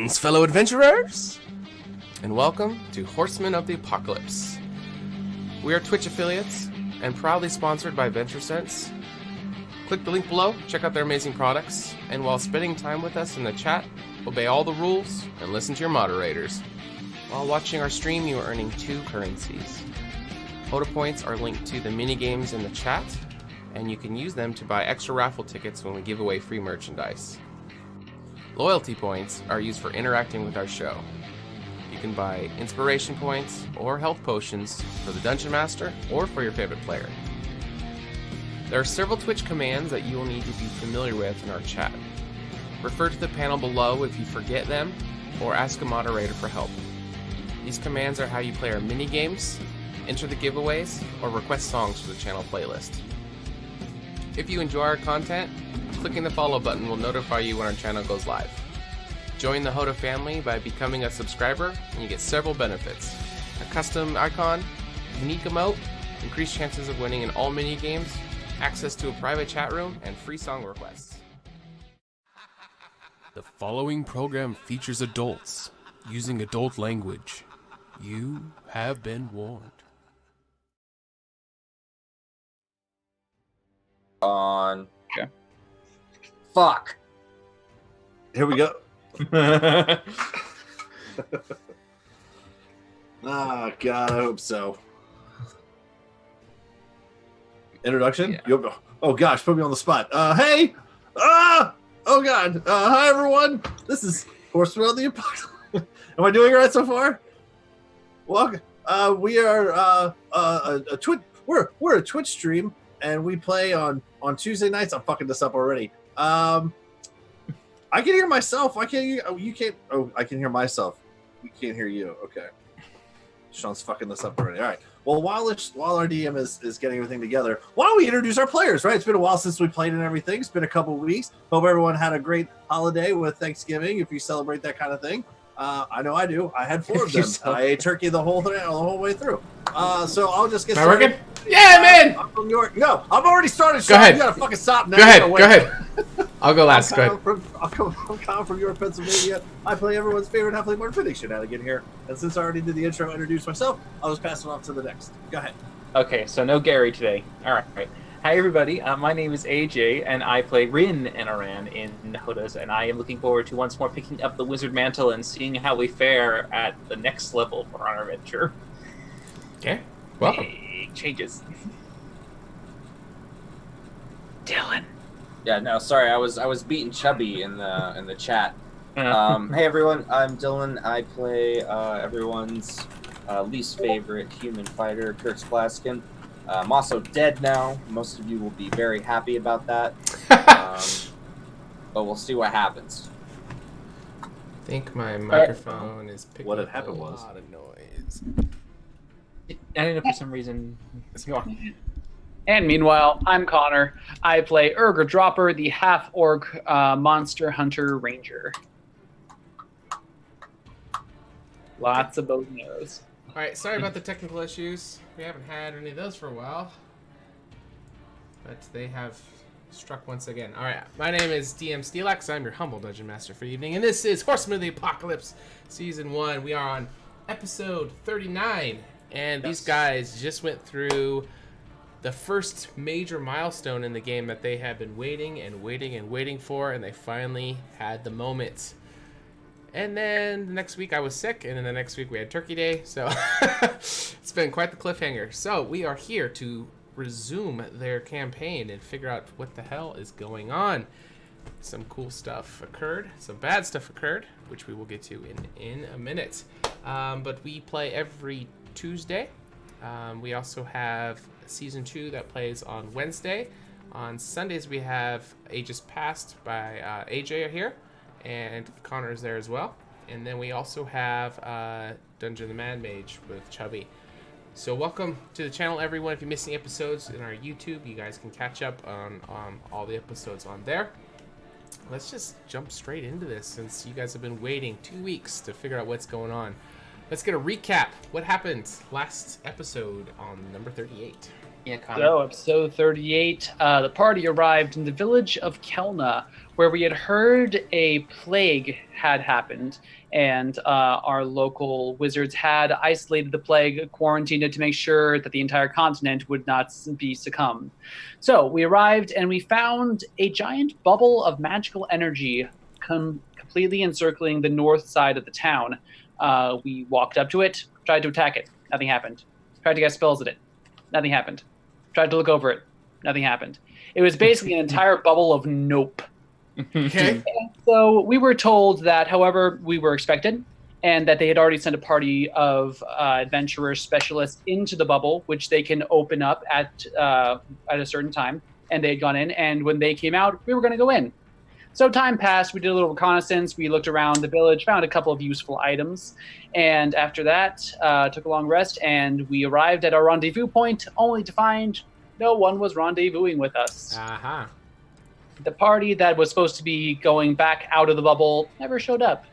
Greetings, fellow adventurers, and welcome to Horsemen of the Apocalypse. We are Twitch affiliates and proudly sponsored by VentureSense. Click the link below, check out their amazing products, and while spending time with us in the chat, obey all the rules and listen to your moderators. While watching our stream, you are earning 2 currencies. HotA points are linked to the mini-games in the chat, and you can use them to buy extra raffle tickets when we give away free merchandise. Loyalty points are used for interacting with our show. You can buy inspiration points or health potions for the Dungeon Master or for your favorite player. There are several Twitch commands that you will need to be familiar with in our chat. Refer to the panel below if you forget them, or ask a moderator for help. These commands are how you play our mini-games, enter the giveaways, or request songs for the channel playlist. If you enjoy our content, clicking the follow button will notify you when our channel goes live. Join the HotA family by becoming a subscriber, and you get several benefits. A custom icon, unique emote, increased chances of winning in all mini-games, access to a private chat room, and free song requests. The following program features adults using adult language. You have been warned. On. Okay. Fuck. Here we go. Ah, God, I hope so. Introduction? Yeah. Oh, gosh, put me on the spot. Hey! Oh, God. Hi, everyone. This is Horsemen of the Apocalypse. Am I doing it right so far? Welcome. We are a Twitch. We're a Twitch stream, and we play on Tuesday nights. I'm fucking this up already. I can hear myself. I can't hear you. Can't. Oh, I can hear myself. We can't hear you. Okay. Sean's fucking this up already. All right. Well, while our DM is getting everything together, why don't we introduce our players, right? It's been a while since we played and everything. It's been a couple of weeks. Hope everyone had a great holiday with Thanksgiving, if you celebrate that kind of thing. I know I do. I had 4 of them. I ate turkey the whole way through. So I'll just get started. Am I working? Yeah, man! I'm from New York. No, I've already started. Go ahead. You gotta fucking stop now. Go ahead. I'll go last. Go ahead. I'm Kyle from York, Pennsylvania. I play everyone's favorite halfling bard Phoenix shenanigan here. And since I already did the intro, introduce myself, I'll just pass it off to the next. Go ahead. Okay, so no Gary today. All right. Hi, everybody. My name is AJ, and I play Rin and Aran in HotA's, and I am looking forward to once more picking up the wizard mantle and seeing how we fare at the next level for our adventure. Okay. Welcome. Big changes. Dylan. Yeah, no, sorry, I was beating Chubby in the chat. Hey everyone, I'm Dylan. I play everyone's least favorite human fighter, Kurtz Glaskin. I'm also dead now. Most of you will be very happy about that. But we'll see what happens. I think my microphone is picking What had up happened a was- lot of noise. I don't know for some reason. Go on. And meanwhile, I'm Connor. I play Urger Dropper, the half-orc monster hunter ranger. Lots of bows and arrows. Alright, sorry about the technical issues. We haven't had any of those for a while. But they have struck once again. Alright, my name is DM Steelax. I'm your humble Dungeon Master for the evening. And this is Horsemen of the Apocalypse, Season 1. We are on episode 39. And these guys just went through the first major milestone in the game that they have been waiting for, and they finally had the moment. And then the next week I was sick, and then the next week we had Turkey Day, so it's been quite the cliffhanger. So we are here to resume their campaign and figure out what the hell is going on. Some cool stuff occurred, some bad stuff occurred, which we will get to in a minute. But we play every Tuesday. We also have Season 2 that plays on Wednesday. On Sundays we have Ages Past by AJ here, and Connor's there as well. And then we also have Dungeon the Man Mage with Chubby. So welcome to the channel, everyone. If you missed any episodes in our YouTube, you guys can catch up on all the episodes on there. Let's just jump straight into this since you guys have been waiting 2 weeks to figure out what's going on. Let's get a recap. What happened last episode on number 38? Yeah, Connor. So, episode 38, the party arrived in the village of Kelna, where we had heard a plague had happened, and our local wizards had isolated the plague, quarantined it to make sure that the entire continent would not be succumbed. So, we arrived and we found a giant bubble of magical energy completely encircling the north side of the town. We walked up to it, tried to attack it. Nothing happened. Tried to cast spells at it. Nothing happened. Tried to look over it. Nothing happened. It was basically an entire bubble of nope. Okay. So we were told that, however, we were expected, and that they had already sent a party of adventurer specialists into the bubble, which they can open up at a certain time. And they had gone in, and when they came out, we were going to go in. So time passed. We did a little reconnaissance. We looked around the village, found a couple of useful items, and after that, took a long rest. And we arrived at our rendezvous point, only to find no one was rendezvousing with us. Uh-huh. The party that was supposed to be going back out of the bubble never showed up.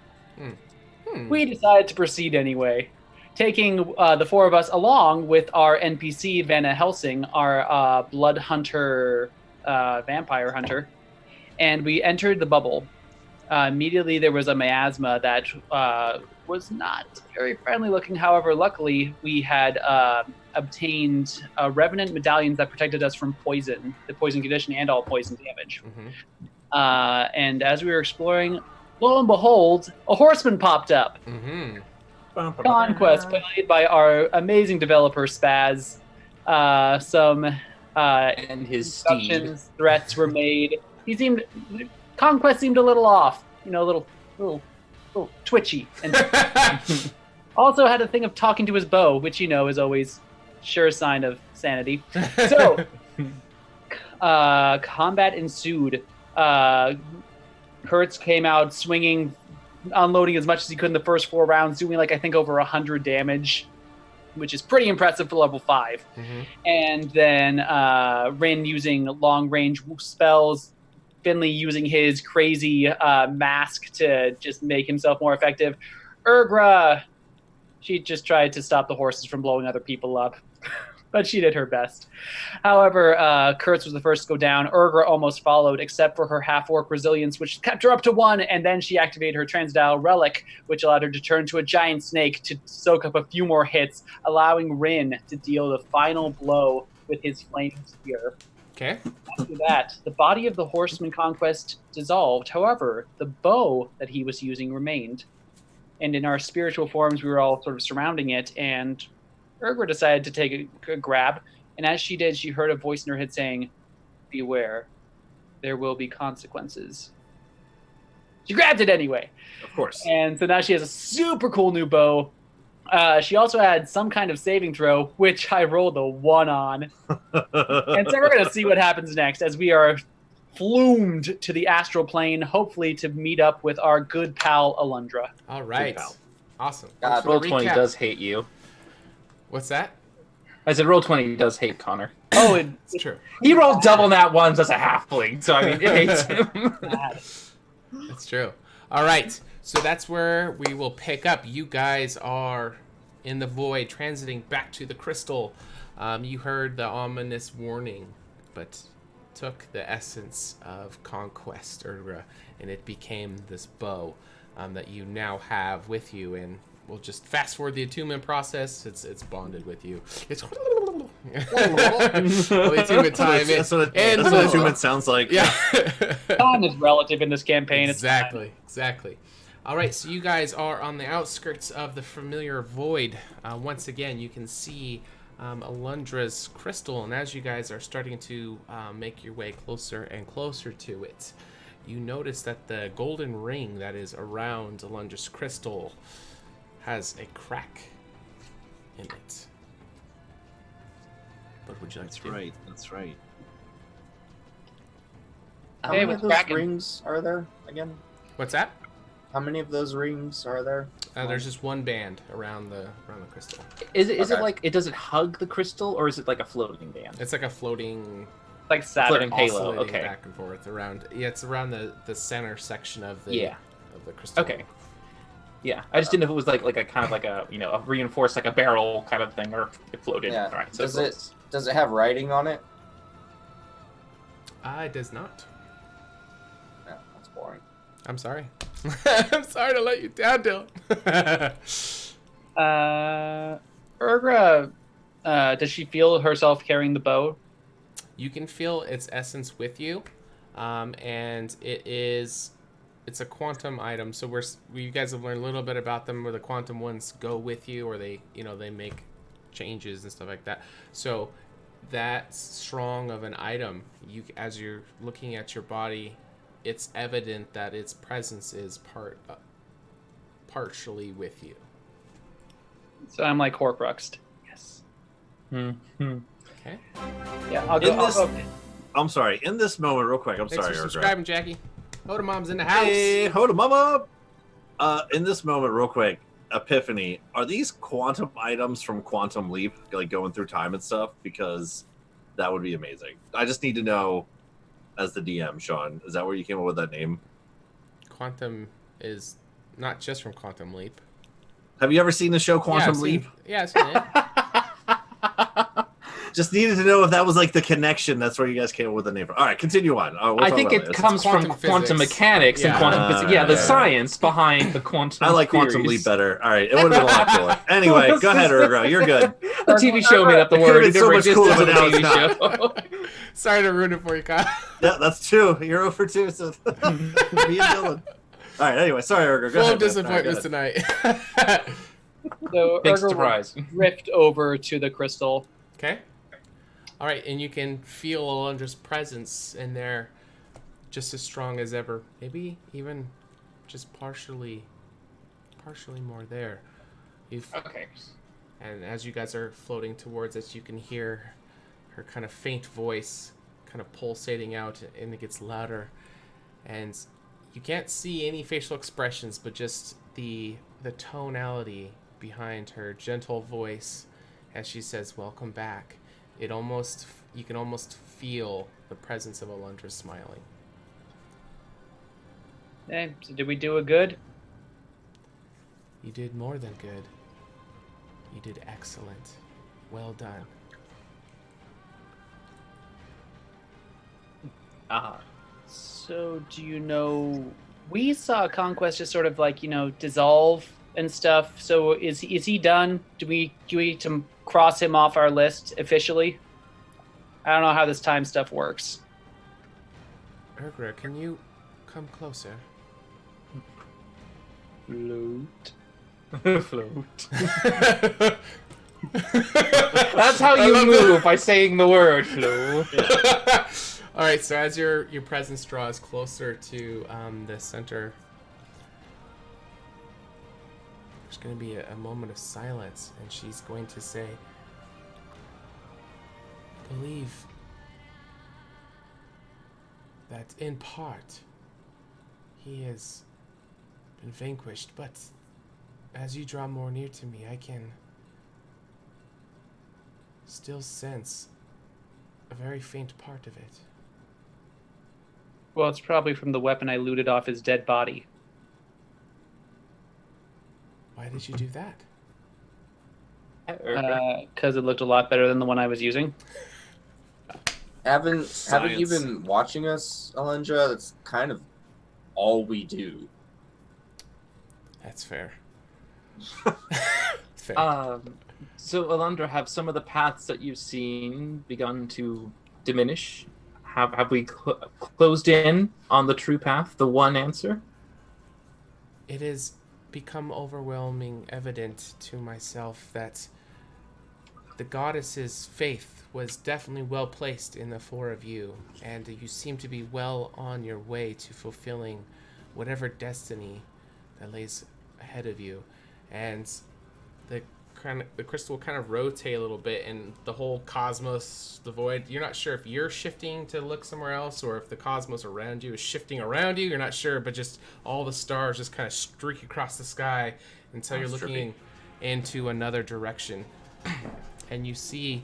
We decided to proceed anyway, taking the four of us along with our NPC Vanna Helsing, our blood hunter, vampire hunter. And we entered the bubble. Immediately, there was a miasma that was not very friendly looking. However, luckily, we had obtained revenant medallions that protected us from poison, the poison condition, and all poison damage. And as we were exploring, lo and behold, a horseman popped up. Conquest, played by our amazing developer, Spaz. And his steed. Instructions, threats were made. Conquest seemed a little off, a little twitchy, and also had a thing of talking to his bow, which is always sure sign of sanity. So, combat ensued. Kurtz came out swinging, unloading as much as he could in the first 4 rounds, doing I think over 100 damage, which is pretty impressive for level 5. And then Rin using long-range spells, Finley using his crazy mask to just make himself more effective. Urgra, she just tried to stop the horses from blowing other people up, but she did her best. However, Kurtz was the first to go down. Urgra almost followed, except for her half-orc resilience, which kept her up to 1, and then she activated her Transdial Relic, which allowed her to turn to a giant snake to soak up a few more hits, allowing Rin to deal the final blow with his flaming spear. Okay. After that, the body of the Horseman Conquest dissolved. However, the bow that he was using remained. And in our spiritual forms, we were all sort of surrounding it, and Urgra decided to take a grab. And as she did, she heard a voice in her head saying, "Beware, there will be consequences." She grabbed it anyway. Of course. And so now she has a super cool new bow. She also had some kind of saving throw, which I rolled a 1 on. And so we're going to see what happens next as we are flumed to the astral plane, hopefully to meet up with our good pal, Alundra. All right. Good pal. Awesome. God, Roll20 does hate you. What's that? I said Roll20 does hate Connor. Oh, It's true. He rolled double nat ones as a halfling, so I mean, it hates him. That's true. All right. So that's where we will pick up. You guys are in the void, transiting back to the crystal. You heard the ominous warning, but took the essence of conquest, Urgra, and it became this bow that you now have with you. And we'll just fast forward the attunement process. It's bonded with you. It's well, the attunement time. That's what attunement sounds like. Yeah. Time is relative in this campaign. Exactly. All right, so you guys are on the outskirts of the familiar void. Once again, you can see Alundra's crystal, and as you guys are starting to make your way closer and closer to it, you notice that the golden ring that is around Alundra's crystal has a crack in it. What would you like to do? That's right. How Hey, many what's of those cracking? rings are there again? What's that? How many of those rings are there? There's just one band around the crystal. Is it Okay. like, does it hug the crystal, or is it like a floating band? It's like a floating Like Saturn. Floating halo, oscillating okay. back and forth around. Yeah, it's around the center section of the Yeah. of the crystal. Okay. Yeah, I just didn't know if it was like a kind of like a a reinforced like a barrel kind of thing, or if it floated. Yeah. All right. So Does it have writing on it? It does not. No, that's boring. I'm sorry. I'm sorry to let you down, Dylan. Urgra, does she feel herself carrying the bow? You can feel its essence with you, and it's a quantum item. So you guys have learned a little bit about them, where the quantum ones go with you, or they make changes and stuff like that. So that strong of an item, as you're looking at your body, it's evident that its presence is partially with you. So I'm like Horcruxed. Yes. Mm-hmm. Okay. Yeah, I'll go. I'm sorry. In this moment, real quick. I'm Thanks sorry, for Urgra. subscribing, Jackie. HotA Mom's in the house. Hey, hold him up. In this moment, real quick, Epiphany, are these quantum items from Quantum Leap, like going through time and stuff? Because that would be amazing. I just need to know, as the DM, Sean, is that where you came up with that name? Quantum is not just from Quantum Leap. Have you ever seen the show Quantum Leap? I've seen it. Just needed to know if that was like the connection. That's where you guys came up with the name. All right, continue on. We'll I talk think about it this. comes from quantum quantum physics. mechanics and Yeah. quantum physics. Yeah, the Yeah. science behind the quantum. I like Quantum theories. Leap better. All right, it would have been a lot cooler. Anyway, go ahead, Urgra. You're good. The TV show made up the It could've word. been It so never much existed cooler, as a but now it's TV not. show. Sorry to ruin it for you, Kyle. Yeah, that's 2. You're 0 for 2. So me and Dylan. All right. Anyway, sorry, Urgra. Go Full ahead. of man. All right, go disappointments ahead. tonight. So Big Urgra will surprise. drift over to the crystal. Okay. All right, and you can feel Alundra's presence in there, just as strong as ever. Maybe even just partially more there. Okay. And as you guys are floating towards it, you can hear her kind of faint voice kind of pulsating out, and it gets louder. And you can't see any facial expressions, but just the tonality behind her gentle voice as she says, "Welcome back." You can almost feel the presence of Alundra smiling. Okay, so did we do a good? You did more than good. You did excellent. Well done. So do you know? We saw Conquest just sort of like dissolve and stuff. So is he done? Do we need to cross him off our list officially? I don't know how this time stuff works. Urgra, can you come closer? Float. Float. That's how you move, by saying the word float. All right, so as your presence draws closer to the center, there's going to be a moment of silence, and she's going to say, "I believe that in part he has been vanquished, but as you draw more near to me, I can still sense a very faint part of it." Well, it's probably from the weapon I looted off his dead body. Why did you do that? Because it looked a lot better than the one I was using. Haven't you Science. been watching us, Alundra? That's kind of all we do. That's fair. Fair. So, Alundra, have some of the paths that you've seen begun to diminish? Have we closed in on the true path, the one answer? It has become overwhelming evident to myself that the goddess's faith was definitely well placed in the 4 of you, and you seem to be well on your way to fulfilling whatever destiny that lays ahead of you. And the crystal will kind of rotate a little bit, and the whole cosmos, the void, you're not sure if you're shifting to look somewhere else or if the cosmos around you is shifting around you. You're not sure, but just all the stars just kind of streak across the sky until you're looking into another direction. And you see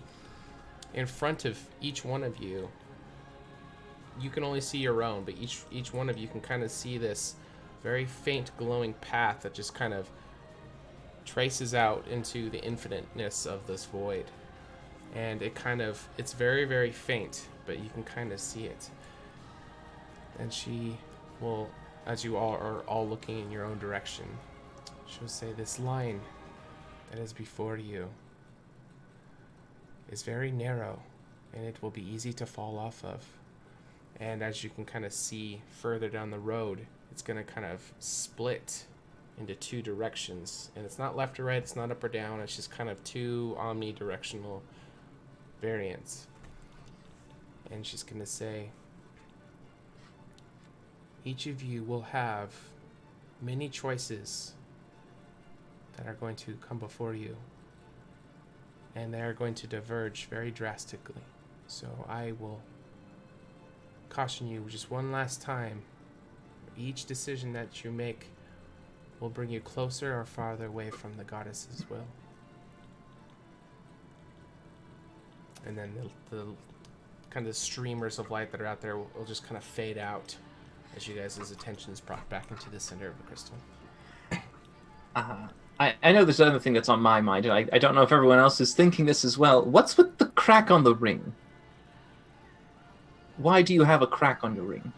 in front of each one of you, you can only see your own, but each one of you can kind of see this very faint glowing path that just kind of traces out into the infiniteness of this void. And it's very, very faint, but you can kind of see it. And she will, as you all are all looking in your own direction, she'll say, "This line that is before you is very narrow, and it will be easy to fall off of. And as you can kind of see further down the road, it's going to kind of split into two directions. And it's not left or right, it's not up or down, it's just kind of two omnidirectional variants." And she's going to say, "Each of you will have many choices that are going to come before you, and they are going to diverge very drastically. So I will caution you just one last time. Each decision that you make will bring you closer or farther away from the goddess's will." And then the kind of streamers of light that are out there will just kind of fade out as you guys' attention is brought back into the center of the crystal. I know there's another thing that's on my mind, and I don't know if everyone else is thinking this as well. What's with the crack on the ring? Why do you have a crack on your ring?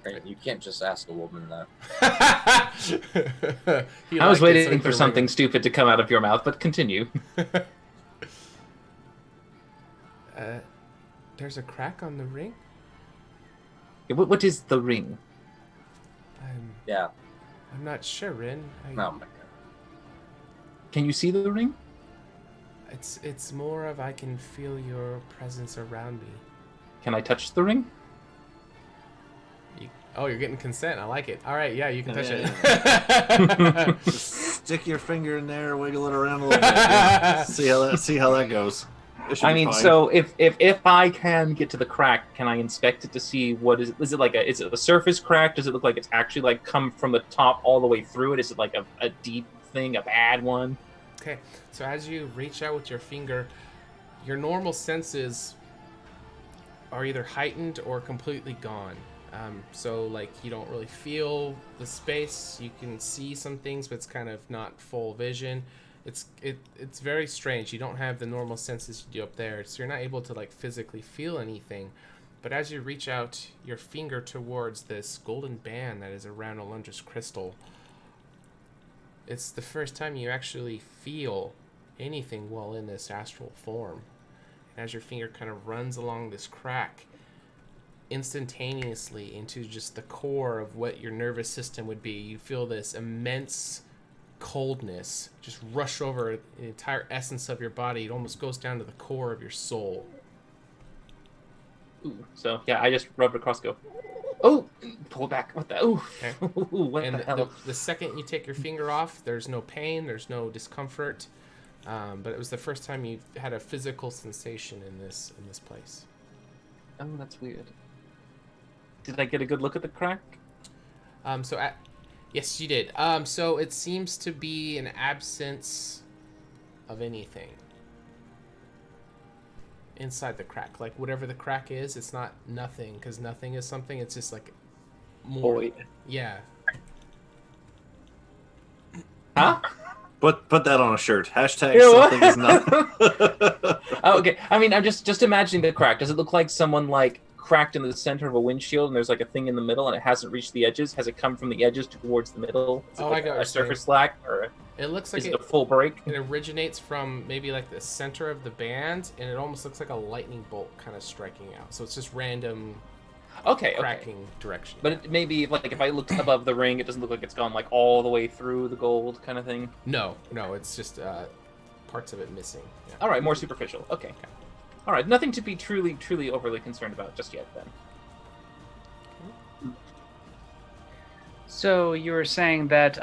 Right, you can't just ask a woman that. I was waiting for something stupid to come out of your mouth, but continue. There's a crack on the ring? What is the ring? Yeah. I'm not sure, Rin. Oh my god. Can you see the ring? It's more of I can feel your presence around me. Can I touch the ring? You're getting consent. I like it. All right, yeah, you can touch it. Just stick your finger in there, wiggle it around a little bit. Yeah. See how that goes. I mean, so if I can get to the crack, can I inspect it to see what is it? Is it a surface crack? Does it look like it's actually like come from the top all the way through it? Is it like a deep thing, a bad one? Okay, so as you reach out with your finger, your normal senses are either heightened or completely gone. So like you don't really feel the space. You can see some things, but it's kind of not full vision. It's very strange. You don't have the normal senses you do up there, so you're not able to like physically feel anything. But as you reach out your finger towards this golden band that is around Alundra's crystal, it's the first time you actually feel anything while in this astral form. And as your finger kind of runs along this crack, instantaneously into just the core of what your nervous system would be, you feel this immense coldness just rush over the entire essence of your body. It almost goes down to the core of your soul. Ooh, so yeah, I just rubbed across. Go. Oh, pull back. What the? Ooh. Okay. What And the hell? the second you take your finger off, there's no pain, there's no discomfort, but it was the first time you had a physical sensation in this place. Oh, that's weird. Did I get a good look at the crack? Yes, you did. So it seems to be an absence of anything inside the crack. Like whatever the crack is, it's not nothing, because nothing is something. It's just like more. Void. Yeah. Huh? Put that on a shirt. Hashtag Yeah, what? something is not. Oh, okay. I mean, I'm just imagining the crack. Does it look like someone like cracked in the center of a windshield and there's like a thing in the middle and it hasn't reached the edges? Has it come from the edges towards the middle? Is it Oh, like I got what a you're surface slack, or It looks like is it a full break? it originates from maybe like the center of the band, and it almost looks like a lightning bolt kind of striking out. So it's just random Okay. cracking direction. But it maybe like if I look above the ring, it doesn't look like it's gone like all the way through the gold kind of thing. No, it's just parts of it missing. Yeah. All right, more superficial. Okay. All right, nothing to be truly overly concerned about just yet then. So you were saying that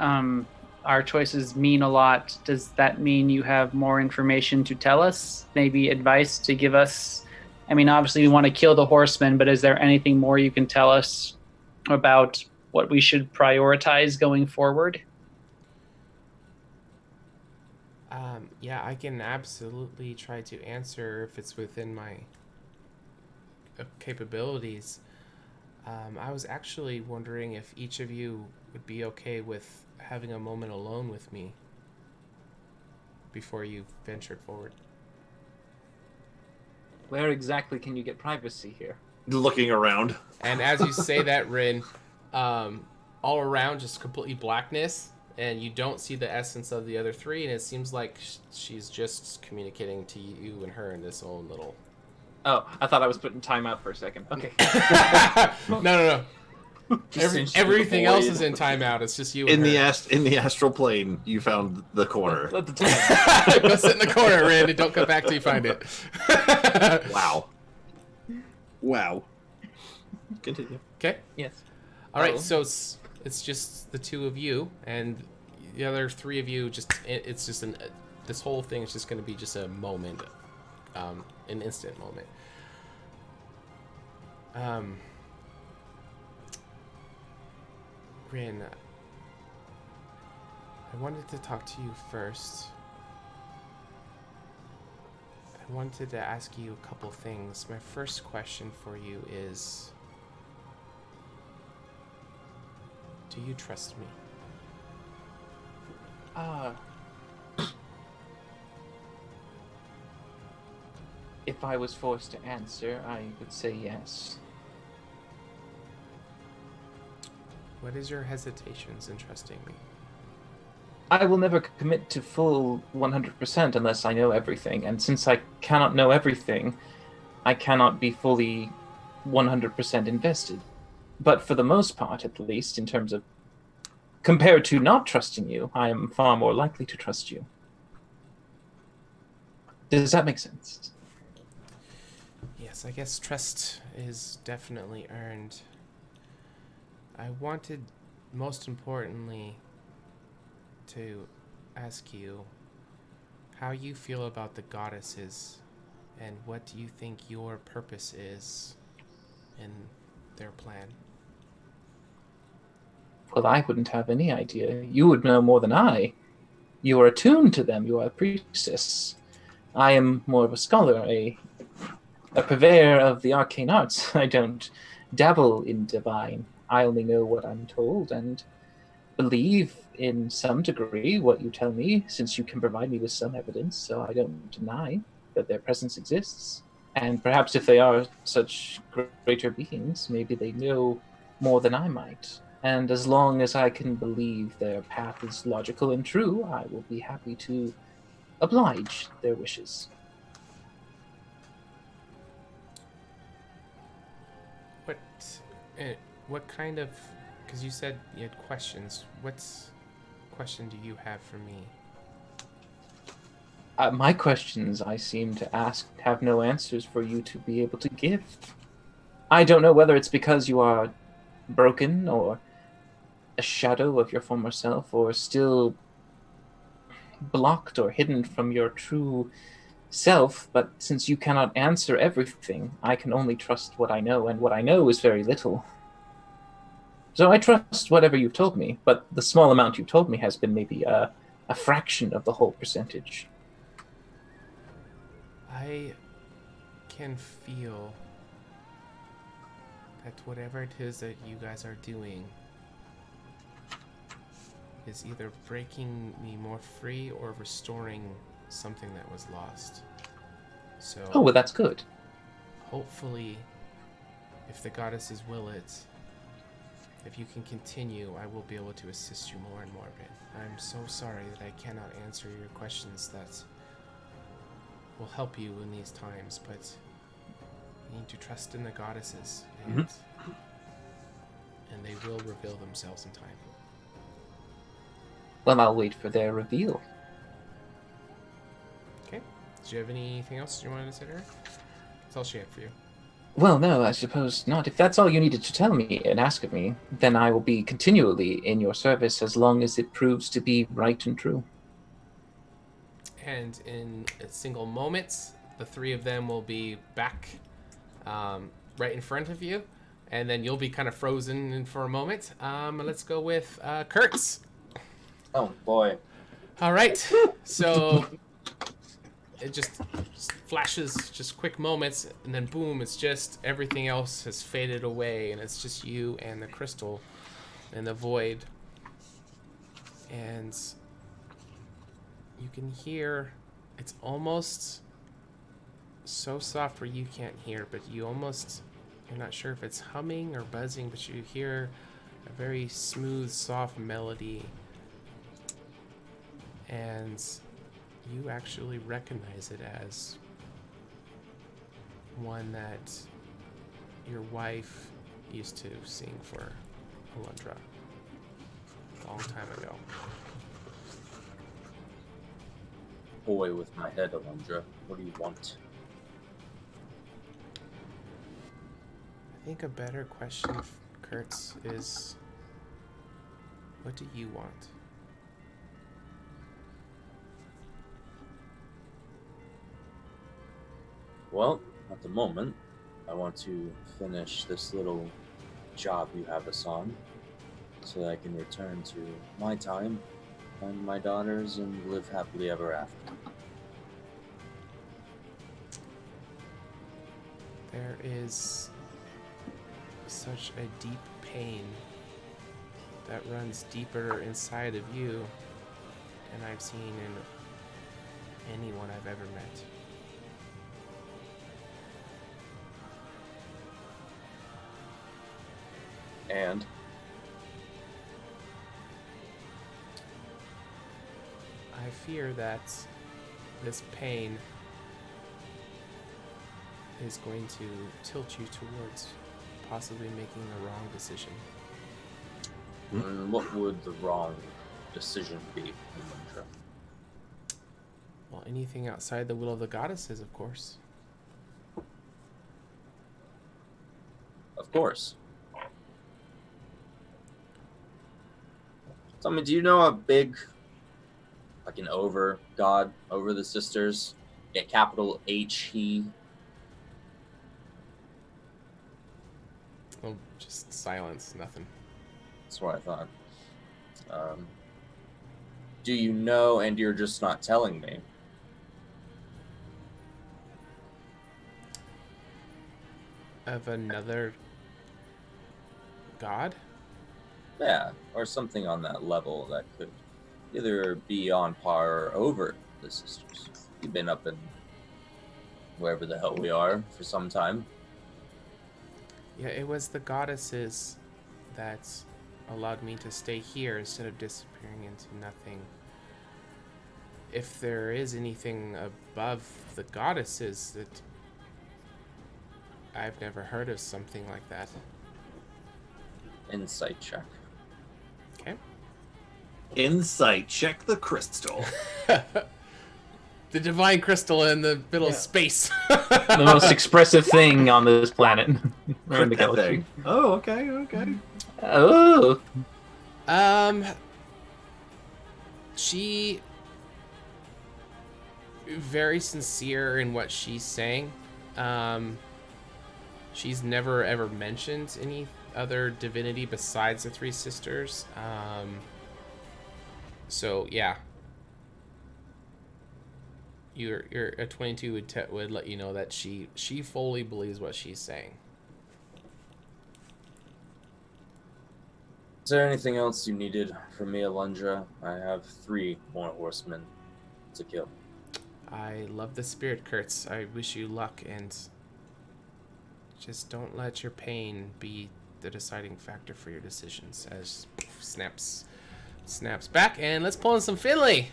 our choices mean a lot. Does that mean you have more information to tell us? Maybe advice to give us? I mean, obviously we want to kill the horsemen, but is there anything more you can tell us about what we should prioritize going forward? Yeah, I can absolutely try to answer if it's within my capabilities. I was actually wondering if each of you would be okay with having a moment alone with me before you ventured forward. Where exactly can you get privacy here? Looking around. And as you say that, Rin, all around just completely blackness, and you don't see the essence of the other three, and it seems like she's just communicating to you and her in this own little... Oh, I thought I was putting time out for a second. Okay. No. Just into Everything the else void. is in timeout. It's just you In and the her. in the astral plane, you found the corner. Let the time. Go sit in the corner, Rin, and don't come back till you find it. Wow. Continue. Okay. Yes. All right. Oh. So it's just the two of you, and the other three of you. It's just this whole thing is just going to be just a moment, an instant moment. Rin, I wanted to talk to you first. I wanted to ask you a couple things. My first question for you is, do you trust me? If I was forced to answer, I would say yes. What is your hesitations in trusting me? I will never commit to full 100% unless I know everything, and since I cannot know everything, I cannot be fully 100% invested. But for the most part, at least, in terms of compared to not trusting you, I am far more likely to trust you. Does that make sense? Yes, I guess trust is definitely earned. I wanted, most importantly, to ask you how you feel about the goddesses and what do you think your purpose is in their plan. Well, I wouldn't have any idea. You would know more than I. You are attuned to them. You are a priestess. I am more of a scholar, a purveyor of the arcane arts. I don't dabble in divine. I only know what I'm told and believe in some degree what you tell me, since you can provide me with some evidence, so I don't deny that their presence exists. And perhaps if they are such greater beings, maybe they know more than I might. And as long as I can believe their path is logical and true, I will be happy to oblige their wishes. What kind of, because you said you had questions, what question do you have for me? My questions I seem to ask have no answers for you to be able to give. I don't know whether it's because you are broken or a shadow of your former self or still blocked or hidden from your true self, but since you cannot answer everything, I can only trust what I know, and what I know is very little. So I trust whatever you've told me, but the small amount you've told me has been maybe a fraction of the whole percentage. I can feel that whatever it is that you guys are doing is either breaking me more free or restoring something that was lost. So Oh, well, that's good. hopefully, if the goddesses will it, if you can continue, I will be able to assist you more and more, Rin. I'm so sorry that I cannot answer your questions that will help you in these times, but you need to trust in the goddesses, and they will reveal themselves in time. Well, I'll wait for their reveal. Okay. Did you have anything else you wanted to say to her? That's all she had for you. Well, no, I suppose not. If that's all you needed to tell me and ask of me, then I will be continually in your service as long as it proves to be right and true. And in a single moment, the three of them will be back right in front of you, and then you'll be kind of frozen for a moment. Let's go with Kurtz. Oh boy. All right. So it just flashes, just quick moments, and then boom, it's just everything else has faded away, and it's just you and the crystal and the void. And you can hear, it's almost so soft where you can't hear, but you're not sure if it's humming or buzzing, but you hear a very smooth, soft melody. And you actually recognize it as one that your wife used to sing for Alundra a long time ago. Boy with my head, Alundra. What do you want? I think a better question, Kurtz, is what do you want? Well, at the moment, I want to finish this little job you have us on so that I can return to my time and my daughters and live happily ever after. There is such a deep pain that runs deeper inside of you than I've seen in anyone I've ever met. And I fear that this pain is going to tilt you towards possibly making the wrong decision. what would the wrong decision be, Alundra? Well, anything outside the will of the goddesses, of course. Of course. So, I mean, do you know a big, like an god over the sisters? Yeah, capital H, he. Oh, just silence, nothing. That's what I thought. Do you know, and you're just not telling me? Of another god? Yeah, or something on that level that could either be on par or over the sisters. You've been up in wherever the hell we are for some time. Yeah, it was the goddesses that allowed me to stay here instead of disappearing into nothing. If there is anything above the goddesses, that I've never heard of something like that. Insight check. Okay. Insight, check the crystal. The divine crystal in the middle of space. The most expressive thing on this planet. Or in the That galaxy. thing. Oh, okay. Oh. She very sincere in what she's saying. She's never ever mentioned any other divinity besides the three sisters. So yeah, your a 22 would let you know that she fully believes what she's saying. Is there anything else you needed from me, Alundra? I have 3 more horsemen to kill. I love the spirit, Kurtz. I wish you luck, and just don't let your pain be the deciding factor for your decisions. As snaps back, and let's pull in some Finley.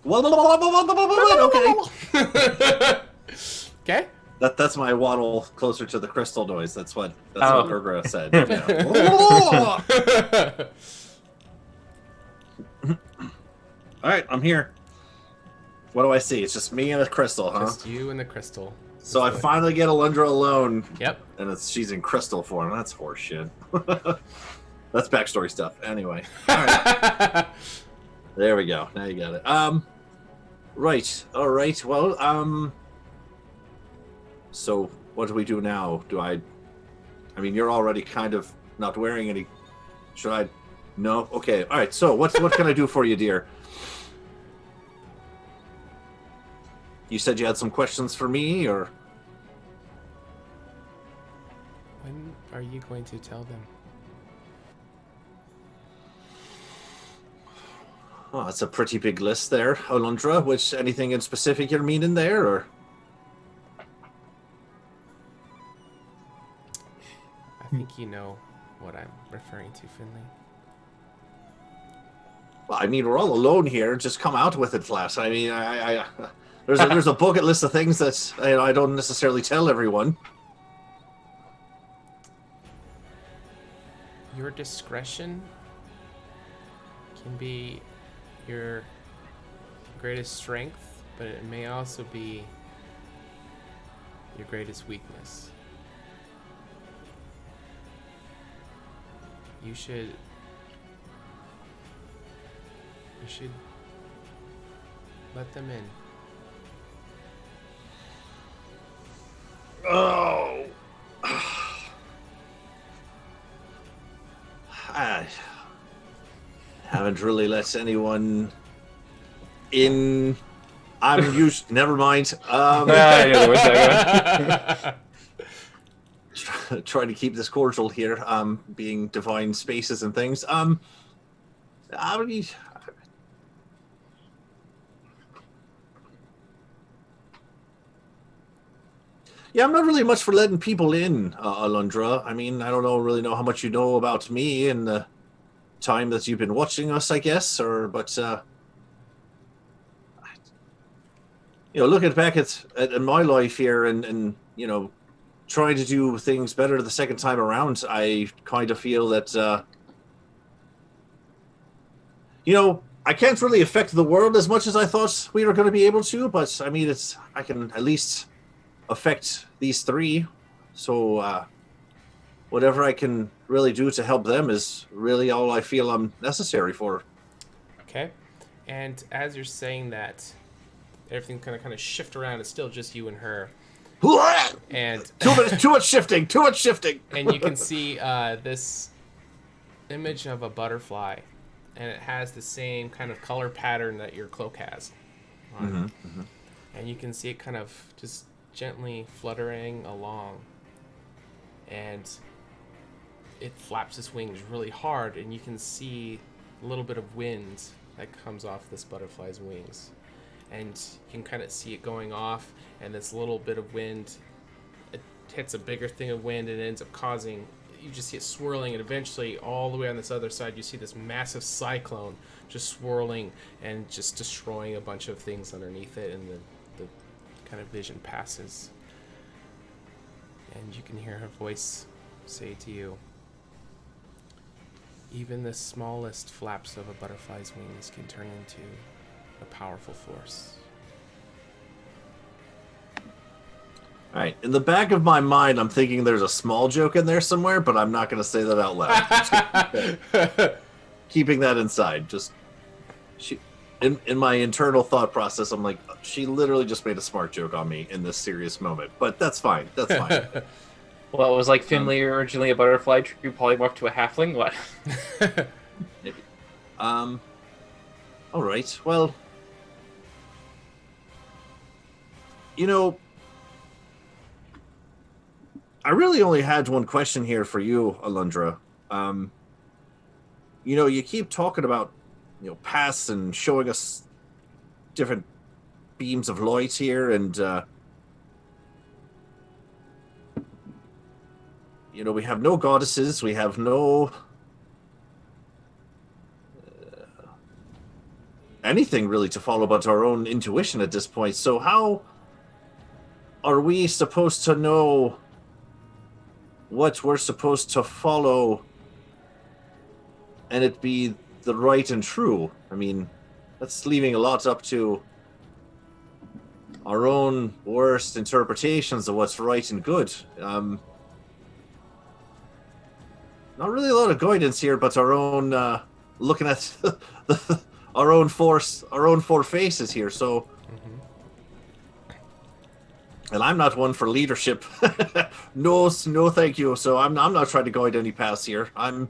Okay. Okay. That's my waddle closer to the crystal noise. That's what Oh. Urgra said. Yeah. All right, I'm here. What do I see? It's just me and a crystal, huh? Just you and the crystal. So I finally get Alundra alone. Yep. And she's in crystal form. That's horseshit. That's backstory stuff. Anyway. All right. There we go. Now you got it. Right. All right. Well, so what do we do now? I mean, you're already kind of not wearing any. Should I? No. Okay. All right. So what can I do for you, dear? You said you had some questions for me, or? When are you going to tell them? Oh, that's a pretty big list there, Alundra. Which anything in specific you're meaning there, or? I think you know what I'm referring to, Finley. Well, I mean, we're all alone here. Just come out with it, flat. I mean, there's a bucket list of things that I don't necessarily tell everyone. Your discretion can be your greatest strength, but it may also be your greatest weakness. You should let them in. Oh. I haven't really let anyone in. I'm used. Never mind. Trying to keep this cordial here. Being divine spaces and things. I mean, yeah, I'm not really much for letting people in, Alundra. I mean, I don't really know how much you know about me and the time that you've been watching us, I guess, but looking back at my life here and trying to do things better the second time around, I kind of feel that I can't really affect the world as much as I thought we were going to be able to, but I mean, I can at least affect these three, so whatever I can really do to help them is really all I feel I'm necessary for. Okay, and as you're saying that, everything's gonna kind of shift around. It's still just you and her, and too much shifting. And you can see this image of a butterfly, and it has the same kind of color pattern that your cloak has. And you can see it kind of just gently fluttering along, and it flaps its wings really hard, and you can see a little bit of wind that comes off this butterfly's wings, and you can kind of see it going off, and this little bit of wind, it hits a bigger thing of wind, and it ends up causing, you just see it swirling, and eventually all the way on this other side you see this massive cyclone just swirling and just destroying a bunch of things underneath it, and the kind of vision passes, and you can hear her voice say to you, even the smallest flaps of a butterfly's wings can turn into a powerful force. All right, in the back of my mind, I'm thinking there's a small joke in there somewhere, but I'm not going to say that out loud. Keeping that inside. In my internal thought process, I'm like, she literally just made a smart joke on me in this serious moment. But that's fine. That's fine. Well, it was like Finley originally a butterfly, true polymorph to a halfling. What? Maybe. All right. Well, I really only had one question here for you, Alundra. You keep talking about paths and showing us different beams of light here, and we have no goddesses, we have no anything really to follow but our own intuition at this point. So how are we supposed to know what we're supposed to follow and it be the right and true? I mean, that's leaving a lot up to our own worst interpretations of what's right and good. Not really a lot of guidance here, but our own looking at our own four faces here. So, and I'm not one for leadership. No, thank you. So I'm not trying to guide any paths here. I'm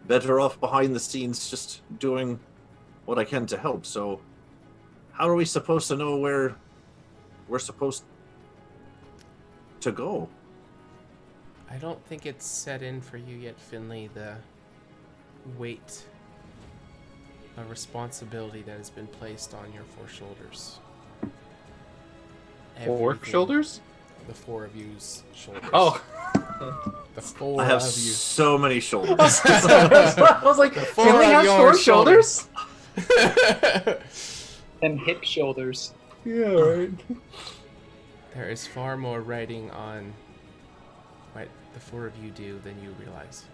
better off behind the scenes, just doing what I can to help. So, how are we supposed to know where we're supposed to go? I don't think it's set in for you yet, Finley, the weight of responsibility that has been placed on your 4 shoulders. Four Everything- shoulders? The 4 of you's shoulders. Oh. The 4 I have of you. so many shoulders. I was like, four can we of have your 4 shoulders? And hip shoulders. Yeah, right. There is far more writing on what the 4 of you do than you realize.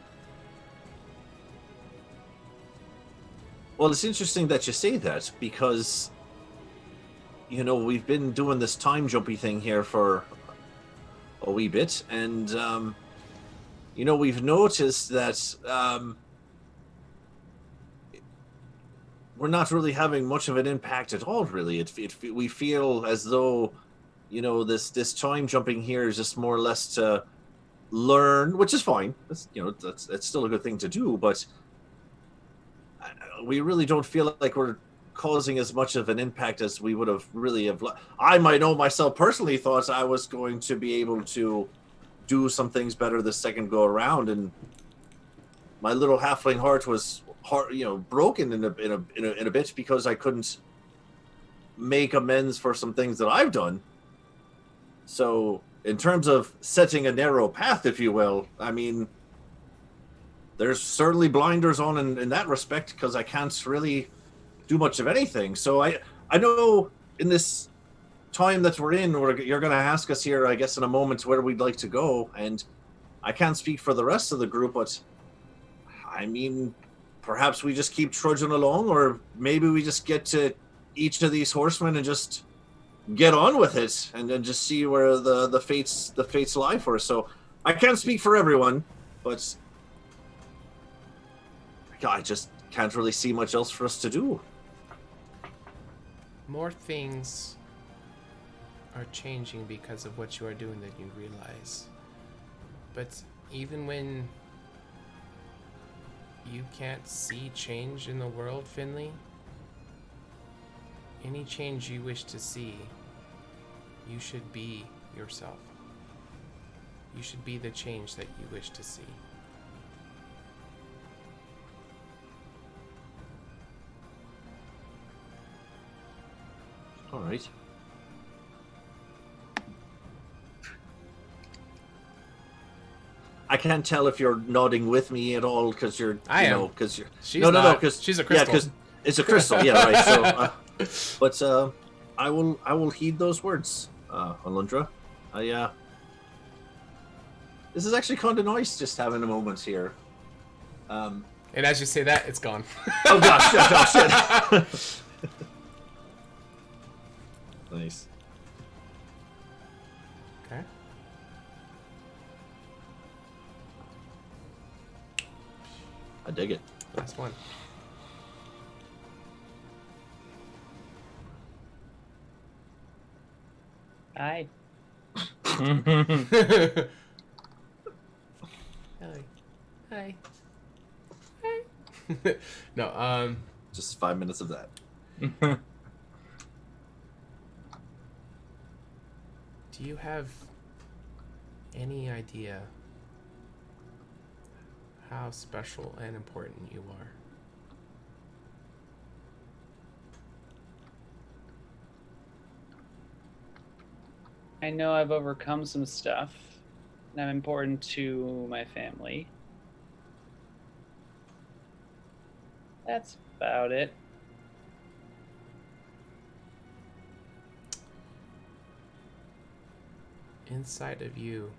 Well, it's interesting that you say that because, you know, we've been doing this time jumpy thing here for a wee bit, and you know, we've noticed that we're not really having much of an impact at all. Really, we feel as though, you know, this time jumping here is just more or less to learn, which is fine. It's, you know, it's still a good thing to do, but we really don't feel like we're causing as much of an impact as we would have really have. I might know myself personally thought I was going to be able to do some things better the second go around, and my little halfling heart was broken in a bit because I couldn't make amends for some things that I've done. So in terms of setting a narrow path, if you will, I mean, there's certainly blinders on in that respect because I can't really do much of anything. So I know in this time that we're in, you're going to ask us here, I guess, in a moment where we'd like to go, and I can't speak for the rest of the group, but I mean, perhaps we just keep trudging along, or maybe we just get to each of these horsemen and just get on with it, and then just see where the fates lie for us. So I can't speak for everyone, but I just can't really see much else for us to do. More things are changing because of what you are doing than you realize. But even when you can't see change in the world, Finley, any change you wish to see, you should be yourself. You should be the change that you wish to see. All right. I can't tell if you're nodding with me at all because you're. I am. Because you're. She's no, not. because She's a crystal. Yeah, because it's a crystal. Yeah, right. So, but I will heed those words, Alundra. This is actually kind of nice, just having a moment here. And as you say that, it's gone. Oh gosh! Oh shit! Nice. Okay. I dig it. Last one. Hi. Hi. Hi. Hi. No, Just 5 minutes of that. do you have any idea how special and important you are? I know I've overcome some stuff, and I'm important to my family. That's about it. Inside of you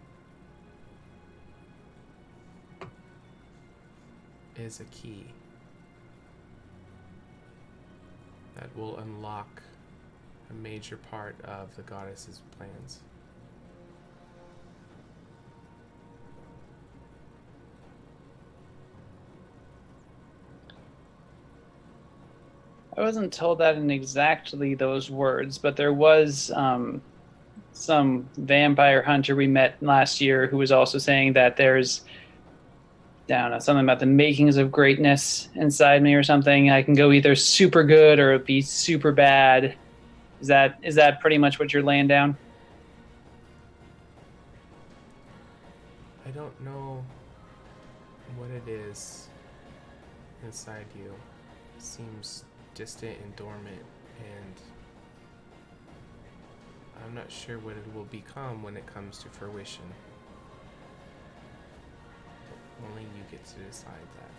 is a key that will unlock a major part of the goddess's plans. I wasn't told that in exactly those words, but there was some vampire hunter we met last year who was also saying that there's, I don't know, something about the makings of greatness inside me or something. I can go either super good or be super bad Is that pretty much what you're laying down? I don't know what it is inside you. It seems distant and dormant, and I'm not sure what it will become when it comes to fruition. Only you get to decide that.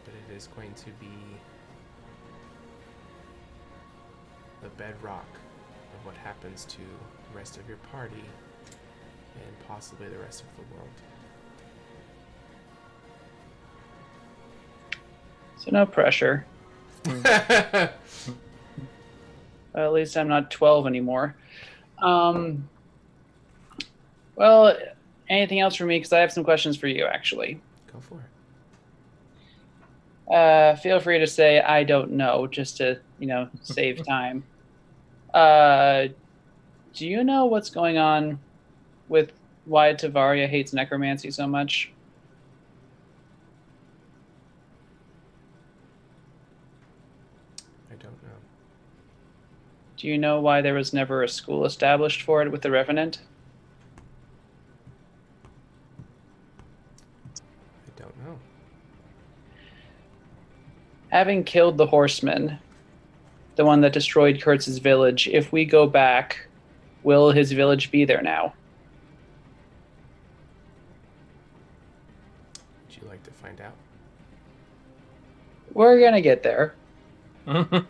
But it is going to be the bedrock of what happens to the rest of your party and possibly the rest of the world. So no pressure. Well, at least I'm not 12 anymore. Well, anything else for me? Because I have some questions for you, actually. Go for it. Feel free to say I don't know, just to, save time. Do you know what's going on with why Tavaria hates necromancy so much? I don't know. Do you know why there was never a school established for it with the Revenant? I don't know. Having killed the horseman, the one that destroyed Kurtz's village, if we go back, will his village be there now? Would you like to find out? We're gonna get there. And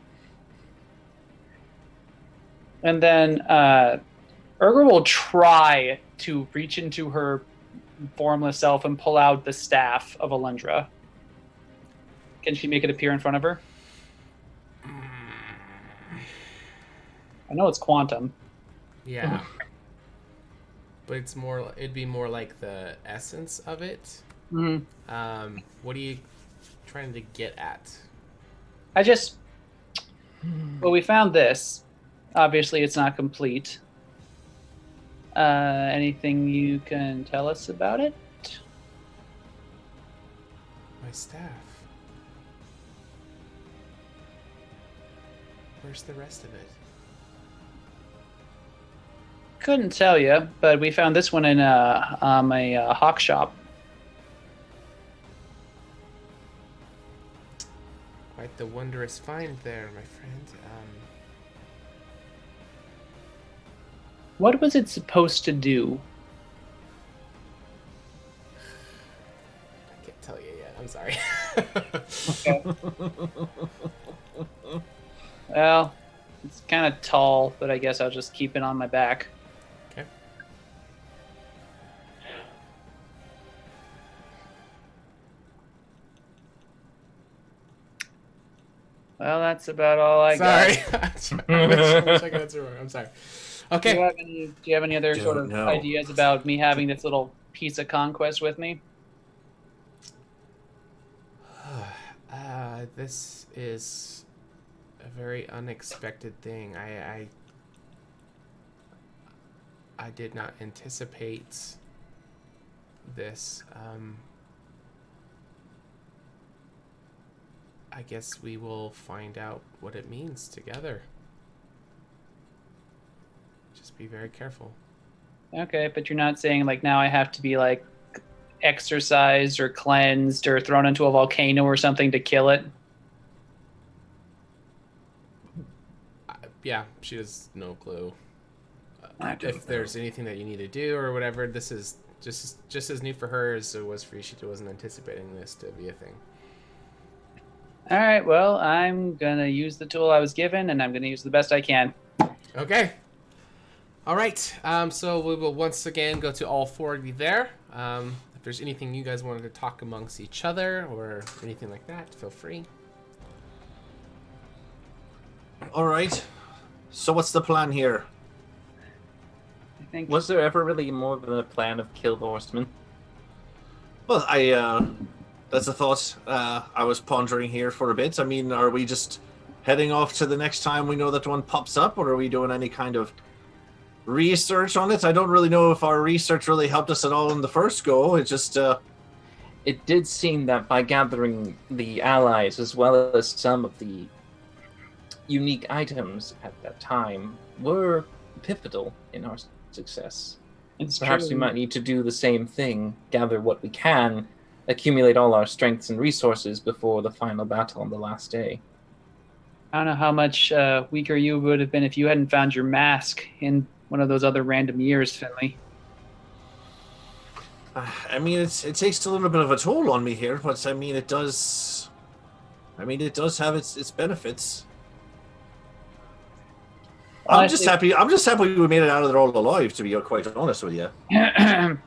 then Urgra will try to reach into her formless self and pull out the staff of Alundra. Can she make it appear in front of her? I know it's quantum. Yeah. But it'd be more like the essence of it. Mm-hmm. What are you trying to get at? Well, we found this. Obviously, it's not complete. Anything you can tell us about it? My staff. Where's the rest of it? Couldn't tell you, but we found this one in a hawk shop. Quite the wondrous find there, my friend. What was it supposed to do? I can't tell you yet. I'm sorry. Okay. Well, it's kind of tall, but I guess I'll just keep it on my back. Okay. Well, that's about all I Sorry. got. I wish I could answer more. I'm sorry. Okay. Do you have any other sort of ideas about me having this little piece of conquest with me? This is a very unexpected thing. I did not anticipate this. I guess we will find out what it means together. Just be very careful. Okay, but you're not saying like now I have to be like exorcised or cleansed or thrown into a volcano or something to kill it? Yeah, she has no clue. If there's anything that you need to do or whatever, this is just as new for her as it was for you. She wasn't anticipating this to be a thing. All right, well, I'm going to use the tool I was given, and I'm going to use the best I can. Okay. All right. So we will once again go to all four of you there. If there's anything you guys wanted to talk amongst each other or anything like that, feel free. All right. So what's the plan here? I think Was there ever really more than a plan of kill the horseman? Well, that's a thought I was pondering here for a bit. I mean, are we just heading off to the next time we know that one pops up, or are we doing any kind of research on it? I don't really know if our research really helped us at all in the first go. It just... It did seem that by gathering the allies as well as some of the unique items at that time were pivotal in our success. It's Perhaps true. we might need to do the same thing, gather what we can, accumulate all our strengths and resources before the final battle on the last day. I don't know how much weaker you would have been if you hadn't found your mask in one of those other random years, Finley. I mean, it takes a little bit of a toll on me here, but I mean, it does. I mean, it does have its benefits. I'm just happy we made it out of there all alive. To be quite honest with you. Not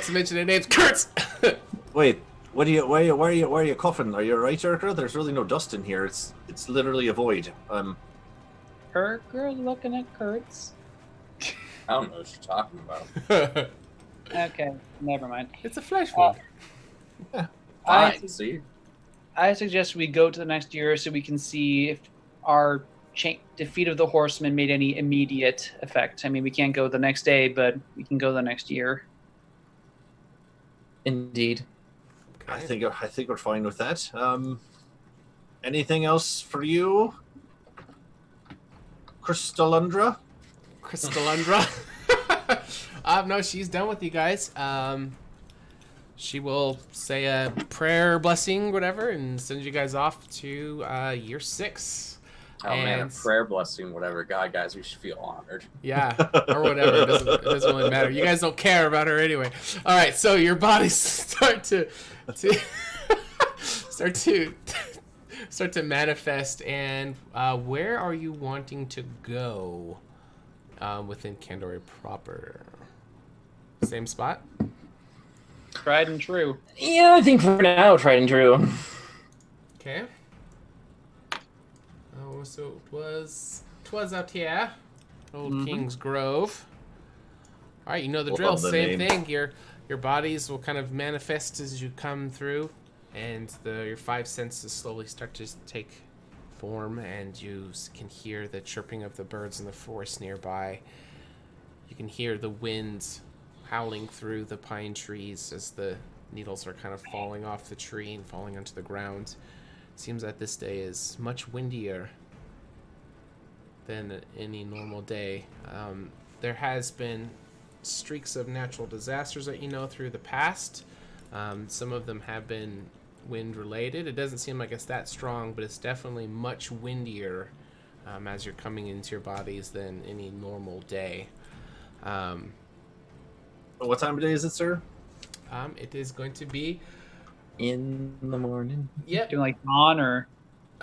to mention their names, Kurtz. Wait, why are you coughing? Are you alright, Urker? There's really no dust in here. It's literally a void. Urker looking at Kurtz. I don't know what you're talking about. Okay, never mind. It's a flesh wound. Fine, see? I suggest we go to the next year so we can see if our defeat of the horsemen made any immediate effect. I mean, we can't go the next day, but we can go the next year. Indeed. I think we're fine with that. Anything else for you, Crystalundra? Crystalundra. No, she's done with you guys. She will say a prayer, blessing, whatever, and send you guys off to year 6. Oh man, a prayer blessing, whatever. God, guys, we should feel honored. Yeah, or whatever. It doesn't really matter. You guys don't care about her anyway. All right, so your bodies start to start to manifest. And where are you wanting to go within Candoria proper? Same spot. Tried and true. Yeah, I think for now, tried and true. Okay. Oh, so it was out here, Old King's Grove. All right, you know the drill. Same thing. Your bodies will kind of manifest as you come through, and your 5 senses slowly start to take form, and you can hear the chirping of the birds in the forest nearby. You can hear the winds howling through the pine trees as the needles are kind of falling off the tree and falling onto the ground. Seems that this day is much windier than any normal day. There has been streaks of natural disasters that you know through the past. Some of them have been wind related. It doesn't seem like it's that strong, but it's definitely much windier as you're coming into your bodies than any normal day. What time of day is it, sir? It is going to be In the morning. Yep. Doing like dawn or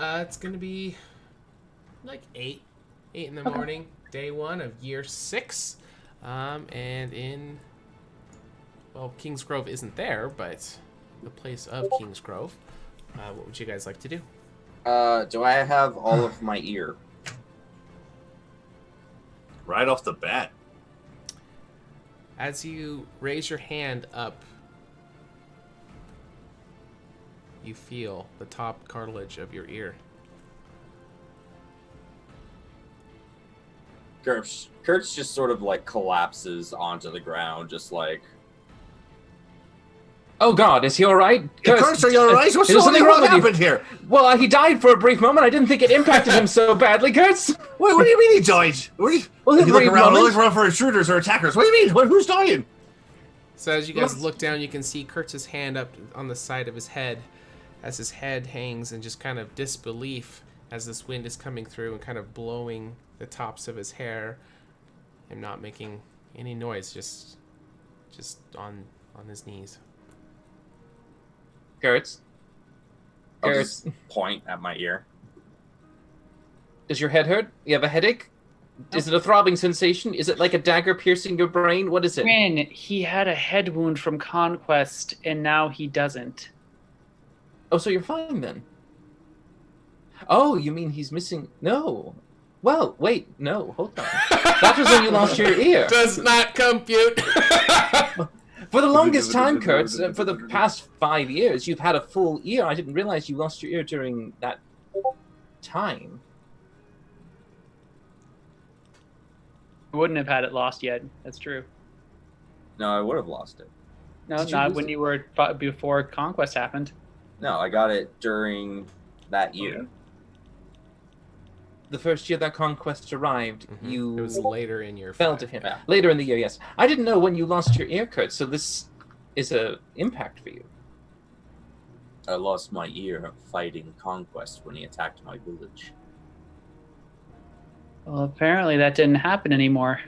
It's going to be like 8 in the morning, day 1 of year 6. And Kings Grove isn't there, but the place of Kings Grove. What would you guys like to do? Do I have all of my ear? Right off the bat. As you raise your hand up, you feel the top cartilage of your ear. Kurtz just sort of like collapses onto the ground, just like. Oh God, is he all right? Kurtz, are you all right? What's something wrong with happened here? Well, he died for a brief moment. I didn't think it impacted him so badly, Kurtz. Wait, what do you mean he died? Well, a you look brief around moment. for intruders or attackers. What do you mean? Who's dying? So as you guys look down, you can see Kurtz's hand up on the side of his head, as his head hangs in just kind of disbelief as this wind is coming through and kind of blowing the tops of his hair and not making any noise, just on his knees. Kurtz. I'll Kurtz, just point at my ear. does your head hurt? You have a headache? Is it a throbbing sensation? Is it like a dagger piercing your brain? What is it? Rin, he had a head wound from conquest, and now he doesn't. Oh, so you're fine then. Oh, you mean he's missing? No. Well, wait, no, hold on. That was when you lost your ear. Does not compute. For the longest time, Kurtz, for the past 5 years, you've had a full ear. I didn't realize you lost your ear during that time. Wouldn't have had it lost yet. That's true. No, I would have lost it. No, Did you not lose when it? you were before conquest happened. No, I got it during that year. The first year that conquest arrived, you It was later in year fell 5. to him. Yeah. Later in the year, yes. I didn't know when you lost your ear, Kurt, so this is a impact for you. I lost my ear fighting Conquest when he attacked my village. Well, apparently that didn't happen anymore.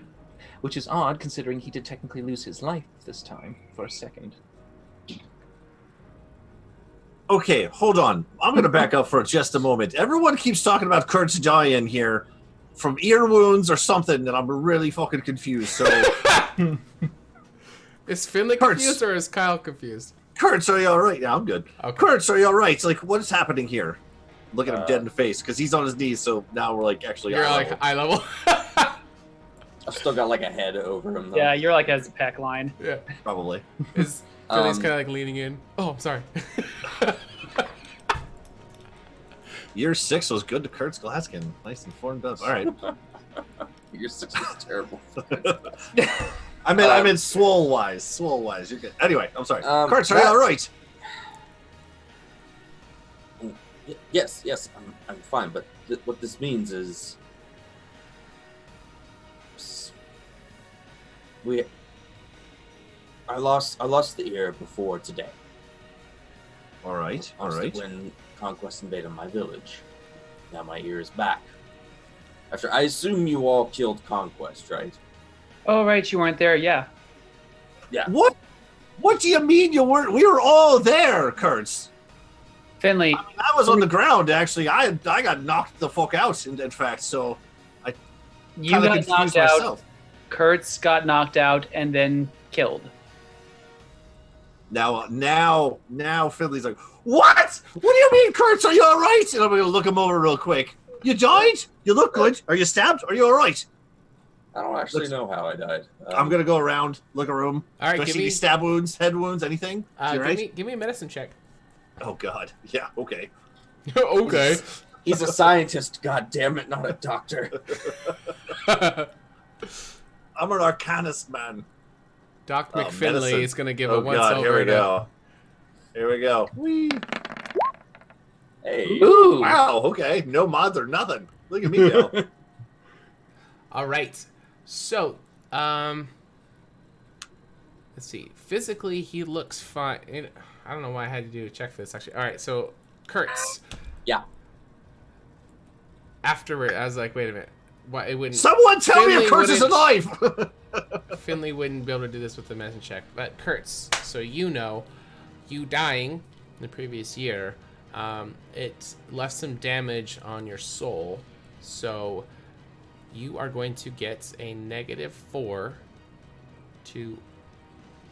Which is odd, considering he did technically lose his life this time, for a second. Okay, hold on. I'm going to back up for just a moment. Everyone keeps talking about Kurt's dying here from ear wounds or something, and I'm really fucking confused. So, Is Finley Kurtz. confused or is Kyle confused? Kurt, are you all right? Yeah, I'm good. Okay. Kurt, are you all right? Like, what is happening here? Look at him dead in the face because he's on his knees. So now we're like actually. You're eye like level. eye level. I've still got like a head over him though. Yeah, you're like as a pack line. Yeah. Probably. Is Finley's Um, kind of like leaning in? Oh, I'm sorry. Year 6 was good to Kurt's Glaskin. Nice and formed up. All right. Year 6 was terrible. I meant swole wise. Swole wise. You're good. Anyway, I'm sorry. Kurt, are you that- all right? Yes, I'm fine. But what this means is, I lost the ear before today. All right. All Lost it right. When Conquest invaded my village, now my ear is back. After I assume you all killed Conquest, right? Oh, right, you weren't there. Yeah. What? What do you mean you weren't? We were all there, Kurtz. Finley, I was on the ground actually. I got knocked the fuck out. In fact, so you kinda got confused knocked out. myself. Kurtz got knocked out and then killed. Now, Finley's like, what? What do you mean, Kurtz? Are you all right? And I'm gonna look him over real quick. You died? You look good. Are you stabbed? Are you all right? I don't actually know how I died. I'm gonna go around, look a room. All right, Do I give see me any stab wounds, head wounds, anything? You all right? give me a medicine check. Oh God. Yeah. Okay. Okay. He's a scientist. God damn it, not a doctor. I'm an arcanist, man. Doc Oh, McFinley medicine. is gonna give Oh a once God. over. Here we to- go. Here we go. Whee. Hey, Ooh! Wow. Okay. No mods or nothing. Look at me go. All right. So, let's see. Physically, he looks fine. I don't know why I had to do a check for this, actually. All right, so, Kurtz. Yeah. Afterward, I was like, wait a minute. Why it wouldn't... Someone tell me Finley if Kurtz is wouldn't- alive. Finley wouldn't be able to do this with the medicine check. But, Kurtz, so you know, you dying in the previous year, it left some damage on your soul. So, you are going to get a -4 to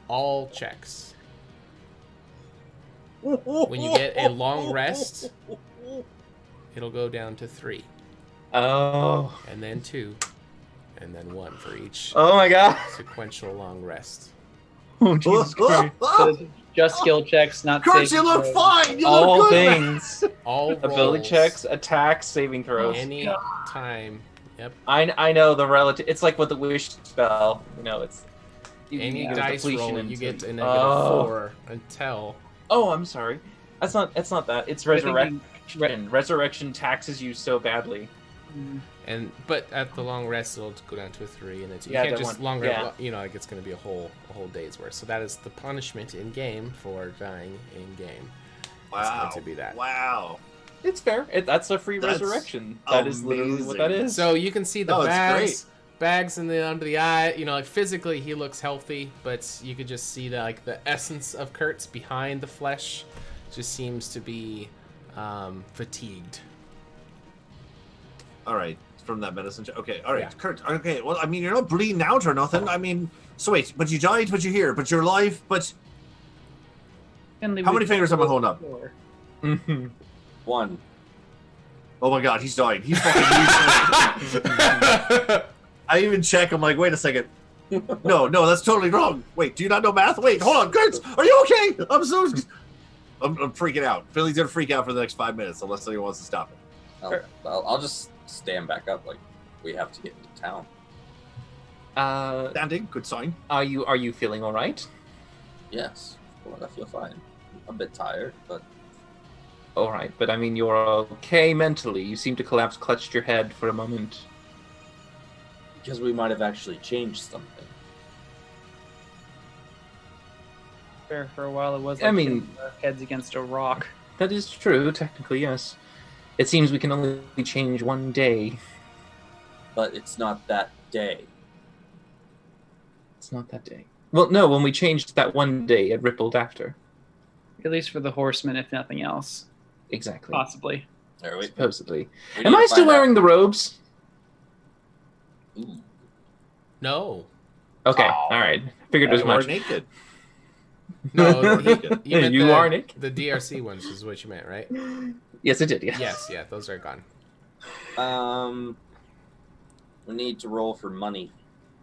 all checks. When you get a long rest, it'll go down to 3, Oh. and then 2, and then 1 for each Oh my god. sequential long rest. Oh, Jesus Christ. Just skill checks, not Kurtz, you saving look throws. fine. You All look good. man. things. All Ability rolls, checks, attacks, saving throws. any time. Yep. I know the relative. It's like with the wish spell. You know, it's Any get a dice depletion roll, you into- get a -4 Oh. until. Oh, I'm sorry. That's not that. It's You're thinking- resurrection. Resurrection taxes you so badly. But at the long rest, it'll go down to a 3, and it's you Yeah, can't that just one. longer. Yeah. You know, like it's going to be a whole day's worth. So that is the punishment in game for dying in game. Wow. going to be that. Wow. It's fair. That's a free That's resurrection. That is literally what that amazing. is. So you can see the Oh, it's bags in the under the eye. You know, like physically he looks healthy, but you could just see that the essence of Kurtz behind the flesh just seems to be fatigued. All right. From that medicine. Okay. All right. Yeah. Kurt. Okay. Well, I mean, you're not bleeding out or nothing. I mean, so wait. But you died. But you're here. But you're alive. But Finley, how we- many fingers am I holding up? Mhm. 1. Oh my God. He's dying. He's fucking useless. I even check. I'm like, wait a second. No, that's totally wrong. Wait, do you not know math? Wait, hold on, Kurtz, are you okay? I'm freaking out. Philly's gonna freak out for the next 5 minutes unless anyone wants to stop it. I'll just stand back up. Like, we have to get into town. Standing, good sign. Are you feeling all right? Yes, well, I feel fine. I'm a bit tired, but all right, but I mean, you're okay mentally. You seem to collapse, clutched your head for a moment. Because we might have actually changed something. Fair, for a while it was I like mean- hitting our heads against a rock. That is true, technically, yes. It seems we can only change one day. But it's not that day. It's not that day. Well, no, when we changed that one day, it rippled after. At least for the horsemen, if nothing else. Exactly. Possibly. There, wait. Supposedly. We Am need I to still find out. wearing the robes? Ooh. No. Okay, Oh. all right. Figured as You are much. naked. No, naked. you meant You are naked? the DRC ones is what you meant, right? Yes, it did. Yes. Yes, yeah, those are gone. We need to roll for money.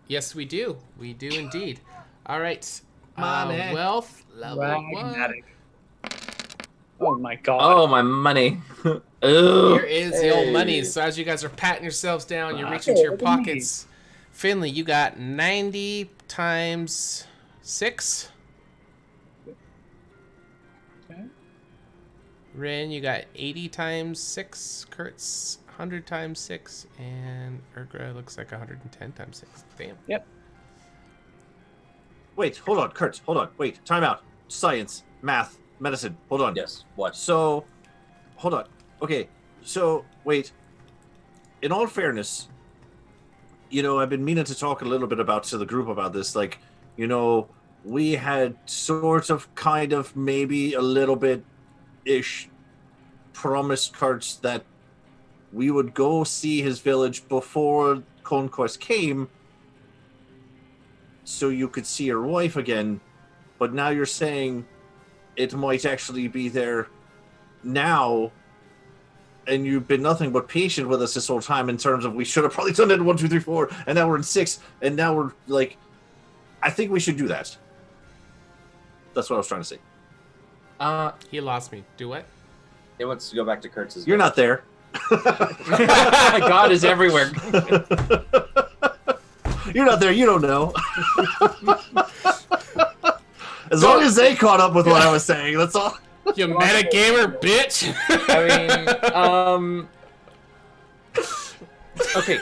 Yes, we do. We do indeed. All right. Money. Wealth level 1. Pragmatic. Oh my god. Oh, my money. Here Ugh. is the old Hey. money. So as you guys are patting yourselves down, you're Ah. reaching to your Look at me. pockets. Finley, you got 90 times 6. Okay. Rin, you got 80 times 6. Kurt's 100 times 6. And Urgra looks like 110 times 6. Damn. Wait, hold on, Kurt. Hold on. Wait, time out. Science, math, medicine. Hold on. Yes. What? So, hold on. Okay, so wait. In all fairness, I've been meaning to talk a little bit to the group about this. Like, we had sort of, kind of, maybe a little bit ish promised Kurtz that we would go see his village before Conquest came, so you could see your wife again. But now you're saying it might actually be there now, and you've been nothing but patient with us this whole time in terms of we should have probably done it in 1, 2, 3, 4, and now we're in 6, and now we're like, I think we should do that. That's what I was trying to say. He lost me. Do what? It wants to go back to Kurtz's. You're not there. God is everywhere. You're not there. You don't know. As long as they caught up with what I was saying, that's all. You metagamer, bitch! I mean, okay.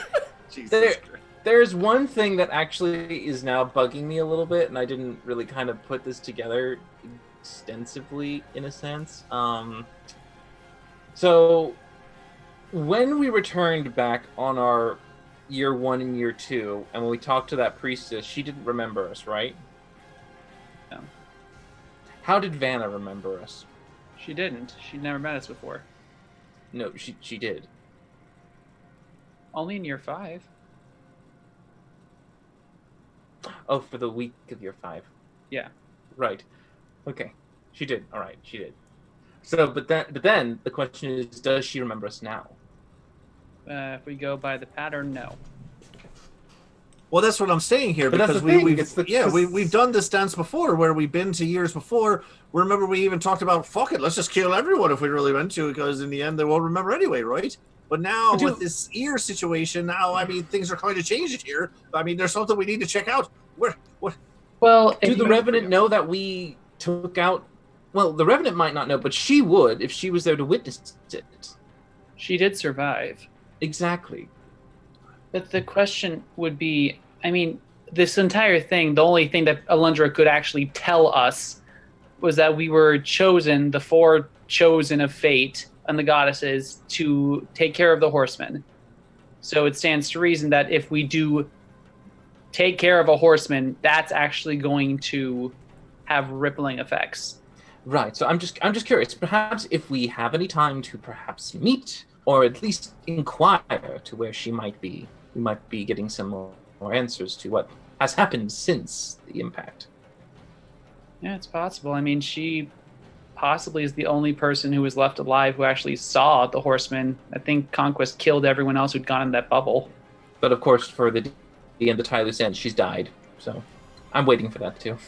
Jesus There- Christ. There's one thing that actually is now bugging me a little bit, and I didn't really kind of put this together extensively, in a sense. So, when we returned back on our year 1 and year 2, and when we talked to that priestess, she didn't remember us, right? No. How did Vanna remember us? She didn't. She'd never met us before. No, she did. Only in year 5. Oh, for the week of year 5. Yeah. Right. Okay. She did. All right. She did. So, but then the question is, does she remember us now? If we go by the pattern, no. Well, that's what I'm saying here, But that's because the thing, we've it's the- we've done this dance before, where we've been to years before. Remember, we even talked about, fuck it, let's just kill everyone if we really went to, because in the end they won't remember anyway, right? But now But with this ear situation, now I mean things are kind of changed here. I mean, there's something we need to check out. What? Well, Do if the you- Revenant know that we took out? Well, the Revenant might not know, but she would if she was there to witness it. she did survive. Exactly. But the question would be, I mean, this entire thing, the only thing that Alundra could actually tell us was that we were chosen, the 4 chosen of fate and the goddesses, to take care of the horsemen. So it stands to reason that if we do take care of a horseman, that's actually going to have rippling effects. Right. So I'm just curious. Perhaps if we have any time to perhaps meet or at least inquire to where she might be, we might be getting some more answers to what has happened since the impact. Yeah, it's possible. I mean, she possibly is the only person who was left alive who actually saw the horsemen. I think Conquest killed everyone else who'd gone in that bubble. But of course, for the end of Tylus End, she's died. So I'm waiting for that too.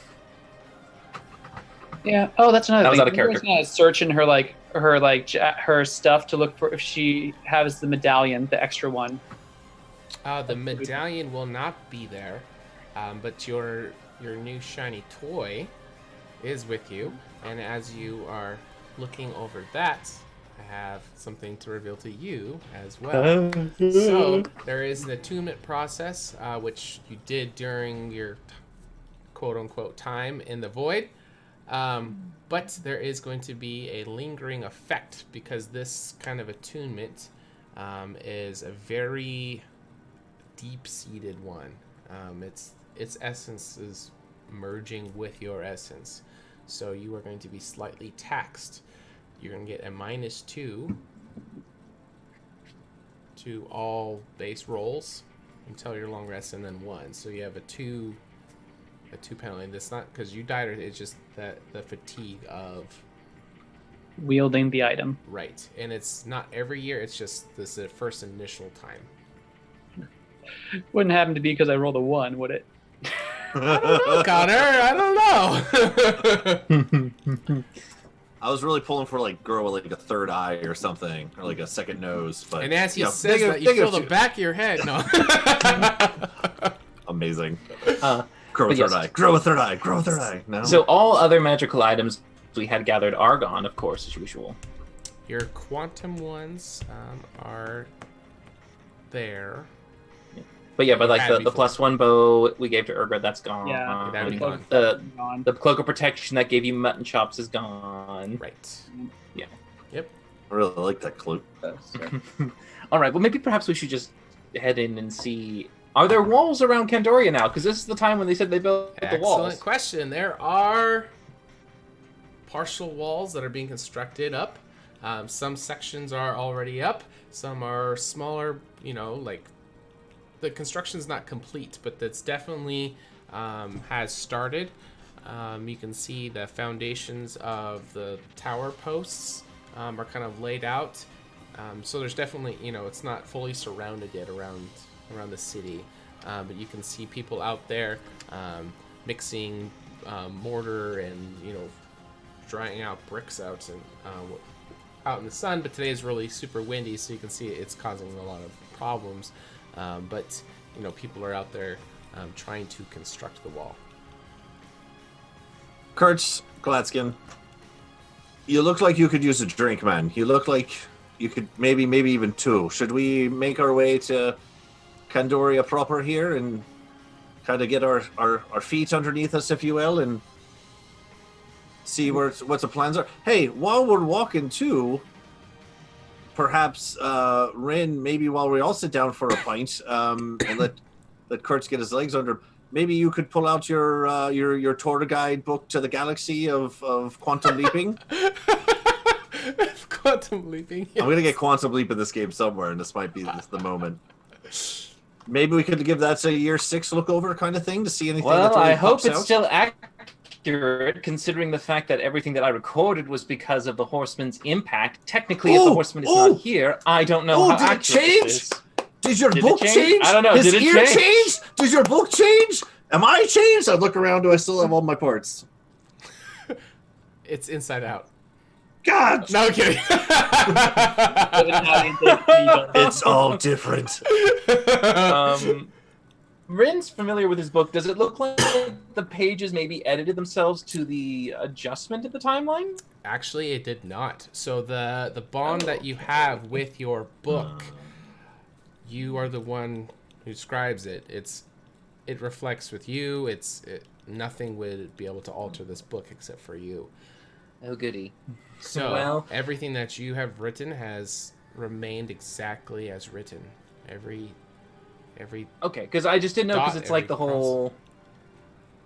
Yeah. Oh, that's another That was thing. out of character. Gonna search in her stuff to look for if she has the medallion, the extra one. The medallion will not be there, but your new shiny toy is with you. And as you are looking over that, I have something to reveal to you as well. So there is an attunement process, which you did during your quote-unquote time in the void. But there is going to be a lingering effect because this kind of attunement is a very deep-seated one. Its essence is merging with your essence. So you are going to be slightly taxed. You're going to get a -2 to all base rolls until your long rest, and then 1. So you have a 2 penalty. That's not because you died, or it's just that the fatigue of Wielding the item. right. And it's not every year. It's just this the first initial time. Wouldn't happen to be because I rolled a 1, would it? Connor, I don't know. I was really pulling for like girl with like a third eye or something, or like a second nose. But And as he you know, says that, you feel the back of your head. No. Amazing. Uh, Grow a but third yes. eye. Grow a third eye. Grow a third eye. No. So all other magical items we had gathered Argon, of course, as usual. Your quantum ones are there. But yeah, but like Had the before. Mm-hmm. +1 bow we gave to Urgra, that's gone. Yeah, that'd be gone. Gone. The cloak of protection that gave you mutton chops is gone. Right. Yeah. Yep. I really like that clue. All right. Well, maybe perhaps we should just head in and see. Are there walls around Candoria now? Because this is the time when they said they built the Excellent walls. question. There are partial walls that are being constructed up. Some sections are already up. Some are smaller. You know, like the construction's not complete, but that's definitely has started. You can see the foundations of the tower posts are kind of laid out. So there's definitely, you know, it's not fully surrounded yet around the city, but you can see people out there mixing mortar and, you know, drying out bricks out and out in the sun. But today is really super windy, so you can see it's causing a lot of problems. But you know, people are out there trying to construct the wall. Kurtz, Gladskin, you look like you could use a drink, man. You look like you could maybe even 2. Should we make our way to Candoria proper here and kind of get our feet underneath us, if you will, and see what the plans are? Hey, while we're walking too, perhaps Rin, maybe while we all sit down for a pint and let Kurtz get his legs under, maybe you could pull out your tour guide book to the galaxy of quantum leaping. Quantum leaping. Yes. I'm gonna get quantum leap in this game somewhere, and this might be the moment. Maybe we could give that a year 6 look over kind of thing to see anything. Well, that really I hope pops it's out. still accurate, considering the fact that everything that I recorded was because of the Horseman's impact. Technically, if the Horseman is not here, I don't know how did it accurate change? this is. Did your Did it book change? change? I don't know. His Did it ear change? Did your book change? Am I changed? I look around. Do I still have all my parts? It's inside out. God, No, I'm kidding. it's all different. Rin's familiar with his book. Does it look like the pages maybe edited themselves to the adjustment of the timeline? Actually, it did not. So the bond that you have with your book, you are the one who scribes it. It reflects with you. Nothing would be able to alter this book except for you. Oh, goody. So Well- everything that you have written has remained exactly as written. Every Okay, because I just didn't know, because Dot it's like every the whole...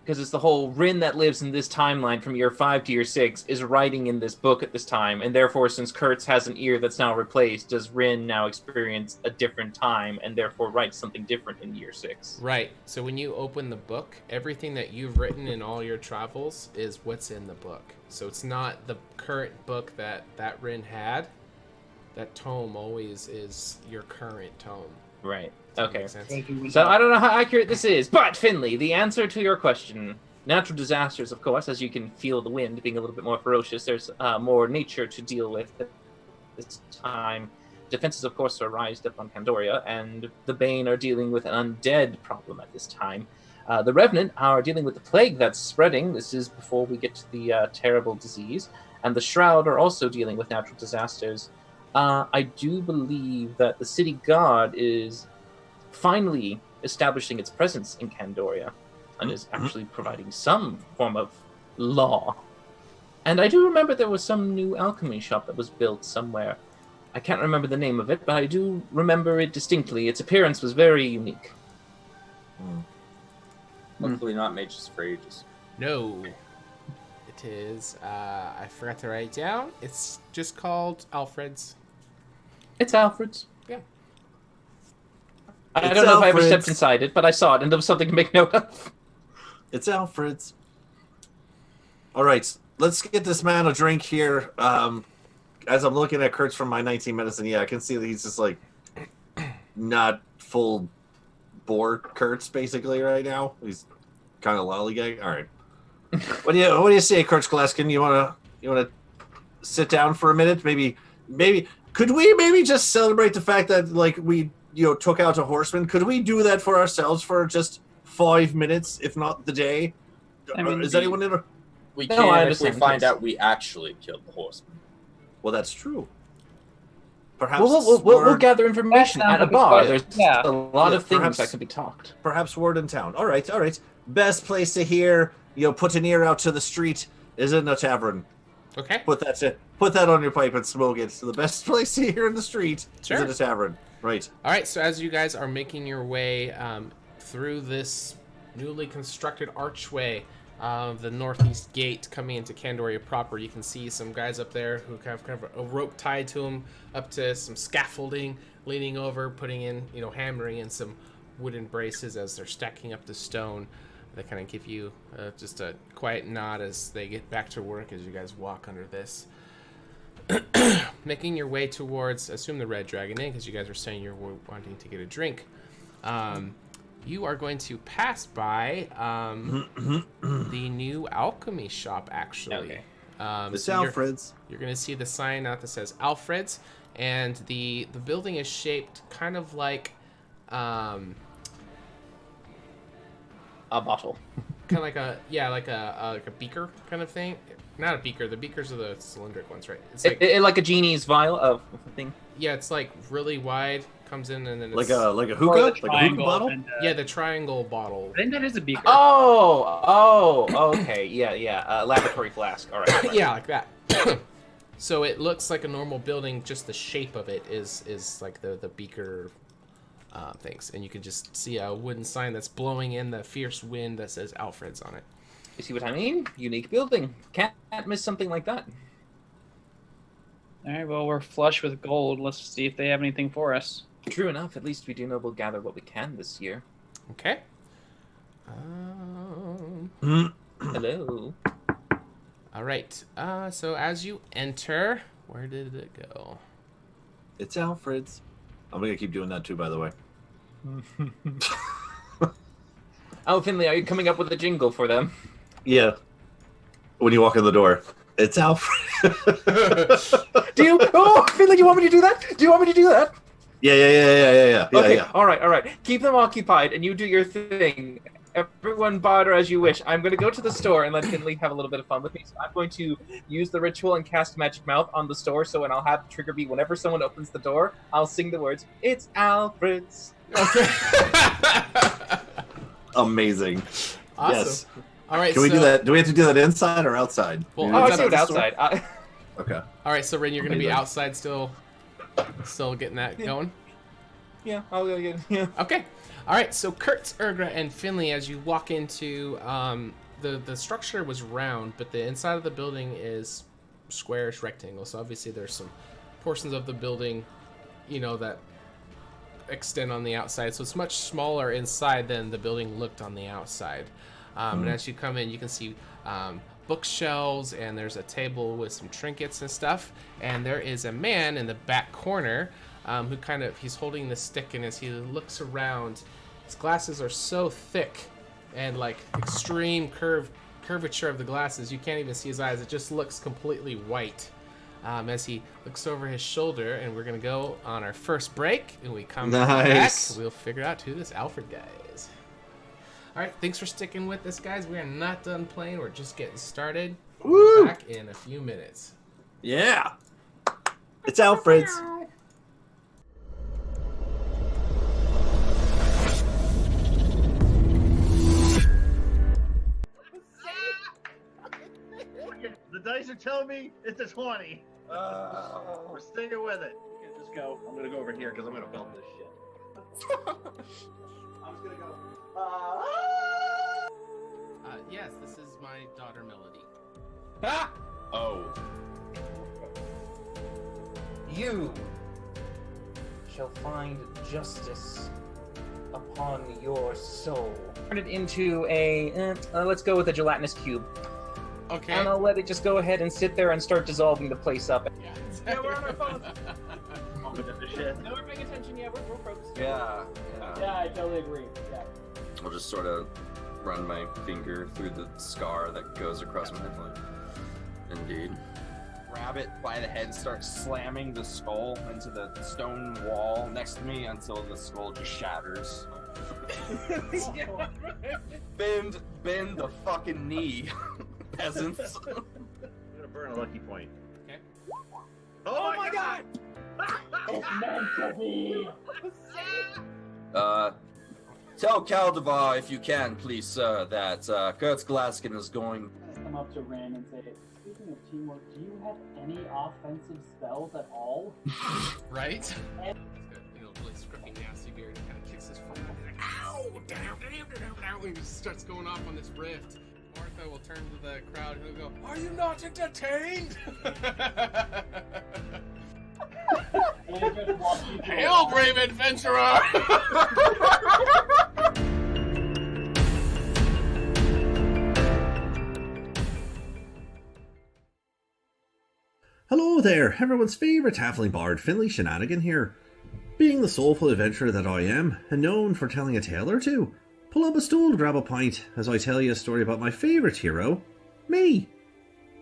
Because it's the whole Rin that lives in this timeline from year 5 to year 6 is writing in this book at this time, and therefore, since Kurtz has an ear that's now replaced, does Rin now experience a different time, and therefore write something different in year 6? right. So when you open the book, everything that you've written in all your travels is what's in the book. So it's not the current book that Rin had. That tome always is your current tome. Right. Does that Okay. make sense? So I don't know how accurate this is, but Finley, the answer to your question: natural disasters, of course, as you can feel the wind being a little bit more ferocious. There's more nature to deal with at this time. Defenses, of course, are raised up on Candoria, and the Bane are dealing with an undead problem at this time. The Revenant are dealing with the plague that's spreading. This is before we get to the terrible disease. And the Shroud are also dealing with natural disasters. I do believe that the city guard is finally establishing its presence in Candoria and is actually providing some form of law. And I do remember there was some new alchemy shop that was built somewhere. I can't remember the name of it, but I do remember it distinctly. Its appearance was very unique. Hopefully not Mages for Ages. No. It is, I forgot to write it down. It's just called Alfred's. It's Alfred's. Yeah. I It's don't know if I ever Alfred's. stepped inside it, but I saw it, and there was something to make note of. It's Alfred's. All right, let's get this man a drink here. As I'm looking at Kurtz from my 19 medicine, yeah, I can see that he's just like not full bore Kurtz basically right now. He's kind of lollygag. All right. What do you say, Kurtz Glaskin? You wanna sit down for a minute? Maybe could we just celebrate the fact that like we took out a horseman? Could we do that for ourselves for just 5 minutes, if not the day? I mean, Is anyone in? We No, can I if we understand, find yes. out we actually killed the horseman. Well, that's true. Perhaps We'll word, gather information That sounds at a like a bar. good- There's yeah. a lot Yeah, of things perhaps- that can be talked. perhaps word in town. All right. Best place to hear, put an ear out to the street is in a tavern. Okay. Put that on your pipe and smoke it. So the best place to hear in the street Sure. is in a tavern. Right. All right, so as you guys are making your way through this newly constructed archway of the northeast gate coming into Candoria proper, you can see some guys up there who have kind of a rope tied to them up to some scaffolding, leaning over, putting in, hammering in some wooden braces as they're stacking up the stone. They kind of give you just a quiet nod as they get back to work as you guys walk under this. Making your way towards, assume the Red Dragon Inn, because you guys were saying you're wanting to get a drink. You are going to pass by the new alchemy shop, actually. Okay. It's so Alfred's. You're going to see the sign out that says Alfred's, and the building is shaped kind of like A bottle. kind of like a beaker kind of thing. Not a beaker. The beakers are the cylindric ones, right? It's like Like a genie's vial of thing. yeah, it's like really wide, comes in and then it's Like a Or hookah, the like a hookah triangle bottle. and, yeah, the triangle bottle. I think that is a beaker. Oh, okay, yeah. Laboratory flask. All right. Yeah, like that. So it looks like a normal building, just the shape of it is like the beaker things, and you can just see a wooden sign that's blowing in the fierce wind that says Alfred's on it. You see what I mean? Unique building. Can't miss something like that. All right, well, we're flush with gold. Let's see if they have anything for us. True enough. At least we do know we'll gather what we can this year. Okay. Hello. All right. So as you enter, where did it go? It's Alfred's. I'm gonna keep doing that too, by the way. Oh, Finley, are you coming up with a jingle for them? Yeah. When you walk in the door, it's Alfred. Do you? Oh, Finley, do you want me to do that? Do you want me to do that? Yeah. Okay. Yeah. All right. Keep them occupied, and you do your thing. Everyone barter as you wish. I'm going to go to the store and let Finley have a little bit of fun with me. So I'm going to use the ritual and cast Magic Mouth on the store. So when I'll have the trigger be whenever someone opens the door, I'll sing the words, "It's Alfred's." Okay. Amazing. Awesome. Yes. All right. Can we so, do that? Do we have to do that inside or outside? Well, Do Oh, we I do do it the store? outside. Okay. All right. So Rin, you're going to be Amazing. outside still getting that going. Yeah, I'll go get. Yeah. Okay. All right. So Kurtz, Ergra, and Finley, as you walk into the structure was round, but the inside of the building is squarish rectangle. So obviously there's some portions of the building, that extend on the outside. So it's much smaller inside than the building looked on the outside. And as you come in, you can see bookshelves, and there's a table with some trinkets and stuff. And there is a man in the back corner who he's holding the stick, and as he looks around, his glasses are so thick and like extreme curvature of the glasses, you can't even see his eyes. It just looks completely white. As he looks over his shoulder, and we're gonna go on our first break, and we come Nice. back, we'll figure out who this Alfred guy is. All right, thanks for sticking with us, guys. We are not done playing. We're just getting started. We'll be Woo! back in a few minutes. Yeah. It's Alfred's. The dice are telling me it's a 20. We're sticking with it. Okay, just go. I'm gonna go over here because I'm gonna film this shit. I'm just gonna go. Yes, this is my daughter Melody. Ah! Oh. You shall find justice upon your soul. Turn it into a, let's go with a gelatinous cube. Okay. And I'll let it just go ahead and sit there and start dissolving the place up. Yeah, we're on our phones. This shit. No, we're paying attention. Yeah, we're focused. Yeah. Yeah, I totally agree. Yeah. I'll just sort of run my finger through the scar that goes across my head. Indeed. Grab it by the head, start slamming the skull into the stone wall next to me until the skull just shatters. Bend the fucking knee, peasants. I'm gonna burn a lucky point. Okay. Oh my god! It's meant to be. Tell Caldivar, if you can, please, sir, that Kurtz Glaskin is going. Come up to Ren and say, speaking of teamwork, do you have any offensive spells at all? Right? He's got, really scruffy, nasty beard and kind of kicks his foot. Like, ow! Down! And he just starts going off on this rift. Martha will turn to the crowd and he'll go, "Are you not entertained?" Hail, brave adventurer! Hello there, everyone's favourite halfling bard, Finley Shenanigan here. Being the soulful adventurer that I am, and known for telling a tale or two, pull up a stool to grab a pint as I tell you a story about my favourite hero, me.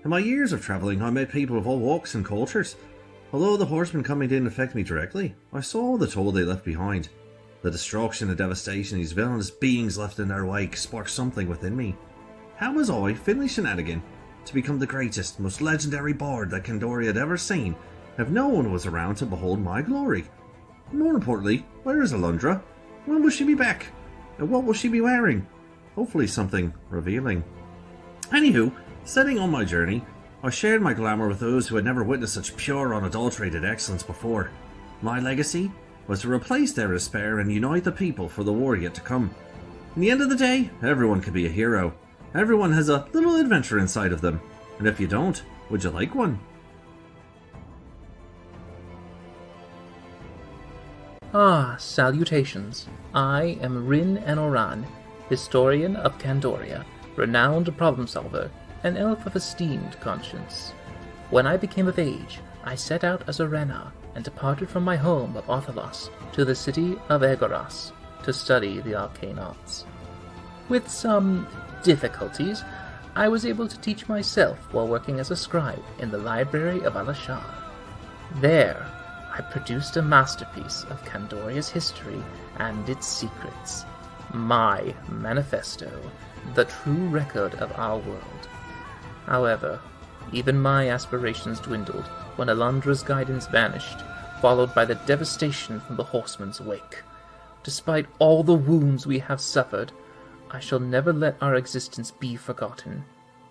In my years of travelling, I met people of all walks and cultures. Although the horsemen coming didn't affect me directly, I saw the toll they left behind. The destruction and devastation these villainous beings left in their wake sparked something within me. How was I, Finley Shenanigan, to become the greatest, most legendary bard that Candoria had ever seen, if no one was around to behold my glory? More importantly, where is Alundra? When will she be back? And what will she be wearing? Hopefully something revealing. Anywho, setting on my journey, I shared my glamour with those who had never witnessed such pure, unadulterated excellence before. My legacy was to replace their despair and unite the people for the war yet to come. In the end of the day, everyone can be a hero. Everyone has a little adventure inside of them. And if you don't, would you like one? Ah, salutations. I am Rin Enoran, historian of Candoria, renowned problem solver, an elf of esteemed conscience. When I became of age, I set out as a Rena and departed from my home of Othalos to the city of Egoras to study the arcane arts. With some difficulties, I was able to teach myself while working as a scribe in the library of Alashar. There, I produced a masterpiece of Candoria's history and its secrets, my manifesto, the true record of our world. However, even my aspirations dwindled when Alundra's guidance vanished, followed by the devastation from the horseman's wake. Despite all the wounds we have suffered, I shall never let our existence be forgotten,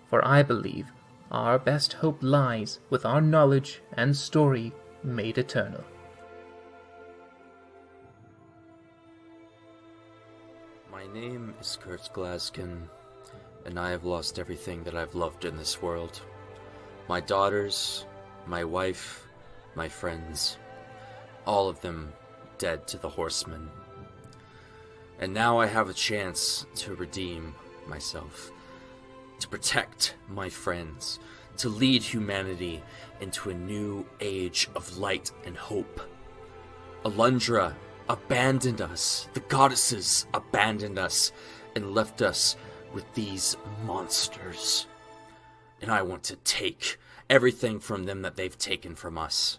for I believe our best hope lies with our knowledge and story made eternal. My name is Kurt Glaskin, and I have lost everything that I've loved in this world. My daughters, my wife, my friends, all of them dead to the horsemen. And now I have a chance to redeem myself, to protect my friends, to lead humanity into a new age of light and hope. Alundra abandoned us, the goddesses abandoned us, and left us with these monsters. And I want to take everything from them that they've taken from us.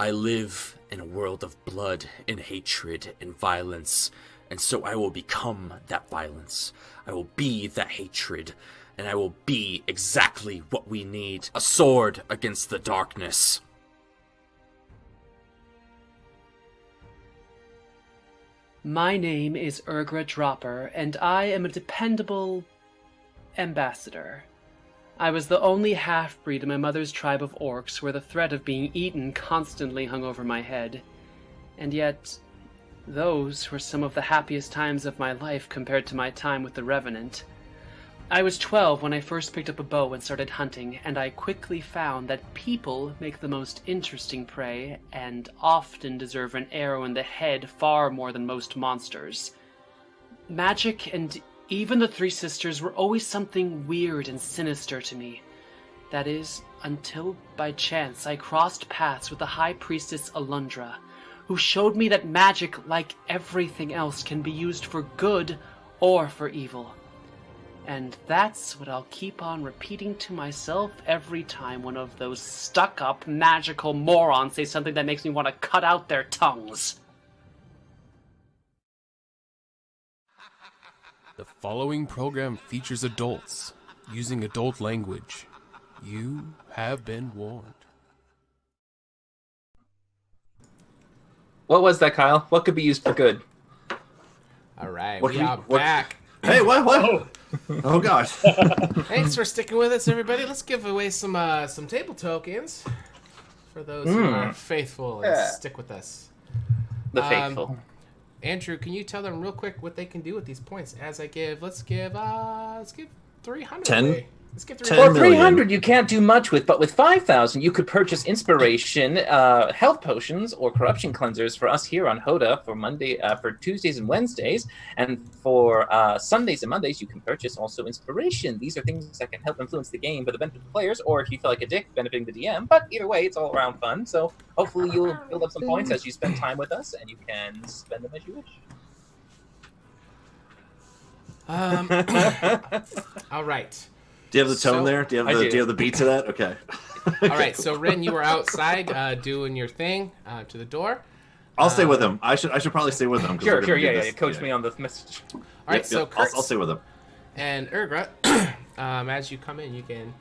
I live in a world of blood and hatred and violence, and so I will become that violence. I will be that hatred, and I will be exactly what we need. A sword against the darkness. My name is Urgra Dropper, and I am a dependable ambassador. I was the only half-breed in my mother's tribe of orcs where the threat of being eaten constantly hung over my head. And yet, those were some of the happiest times of my life compared to my time with the Revenant. I was 12 when I first picked up a bow and started hunting, and I quickly found that people make the most interesting prey and often deserve an arrow in the head far more than most monsters. Magic and even the Three Sisters were always something weird and sinister to me. That is, until by chance I crossed paths with the High Priestess Alundra, who showed me that magic, like everything else, can be used for good or for evil. And that's what I'll keep on repeating to myself every time one of those stuck-up magical morons say something that makes me want to cut out their tongues. The following program features adults using adult language. You have been warned. What was that, Kyle? What could be used for good? All right, What we can we- are what- back. Hey, what? Oh gosh. Thanks for sticking with us, everybody. Let's give away some table tokens for those who are faithful and stick with us. The faithful. Andrew, can you tell them real quick what they can do with these points? As I give, let's give 300. 10? away. Let's give 10 Well, 300. 300 you can't do much with, but with 5,000 you could purchase inspiration, health potions, or corruption cleansers for us here on HotA for Tuesdays and Wednesdays, and for Sundays and Mondays you can purchase also inspiration. These are things that can help influence the game for the benefit of the players, or if you feel like a dick, benefiting the DM. But either way, it's all around fun. So hopefully you'll build up some points as you spend time with us, and you can spend them as you wish. All right. Do you have the tone So- there? Do you I do. have the beat to that? Okay. All right. So Rin, you were outside doing your thing to the door. I'll stay with him. I should probably stay with him. 'cause we're Sure, gonna do yeah. this. Coach me on the message. All right. Yep, So yep. Kurtz I'll stay with him. and Urgra, as you come in, you can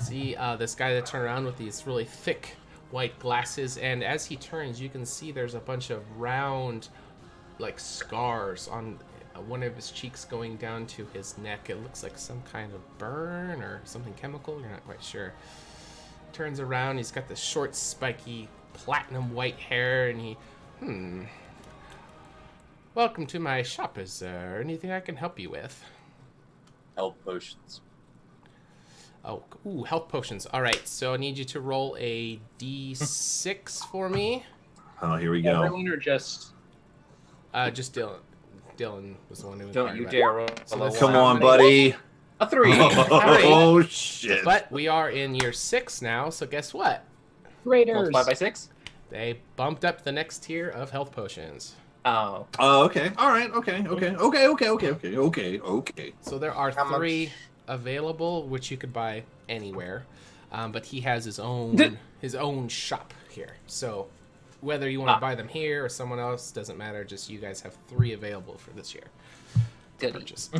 see this guy that turned around with these really thick white glasses, and as he turns, you can see there's a bunch of round, like scars on one of his cheeks going down to his neck. It looks like some kind of burn or something chemical. You're not quite sure. Turns around. He's got this short, spiky, platinum white hair, and he, Welcome to my shop. Is there anything I can help you with? Health potions. Oh, ooh, health potions. All right, so I need you to roll a d6 for me. Oh, here we go. Everyone or just... Just Dylan. Dylan was the one who Don't inquired you about dare it. roll So a low this- Come one. on, buddy. A 3. Oh shit. But we are in year 6 now, so guess what? Raiders. Multiply by 6? They bumped up the next tier of health potions. Oh. Oh, okay. All right. Okay. So there are How much? 3 available, which you could buy anywhere. But he has his own shop here. So whether you want to buy them here or someone else doesn't matter. Just you guys have 3 available for this year. Goody. Purchase.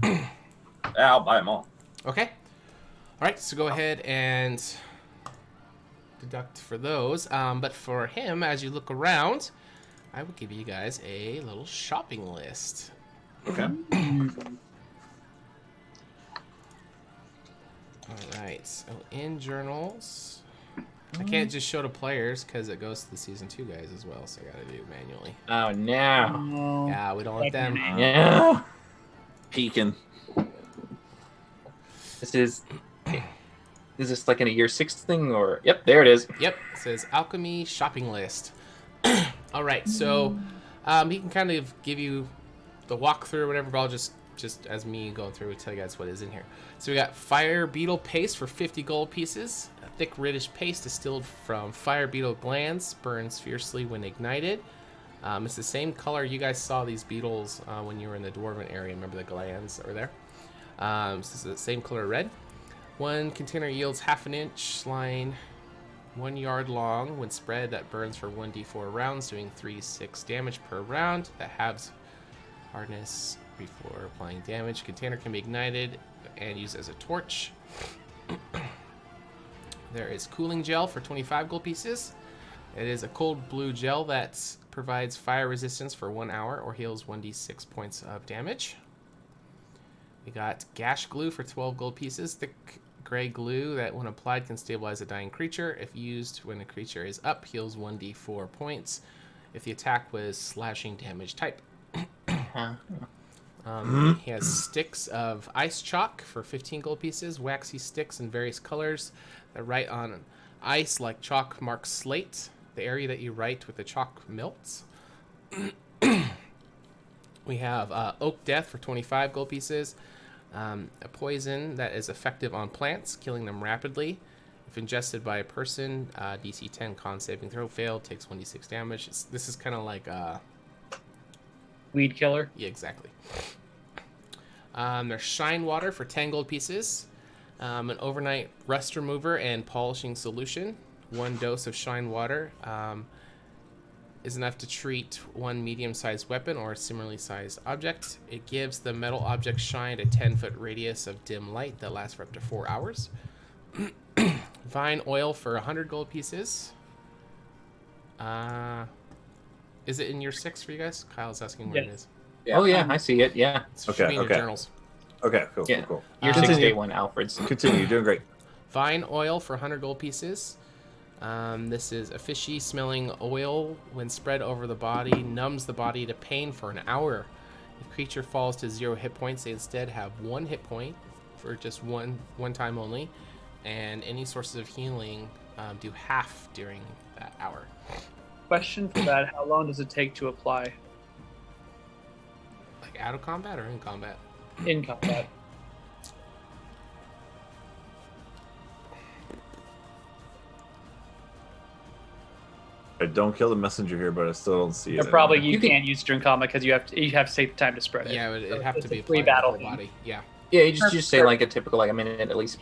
Yeah, I'll buy them all. Okay. All right. So go ahead and deduct for those. But for him, as you look around, I will give you guys a little shopping list. Okay. All right. So in journals, I can't just show to players because it goes to the season 2 guys as well. So I got to do manually. Oh, no. Oh. Yeah, we don't want them. Yeah. Peeking. Is this like in a year 6 thing, or? Yep, there it is. Yep. It says alchemy shopping list. All right. So he can kind of give you the walkthrough or whatever, but I'll just as me going through, tell you guys what is in here. So we got fire beetle paste for 50 gold pieces. A thick reddish paste distilled from fire beetle glands, burns fiercely when ignited. It's the same color you guys saw these beetles when you were in the dwarven area. Remember the glands that were there? So it's the same color red. 1 container yields half an inch line, 1 yard long. When spread, that burns for 1d4 rounds, doing 3d6 damage per round. That halves hardness before applying damage. Container can be ignited and used as a torch. There is cooling gel for 25 gold pieces. It is a cold blue gel that provides fire resistance for 1 hour or heals 1d6 points of damage. We got gash glue for 12 gold pieces. Thick gray glue that, when applied, can stabilize a dying creature. If used when a creature is up, heals 1d4 points if the attack was slashing damage type. He has sticks of ice chalk for 15 gold pieces. Waxy sticks in various colors that write on ice like chalk marks slate. The area that you write with the chalk melts. We have oak death for 25 gold pieces. A poison that is effective on plants, killing them rapidly. If ingested by a person, DC 10 con saving throw failed, takes 1d6 damage. This is kind of like Weed killer. Yeah, exactly. There's shine water for 10 gold pieces. An overnight rust remover and polishing solution. 1 dose of shine water is enough to treat 1 medium-sized weapon or a similarly sized object. It gives the metal object shine a 10-foot radius of dim light that lasts for up to 4 hours. Vine oil for 100 gold pieces. Is it in your 6 for you guys? Kyle's asking where it is. Yeah. Oh yeah, I see it. Yeah. It should be in your journals. Okay, cool. Your 6 day one, Alfred's. Continue. You're doing great. Vine oil for 100 gold pieces. This is a fishy smelling oil. When spread over the body, numbs the body to pain for an hour. If creature falls to 0 hit points, they instead have 1 hit point for just one time only. And any sources of healing do half during that hour. Question for that: how long does it take to apply? Like out of combat or in combat? In combat. I don't kill the messenger here, but I still don't see it. Probably you can't use it during combat because you have to take the time to spread it. Yeah, it'd have to be free applied battle to the whole body. Yeah. Yeah, you just say like a typical like a minute at least.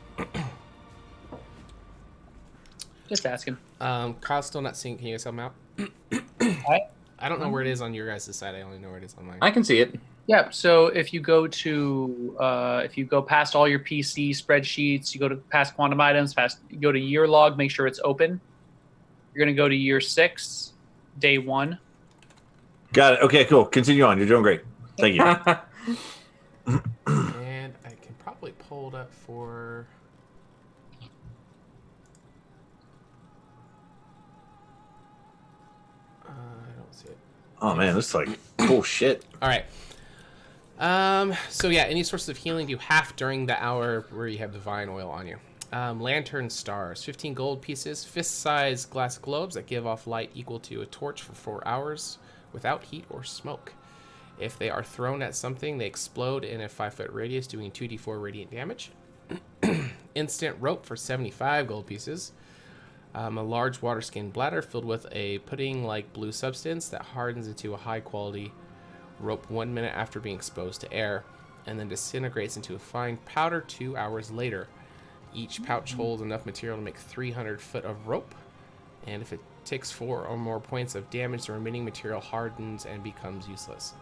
Just asking. Kyle's still not seeing. Can you guys help him out? I don't know where it is on your guys' side. I only know where it is on mine. I can see it. Yeah. So if you go past all your PC spreadsheets, you go to past quantum items, you go to year log, make sure it's open. You're gonna go to year 6, day 1. Got it. Okay, cool. Continue on. You're doing great. Thank you. And I can probably pull it up for. I don't see it. Oh man, this is like cool shit. All right. So yeah, any sources of healing do half during the hour where you have divine oil on you. Lantern stars, 15 gold pieces, fist-sized glass globes that give off light equal to a torch for 4 hours without heat or smoke. If they are thrown at something, they explode in a 5-foot radius, doing 2d4 radiant damage. Instant rope for 75 gold pieces. A large water skin bladder filled with a pudding-like blue substance that hardens into a high-quality rope 1 minute after being exposed to air, and then disintegrates into a fine powder 2 hours later. Each pouch holds enough material to make 300 foot of rope, and if it takes 4 or more points of damage, the remaining material hardens and becomes useless.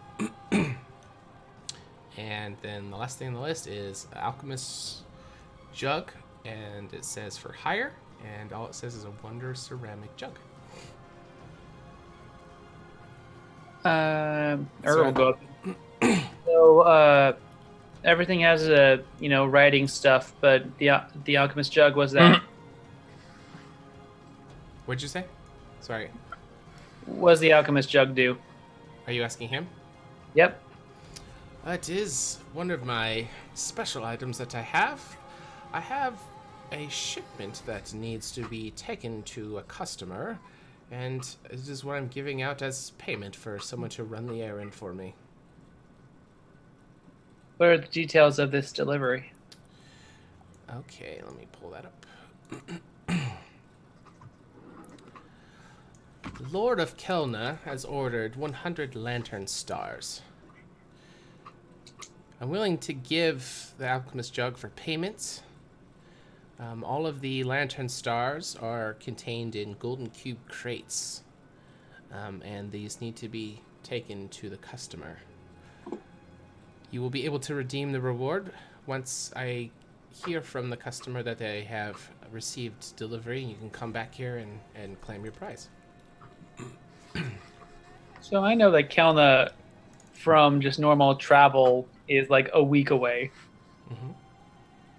And then the last thing on the list is Alchemist's Jug, and it says for hire, and all it says is a wonder ceramic jug. We'll go up. So, everything has a writing stuff, but the alchemist jug was that. What'd you say? Sorry. What does the alchemist jug do? Are you asking him? Yep. It is one of my special items that I have. I have a shipment that needs to be taken to a customer, and it is what I'm giving out as payment for someone to run the errand for me. What are the details of this delivery? Okay, let me pull that up. Lord of Kelna has ordered 100 lantern stars. I'm willing to give the alchemist jug for payment. All of the lantern stars are contained in golden cube crates, and these need to be taken to the customer. You will be able to redeem the reward once I hear from the customer that they have received delivery. You can come back here and claim your prize. So I know that Kelna, from just normal travel, is like a week away. Mm-hmm.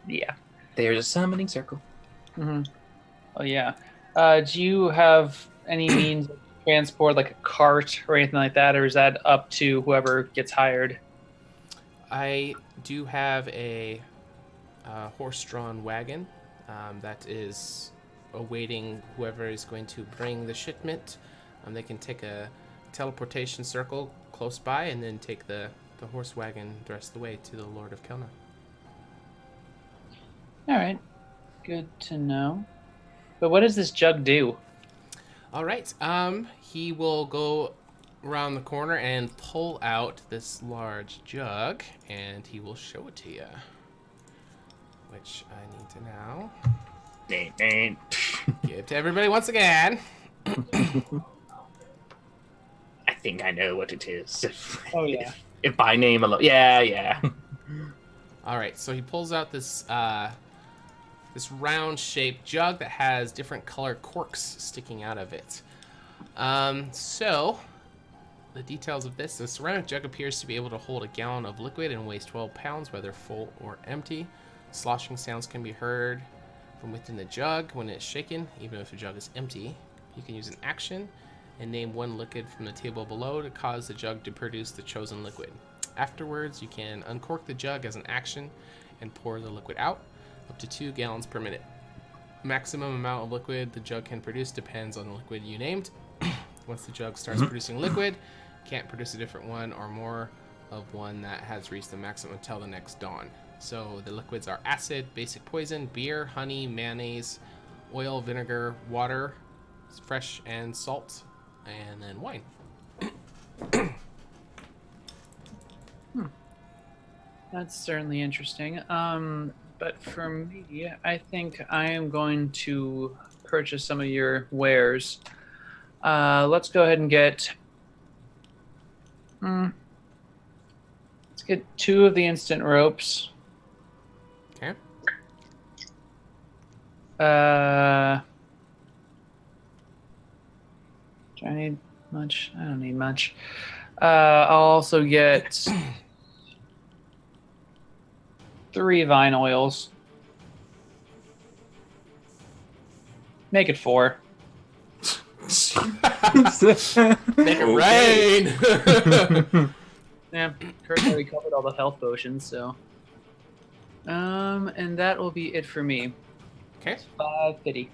Yeah. There's a summoning circle. Mm-hmm. Oh yeah. Do you have any means of transport, like a cart or anything like that, or is that up to whoever gets hired? I do have a horse-drawn wagon that is awaiting whoever is going to bring the shipment. They can take a teleportation circle close by and then take the horse wagon the rest of the way to the Lord of Kelna. All right. Good to know. But what does this jug do? All right. He will go around the corner and pull out this large jug, and he will show it to you. Which I need to now give to everybody once again. I think I know what it is. Oh yeah. If by name alone. Yeah. All right. So he pulls out this this round-shaped jug that has different colored corks sticking out of it. So the details of this: the ceramic jug appears to be able to hold a gallon of liquid and weighs 12 pounds, whether full or empty. Sloshing sounds can be heard from within the jug when it's shaken, even if the jug is empty. You can use an action and name one liquid from the table below to cause the jug to produce the chosen liquid. Afterwards, you can uncork the jug as an action and pour the liquid out, up to 2 gallons per minute. Maximum amount of liquid the jug can produce depends on the liquid you named. Once the jug starts producing liquid, can't produce a different one or more of one that has reached the maximum until the next dawn. So the liquids are acid, basic poison, beer, honey, mayonnaise, oil, vinegar, water, fresh and salt, and then wine. That's certainly interesting. But for me, I think I am going to purchase some of your wares. Let's go ahead and get. Let's get 2 of the instant ropes. Okay. Do I need much? I don't need much. I'll also get 3 vine oils. Make it 4. Make it rain! Yeah, Kurt already covered all the health potions, so. And that will be it for me. Okay. 550.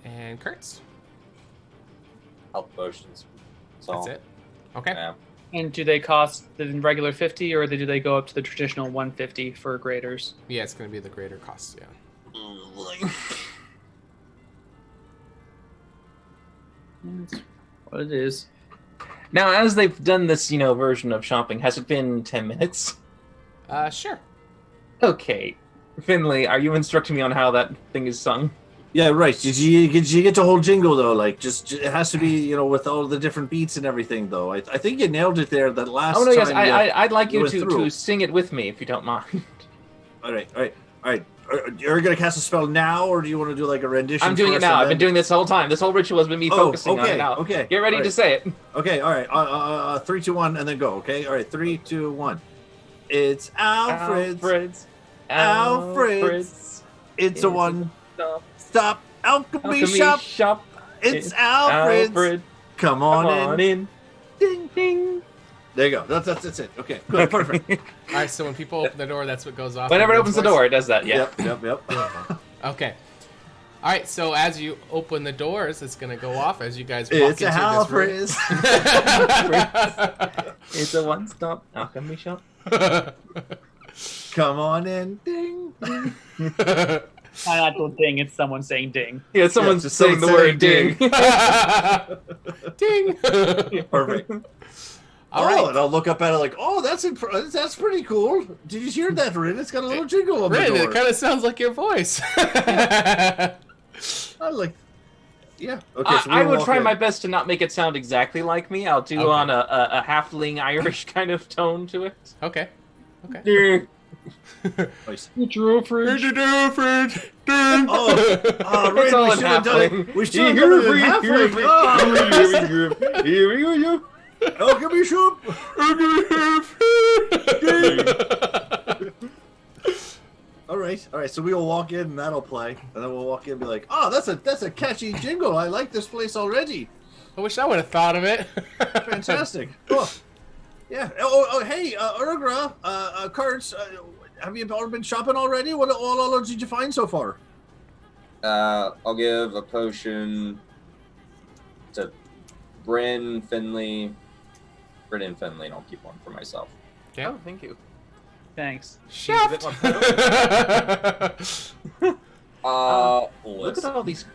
And Kurtz? Health potions. So, That's it. Okay. Yeah. And do they cost the regular 50, or do they go up to the traditional 150 for graders? Yeah, it's going to be the greater cost, yeah. That's what it is. Now, as they've done this, version of shopping, has it been 10 minutes? Sure. Okay. Finley, are you instructing me on how that thing is sung? Yeah, right. Did you get the whole jingle though? Like, just it has to be, with all the different beats and everything though. I think you nailed it there. That last. Oh no, yes, time I'd like you went to through. sing it with me if you don't mind. All right. You're gonna cast a spell now, or do you want to do like a rendition? I'm doing it first now. and I've been then- doing this the whole time. This whole ritual has been me focusing on it now. Okay. Get ready All to right. say it. Okay. All right. 3, 2, 1, and then go. Okay. All right. 3, 2, 1. It's Alfred's. Alfred's. It's a one-stop alchemy shop. It's Alfred's. Alfred. Come on in. Ding ding. There you go. That's it. Okay. Good. Perfect. All right, so when people open the door, that's what goes off. Whenever it in opens the voice? door, it does that. Yeah. Yep. Okay. All right, so as you open the doors, it's going to go off as you guys walk It's a into this room. It's a one-stop alchemy shop. Come on in. Ding. Not actual ding, it's someone saying ding. Yeah, someone's just saying the someone word ding. Ding. Perfect. All right. And I'll look up at it like, oh, that's pretty cool. Did you hear that, Rin? It's got a little jingle on the Rin, door. it kind of sounds like your voice. I like. Yeah. Okay. So I will walk try in. my best to not make it sound exactly like me. I'll do Okay. on a halfling Irish kind of tone to it. Okay. Yeah. Nice. Future fridge. Oh, It's right, all we in should have done it. halfling. We should have done it in halfling. Oh, Here we go. oh, give me soup. All right. So we will walk in and that'll play, and then we'll walk in and be like, "Oh, that's a catchy jingle. I like this place already. I wish I would have thought of it. Fantastic. Cool. Yeah. Oh, hey, Urgra, Kurtz, have you all been shopping already? What all did you find so far? I'll give a potion to Bryn, Finley, and Finley, and I'll keep one for myself. Okay. Oh, thank you. Thanks. Shaft. Look Look at all these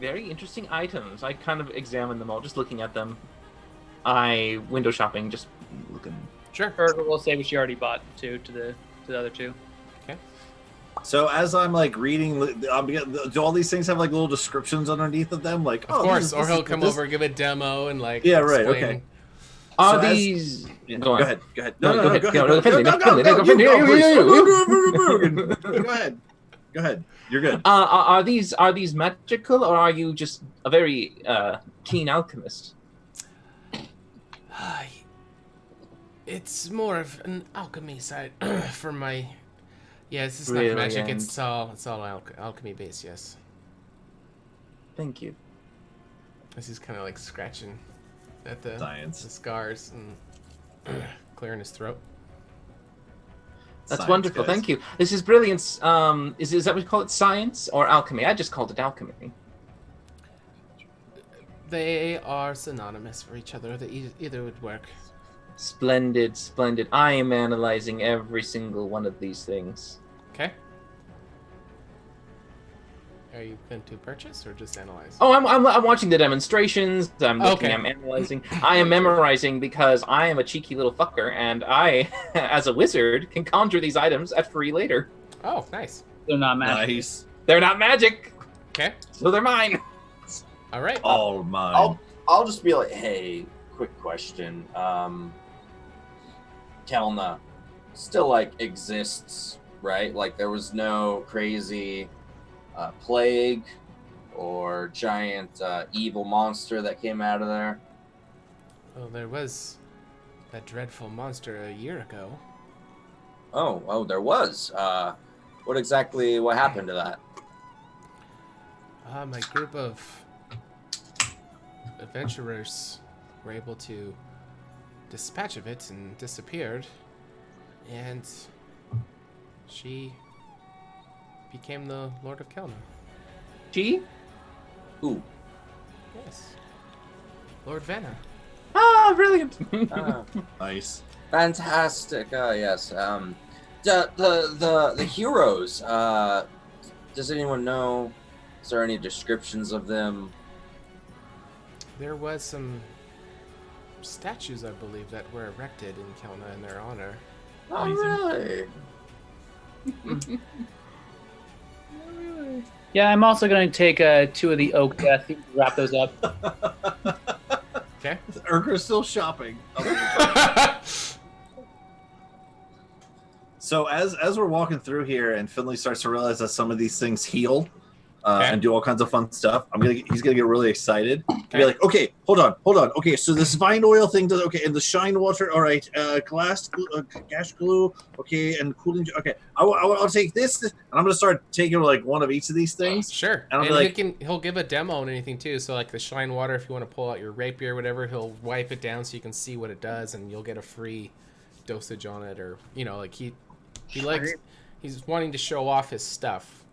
very interesting items. I kind of examined them all, just looking at them. I window shopping, just looking. Sure. Urga will say what she already bought to the other two. So as I'm like reading, do all these things have like little descriptions underneath of them? Like, Of course, or he'll come over, give a demo, and like. Yeah, right. explain. Okay. Are So as- these? Yeah, Go on. Go ahead. No, go ahead. Go Go, ahead. Finley, Finley, Go you. ahead. Go ahead. You're good. Are these magical, or are you just a very keen alchemist? It's more of an alchemy side for my. Yeah, this is Really, not magic. and- It's all alchemy based. Yes. Thank you. This is kind of like scratching at the Science. scars and clearing his throat. That's Science, wonderful. guys. Thank you. This is brilliant. Is that what you call it? Science or alchemy? I just called it alchemy. They are synonymous for each other. Either would work. Splendid, splendid. I am analyzing every single one of these things. Okay. Are you going to purchase or just analyze? Oh, I'm watching the demonstrations. I'm looking. Okay. I'm analyzing. I am memorizing because I am a cheeky little fucker, and I, as a wizard, can conjure these items at free later. Oh, nice. They're not magic. Nice. They're not magic, Okay. so they're mine. All right. All mine. I'll just be like, hey, quick question. Kelna still like exists, right? Like there was no crazy plague or giant evil monster that came out of there. Well, there was that dreadful monster a year ago. Oh, there was. What happened to that? My group of adventurers were able to dispatch of it and disappeared, and she became the Lord of Kelna. G? Ooh. Yes. Lord Vanna. Ah, brilliant. Nice. Fantastic. Yes. The heroes. Does anyone know? Is there any descriptions of them? There was some statues, I believe, that were erected in Kelna in their honor. All right. Yeah, I'm also going to take 2 of the oak death to wrap those up. Okay. Urgra's still shopping. So as we're walking through here, and Finley starts to realize that some of these things heal and do all kinds of fun stuff, he's gonna get really excited. Be like, okay, hold on. Okay, so this vine oil thing does and the shine water. All right, gas glue. Okay, and cooling. Okay, I'll take this, and I'm gonna start taking like one of each of these things. Sure. And I'll And be like, he'll give a demo and anything too. So like the shine water, if you want to pull out your rapier or whatever, he'll wipe it down so you can see what it does, and you'll get a free dosage on it, or like he likes. He's wanting to show off his stuff.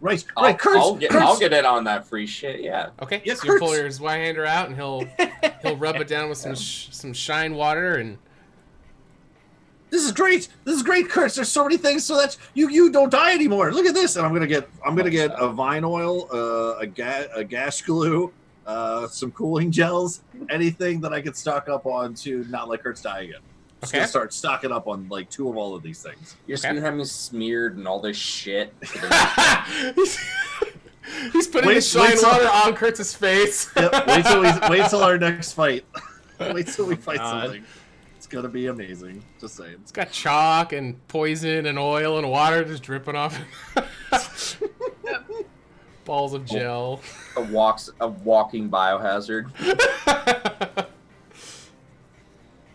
right, I'll Kurtz. get in on that free shit. Yeah. Okay. Yeah, so you pull Kurtz. his Y-hander out, and he'll rub it down with some shine water, and This is great. Kurtz. There's so many things so that you don't die anymore. Look at this, and I'm gonna get a vine oil, a gas glue, some cooling gels, anything that I could stock up on to not let Kurtz die again. Just gonna start stocking up on like 2 of all of these things. You're just gonna have me smeared and all this shit. he's putting the shine water on Kurtz's face. Yep. Wait till our next fight. Wait till we fight something. It's gonna be amazing. Just saying. It's got chalk and poison and oil and water just dripping off. Balls of gel. A walking biohazard.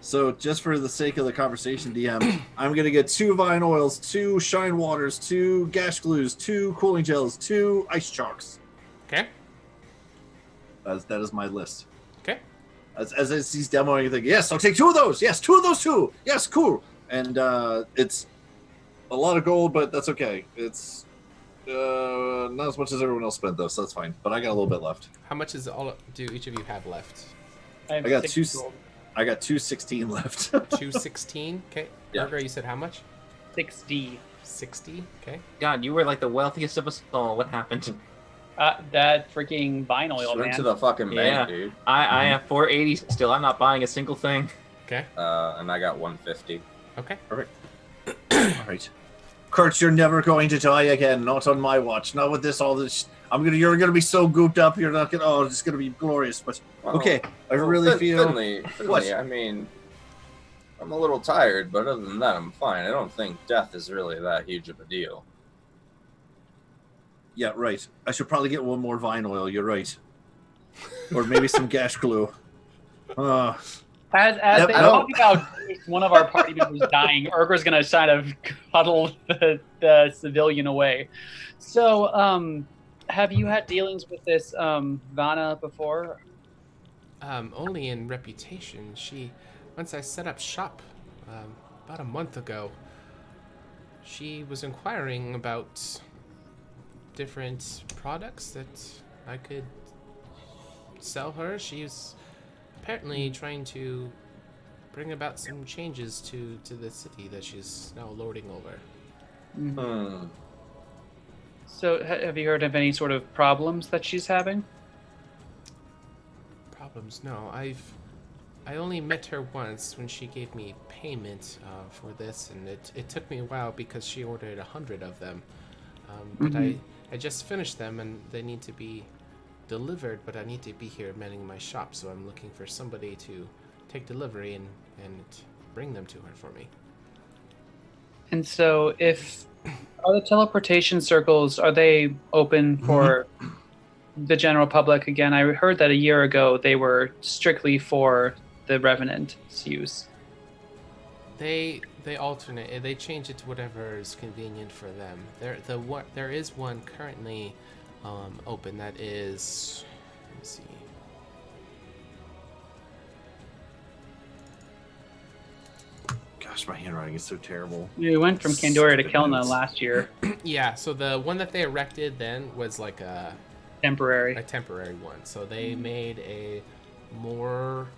So, just for the sake of the conversation, DM, I'm gonna get 2 vine oils, 2 shine waters, 2 gash glues, 2 cooling gels, 2 ice chalks. Okay. That is my list. Okay. As he's demoing, you think, yes, I'll take 2 of those. Yes, 2 of those too. Yes, cool. And it's a lot of gold, but that's okay. It's not as much as everyone else spent though, so that's fine. But I got a little bit left. How much do each of you have left? have I got 6 2. gold. I got 216 left. 216. Okay. Yeah. Burger, you said how much? 6D. 60. Okay. God, you were like the wealthiest of us all. What happened? That freaking vine oil, Went man. to the fucking Yeah. bank, dude. I have 480 still. I'm not buying a single thing. Okay. And I got 150. Okay. All right. Kurt, you're never going to die again. Not on my watch. Not with this. All this. You're gonna be so gooped up. You're not gonna. Oh, it's gonna be glorious. But okay, I really feel. Finley, What? I mean, I'm a little tired, but other than that, I'm fine. I don't think death is really that huge of a deal. Yeah, right. I should probably get 1 more vine oil. You're right. Or maybe some gash glue. As Yep, they no. talk about one of our party members dying, Urger's going to kind of cuddle the civilian away. So, have you had dealings with this Vanna before? Only in reputation. Once I set up shop about a month ago, she was inquiring about different products that I could sell her. She's apparently trying to bring about some changes to the city that she's now lording over. So, have you heard of any sort of problems that she's having? Problems? No, I only met her once when she gave me payment for this, and it took me a while because she ordered 100 of them. But I just finished them, and they need to be delivered, but I need to be here manning my shop, so I'm looking for somebody to take delivery and bring them to her for me. And so, are the teleportation circles, are they open for the general public again? I heard that a year ago they were strictly for the Revenant's use. They alternate. They change it to whatever is convenient for them. There is one currently open that is. Let me see. Gosh, my handwriting is so terrible. We went from Candoria to Kelna last year. Yeah, so the one that they erected then was like a temporary one. So they made a more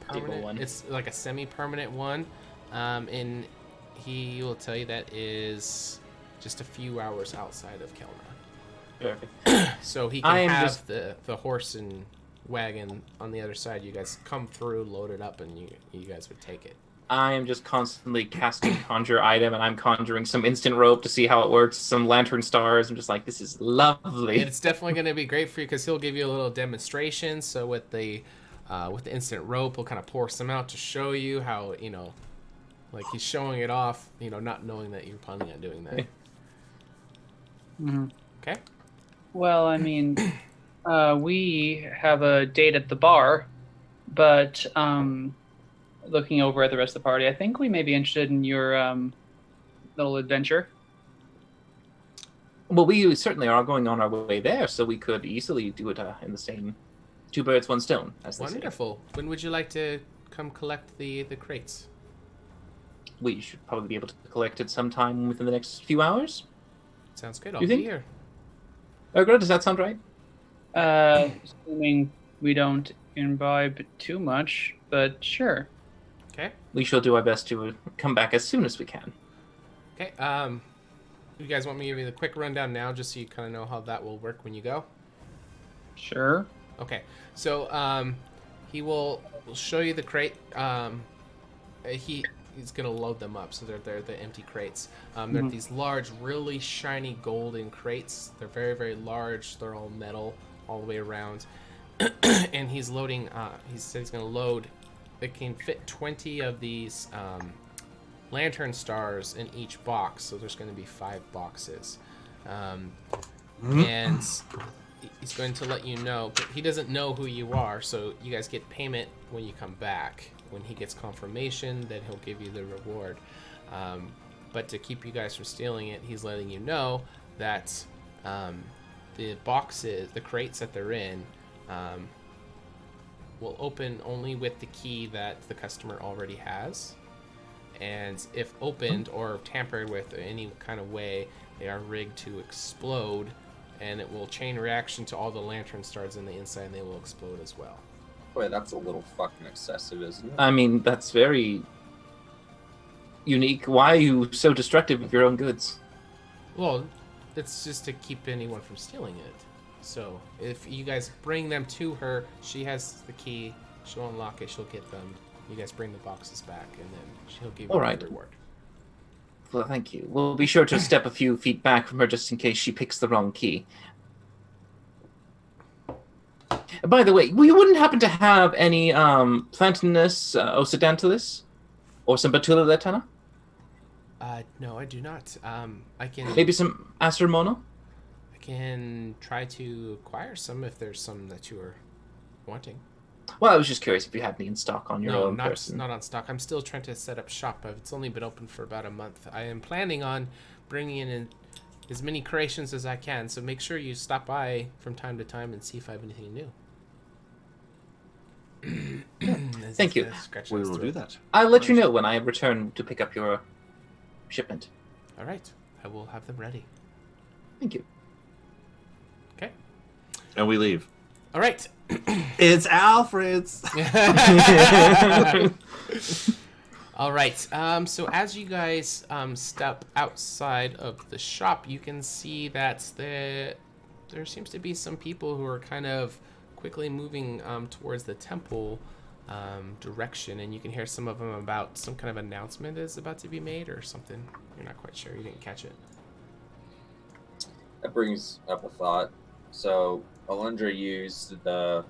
permanent one. It's like a semi-permanent one, and he will tell you that is just a few hours outside of Kelna. So he can have the horse and wagon on the other side. You guys come through, load it up, and you guys would take it. I am just constantly casting conjure item, and I'm conjuring some instant rope to see how it works, some lantern stars. I'm just like, this is lovely. And it's definitely going to be great for you because he'll give you a little demonstration. So with the instant rope, he'll kind of pour some out to show you how, like he's showing it off, not knowing that you're planning on doing that. Mm-hmm. Okay. Well, I mean, we have a date at the bar, but looking over at the rest of the party, I think we may be interested in your little adventure. Well, we certainly are going on our way there, so we could easily do it in the same 2 birds, 1 stone, as they say. Wonderful. When would you like to come collect the crates? We should probably be able to collect it sometime within the next few hours. Sounds good. You I'll be think? here. Urgra, does that sound right? Assuming we don't imbibe too much, but sure. Okay. We shall do our best to come back as soon as we can. Okay. You guys want me to give you the quick rundown now, just so you kind of know how that will work when you go? Sure. Okay. So he will show you the crate. He's gonna load them up, so they're the empty crates. They're these large, really shiny golden crates. They're very, very large. They're all metal all the way around. And he's loading. He said he's gonna load they can fit 20 of these lantern stars in each box, so there's going to be 5 boxes. And he's going to let you know, but he doesn't know who you are, so you guys get payment when you come back. When he gets confirmation, then he'll give you the reward. But to keep you guys from stealing it, he's letting you know that the boxes, the crates that they're in, will open only with the key that the customer already has. And if opened or tampered with in any kind of way, they are rigged to explode, and it will chain reaction to all the lantern stars in the inside, and they will explode as well. Boy, that's a little fucking excessive, isn't it? I mean, that's very unique. Why are you so destructive of your own goods? Well, it's just to keep anyone from stealing it. So if you guys bring them to her, she has the key, she'll unlock it, she'll get them. You guys bring the boxes back, and then she'll give you the reward. Well, thank you. We'll be sure to step a few feet back from her just in case she picks the wrong key. By the way, we wouldn't happen to have any Plantinus occidentalis or some Batula latana? No, I do not. I can... Maybe some Acer mono? I can try to acquire some if there's some that you are wanting. Well, I was just curious if you had any in stock on your own person. No, not on stock. I'm still trying to set up shop. It's only been open for about a month. I am planning on bringing in as many creations as I can, so make sure you stop by from time to time and see if I have anything new. Thank you. We will do that. I'll let you know when I return to pick up your shipment. All right. I will have them ready. Thank you. Okay. And we leave. All right. It's Alfred's. All right. So as you guys step outside of the shop, you can see that there seems to be some people who are kind of quickly moving towards the temple direction, and you can hear some of them about some kind of announcement is about to be made or something. You're not quite sure. You didn't catch it. That brings up a thought. So Alundra used the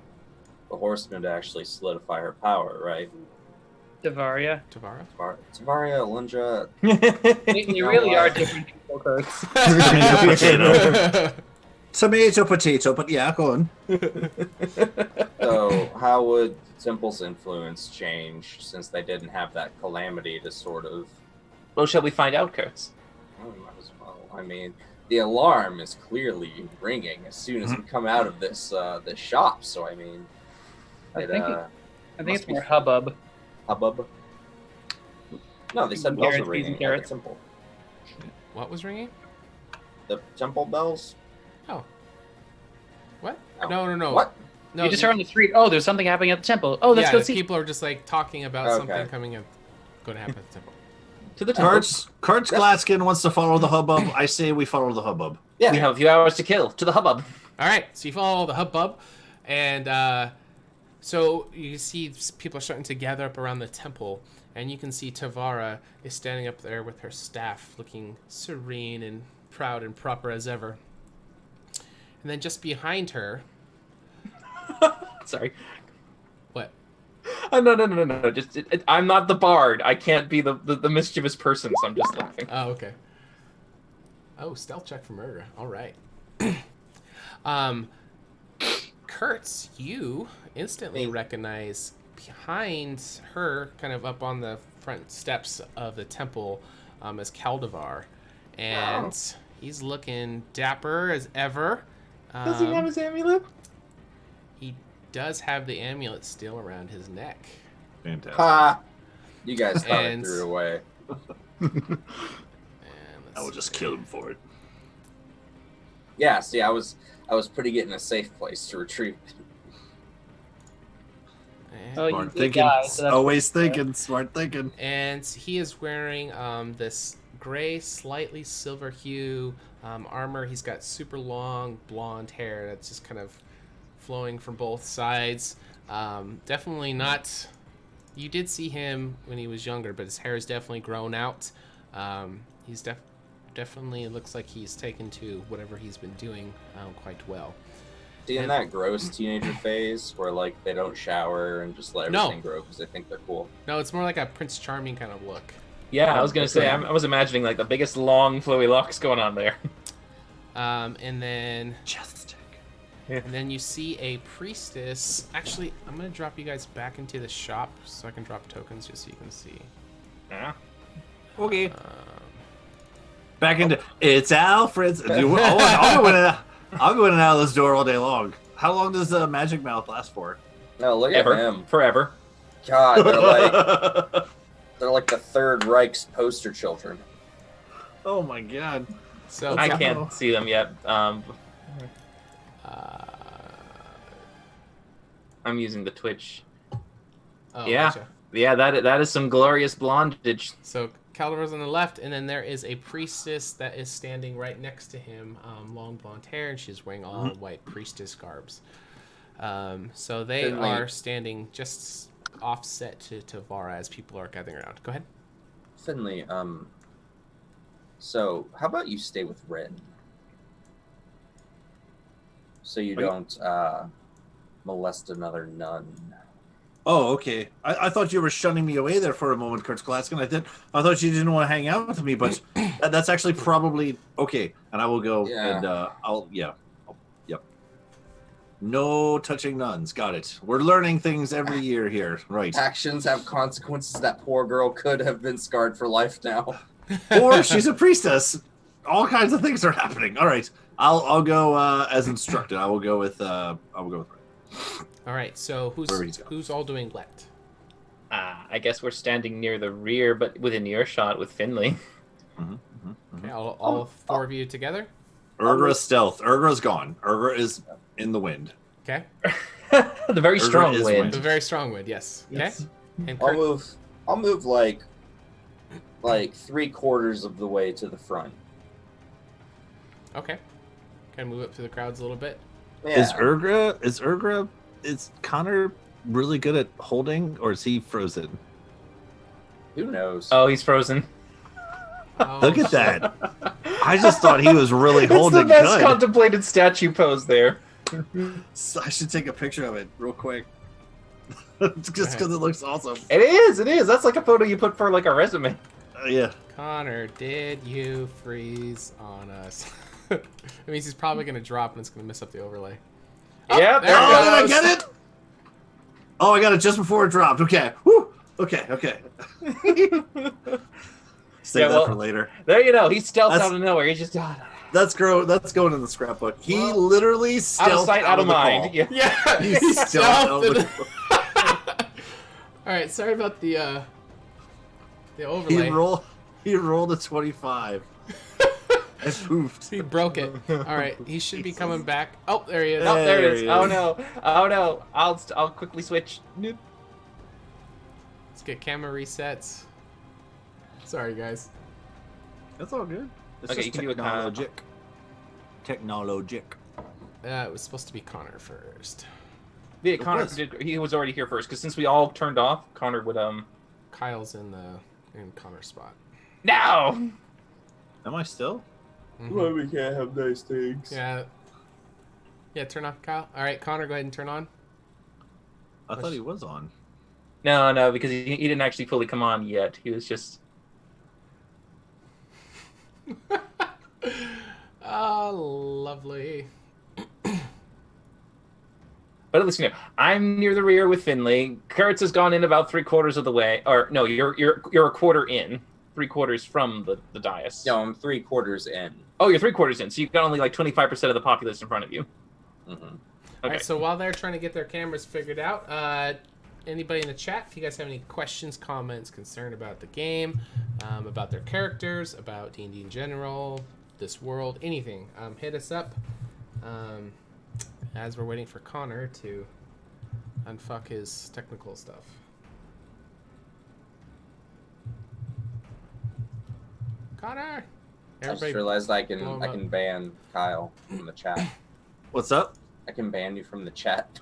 horseman to actually solidify her power, right? Tavaria. Tavaria, Alundra. You really are different people, Kurtz. Tomato, potato, but yeah, go on. So how would the temple's influence change since they didn't have that calamity to sort of... Well, shall we find out, Kurtz? Oh, might as well. I mean, the alarm is clearly ringing as soon as we come out of this this shop. So I mean, I think it's more hubbub. Hubbub? No, they said bells are ringing at the temple. What was ringing? The temple bells. Oh. What? Oh. No. What? No, You just heard on the street. Oh, there's something happening at the temple. Oh, let's go see. People are just like talking about something going to happen at the temple. To the temple. Kurtz Gladskin wants to follow the hubbub. I say we follow the hubbub. Yeah, we have a few hours to kill. To the hubbub. All right, so you follow the hubbub, and so you see people are starting to gather up around the temple, and you can see Tavara is standing up there with her staff, looking serene and proud and proper as ever. And then just behind her... Sorry. What? No. Just I'm not the bard. I can't be the mischievous person, so I'm just laughing. Oh, okay. Oh, stealth check for murder. All right. Kurtz, you instantly recognize behind her, kind of up on the front steps of the temple, is Caldivar. And he's looking dapper as ever. Does he have his amulet? He does have the amulet still around his neck. Fantastic. Ha! You guys thought it threw it away. I will just kill him for it. Yeah, see, I was putting it in a safe place to retrieve it. Smart thinking. Always thinking. Smart thinking. And he is wearing this gray, slightly silver hue armor. He's got super long blonde hair that's just kind of flowing from both sides. Definitely not... You did see him when he was younger, but his hair is definitely grown out. He's definitely looks like he's taken to whatever he's been doing quite well. In that gross teenager phase where like they don't shower and just let everything grow because they think they're cool. No, it's more like a Prince Charming kind of look. Yeah, I was gonna say I was imagining like the biggest long flowy locks going on there. And then Majestic. and then you see a priestess. Actually, I'm gonna drop you guys back into the shop so I can drop tokens just so you can see. Yeah. Okay. Back into it's Alfred's. Dude, I'll go in and out of this door all day long. How long does the magic mouth last for? No, look Ever. at him. Forever. God, they're like the Third Reich's poster children. Oh my god. So I can't see them yet. I'm using the Twitch. oh, Yeah. gotcha. Yeah, that is some glorious blondage. So Calderon's on the left, and then there is a priestess that is standing right next to him, long blonde hair, and she's wearing all white priestess garbs. So they Finley. are standing just offset to Vara as people are gathering around. Go ahead. Finley, so how about you stay with Ren? So you don't molest another nun. Oh, okay. I thought you were shunning me away there for a moment, Kurt Glaskin. I thought you didn't want to hang out with me, but that's actually probably okay. And I will go and yep. No touching nuns. Got it. We're learning things every year here, right? Actions have consequences. That poor girl could have been scarred for life now. Or she's a priestess. All kinds of things are happening. All right. I'll go as instructed. I will go with Ren. All right. So who's all doing what? I guess we're standing near the rear, but within earshot with Finley. Okay, all four of you together. Urgra's stealth. Urgra's gone. Urgra is in the wind. Okay. The very Urgra strong is wind. The very strong wind. Yes. Okay. Yes. And I'll Kurt, move like 3/4 of the way to the front. okay. Kind of move up through the crowds a little bit. Yeah. Is Connor really good at holding, or is he frozen? Who knows? Oh, he's frozen. Oh, Look at that. I just thought he was really holding It's the best good. contemplated statue pose there. So I should take a picture of it real quick. Just because it looks awesome. It is. That's like a photo you put for like a resume. Yeah. Connor, did you freeze on us? It means he's probably going to drop and it's going to mess up the overlay. Yeah, there there it it Oh, did I goes. get it? Oh, I got it just before it dropped. Okay. Woo. Okay. Save that for later. There you know, he stealthed That's- out of nowhere. He just That's going in the scrapbook. He literally stealthed out of sight, out of the mind. call. Yeah. Yeah, He he stealthed out of the stealthed. All right, sorry about the overlay. He rolled a 25. And poofed. He broke it. All right, he should be coming back. Oh, there he is. Oh, there it There is. he Oh is. no. Oh no. I'll quickly switch. Nope. Let's get camera resets. Sorry, guys. That's all good. It's Okay, just you can do a technologic. It was supposed to be Connor first. Yeah, Connor he was already here first because since we all turned off, Connor would Kyle's in Connor's spot. No. Am I still? Mhm. we can't have nice things? Yeah. Yeah, turn off Kyle. All right, Connor, go ahead and turn on. I thought he was on. No, because he didn't actually fully come on yet. He was just. Oh, lovely. But at least you know, I'm near the rear with Finley. Kurtz has gone in about 3/4 of the way, or no, you're a quarter in, 3/4 from the dais. No, I'm 3/4 in. Oh, you're 3/4 in, so you've got only like 25% of the populace in front of you. Mm-hmm. Okay. All right, so while they're trying to get their cameras figured out, anybody in the chat, if you guys have any questions, comments, concern about the game, about their characters, about D&D in general, this world, anything, hit us up. As we're waiting for Connor to unfuck his technical stuff. Connor! I just realized I can ban Kyle from the chat. What's up? I can ban you from the chat.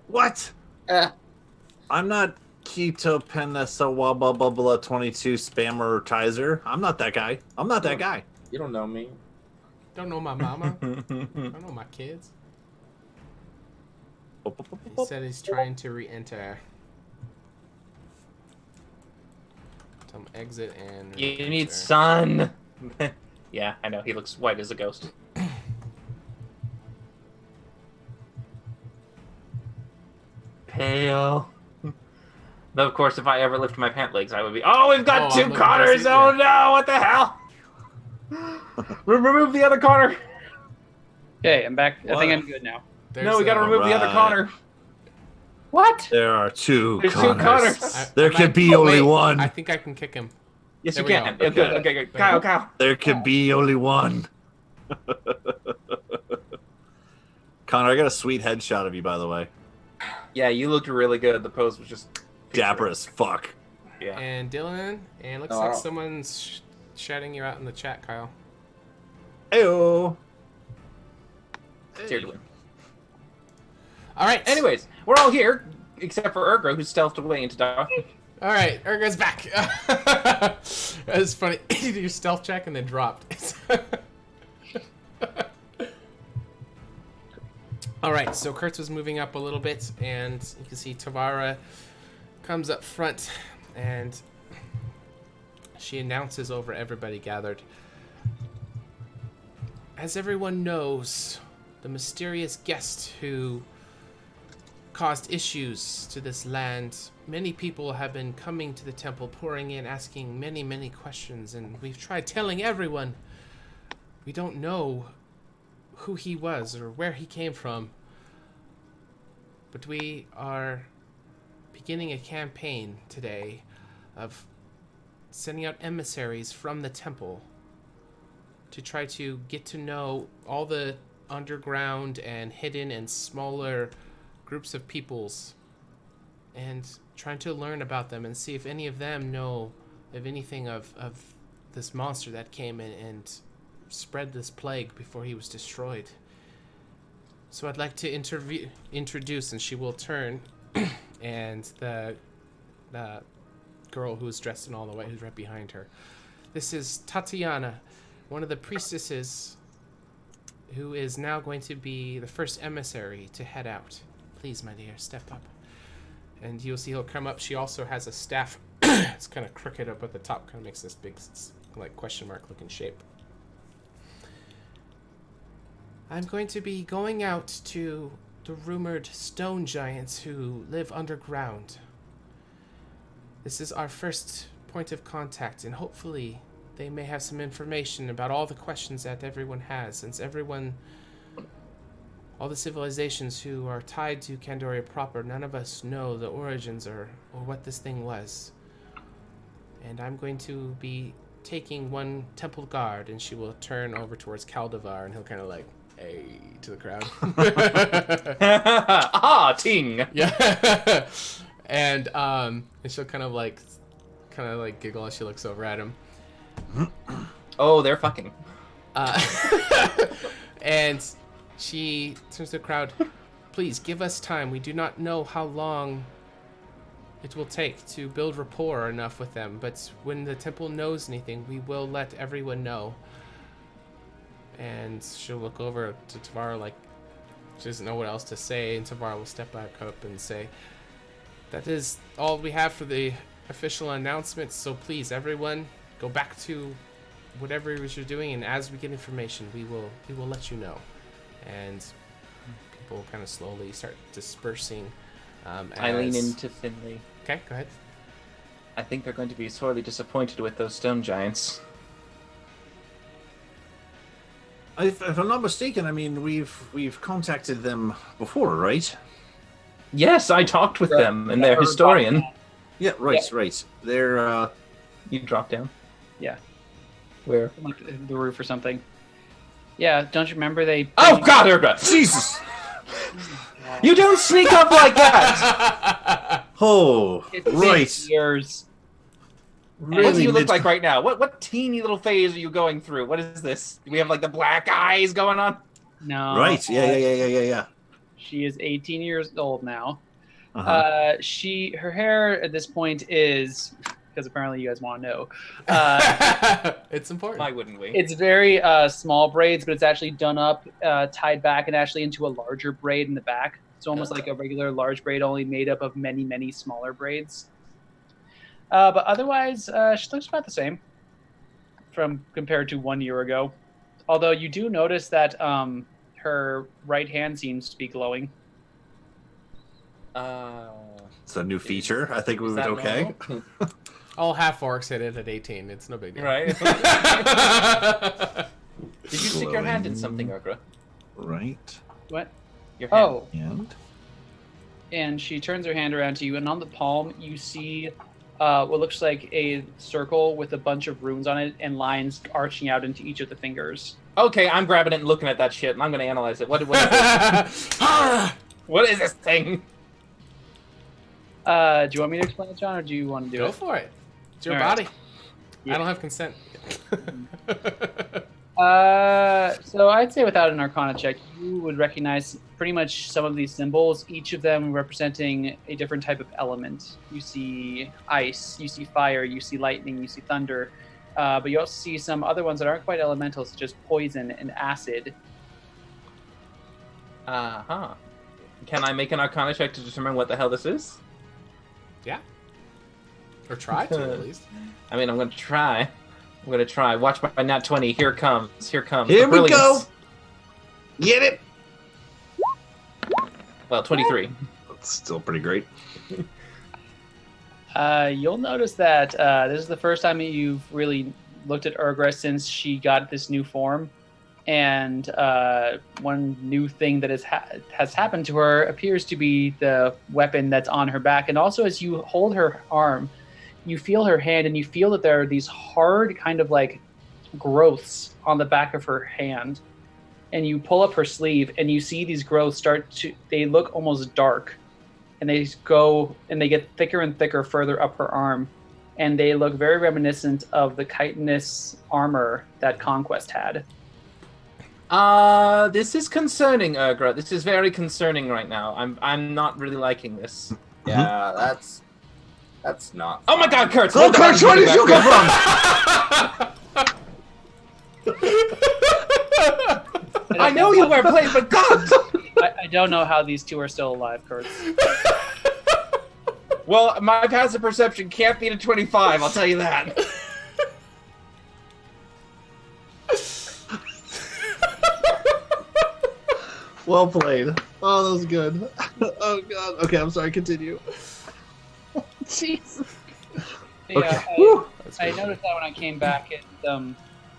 What? I'm not Keto Penasawabababla 22 spammer tizer. I'm not that guy. I'm not that guy. You don't know me. Don't know my mama. Don't know my kids. He said he's trying to re-enter. Tell him exit and You re-enter. need sun. Yeah, I know. He looks white as a ghost. Pale. Though, of course, if I ever lift my pant legs, I would be. Oh, we've got Oh, two Connors! Oh no! What the hell? Remove the other Connor. Okay, I'm back. I What? think I'm good now. No, we gotta remove the other Alright. Connor. What? There are two There's two Connors. Connors. There can be only one. I think I can kick him. Yes, There you we can. go. Okay, good. Okay, good. Kyle, Kyle. There can be only one. Connor, I got a sweet headshot of you, by the way. Yeah, you looked really good. The pose was just Dapper as fuck. Yeah. And Dylan, and looks Oh, like wow. someone's shouting you out in the chat, Kyle. Ayo. Dear Dylan. All right. Anyways, we're all here except for Urgra, who's stealthed away into dark. All right, Urga's back. That's funny. You did your stealth check and then dropped. All right, so Kurtz was moving up a little bit, and you can see Tavara comes up front, and she announces over everybody gathered. As everyone knows, the mysterious guest who caused issues to this land, many people have been coming to the temple, pouring in, asking many, many questions, and we've tried telling everyone we don't know who he was or where he came from. But we are beginning a campaign today of sending out emissaries from the temple to try to get to know all the underground and hidden and smaller groups of peoples and trying to learn about them and see if any of them know of anything of this monster that came in and spread this plague before he was destroyed. So I'd like to introduce, and she will turn, and the girl who's dressed in all the white, who's right behind her. This is Tatiana, one of the priestesses who is now going to be the first emissary to head out. Please, my dear, step up. And you'll see he'll come up. She also has a staff. It's kind of crooked up at the top, kind of makes this big, like, question mark looking shape. I'm going to be going out to the rumored stone giants who live underground. This is our first point of contact, and hopefully they may have some information about all the questions that everyone has, since all the civilizations who are tied to Candoria proper, none of us know the origins or what this thing was. And I'm going to be taking one temple guard, and she will turn over towards Caldivar, and he'll kind of like, hey, to the crowd. Ah, ting! Yeah. And she'll kind of like giggle as she looks over at him. Oh, they're fucking. And she turns to the crowd. Please give us time. We do not know how long it will take to build rapport enough with them, but when the temple knows anything, we will let everyone know. And she'll look over to Tavara like she doesn't know what else to say, and Tavara will step back up and say, that is all we have for the official announcement, so please, everyone, go back to whatever it is you're doing, and as we get information, we will let you know. And people kind of slowly start dispersing. I lean into Finley. Okay, go ahead. I think they're going to be sorely disappointed with those stone giants. If I'm not mistaken, I mean we've contacted them before, right? Yes, I talked with them, and their historian. Yeah, right, right. They're You dropped down. Yeah. Where? Like the roof or something. Yeah, don't you remember they... Oh God, Urga! Jesus! You don't sneak up like that! Oh, It's been right. years. What do Really you look mid- like right now? What teeny little phase are you going through? What is this? Do we have like the black eyes going on? No. Right. Yeah. She is 18 years old now. Uh-huh. Her hair at this point is, because apparently you guys want to know, It's important. Why wouldn't we? it's very small braids, but it's actually done up, tied back, and actually into a larger braid in the back. It's almost like a regular large braid, only made up of many, many smaller braids. But otherwise, she looks about the same from compared to 1 year ago. Although you do notice that her right hand seems to be glowing. It's a new feature. I think we would okay. All half orcs hit it at 18. It's no big deal. Right. Did you stick your hand in something, Urgra? Right. What? Your hand. Oh. And And she turns her hand around to you, and on the palm you see what looks like a circle with a bunch of runes on it and lines arching out into each of the fingers. Okay, I'm grabbing it and looking at that shit, and I'm going to analyze it. What is this? What is this thing? Do you want me to explain it, John, or do you want to do Go it? for it. It's your All right. body. I don't have consent. So I'd say without an Arcana check, you would recognize pretty much some of these symbols, each of them representing a different type of element. You see ice, you see fire, you see lightning, you see thunder, but you also see some other ones that aren't quite elemental, such as poison and acid. Uh-huh. Can I make an Arcana check to determine what the hell this is? Yeah. Or try to, at least. I mean, I'm going to try. I'm going to try. Watch my nat 20. Here it comes. Here it comes. Here The we go. brilliance. Get it. Well, 23. That's still pretty great. You'll notice that this is the first time that you've really looked at Urgra since she got this new form. And one new thing that has happened to her appears to be the weapon that's on her back. And also, as you hold her arm, you feel her hand, and you feel that there are these hard kind of like growths on the back of her hand. And you pull up her sleeve, and you see these growths they look almost dark. And they go, and they get thicker and thicker further up her arm. And they look very reminiscent of the chitinous armor that Conquest had. This is concerning, Urgra. This is very concerning right now. I'm not really liking this. Yeah, that's not. Oh my God, Kurt! Oh, Kurt, where did you come from? I know you were playing, but God! I don't know how these two are still alive, Kurt. Well, my passive perception can't beat a 25. I'll tell you that. Well played. Oh, that was good. Oh God. Okay, I'm sorry. Continue. Jeez. Okay. I noticed that when I came back, and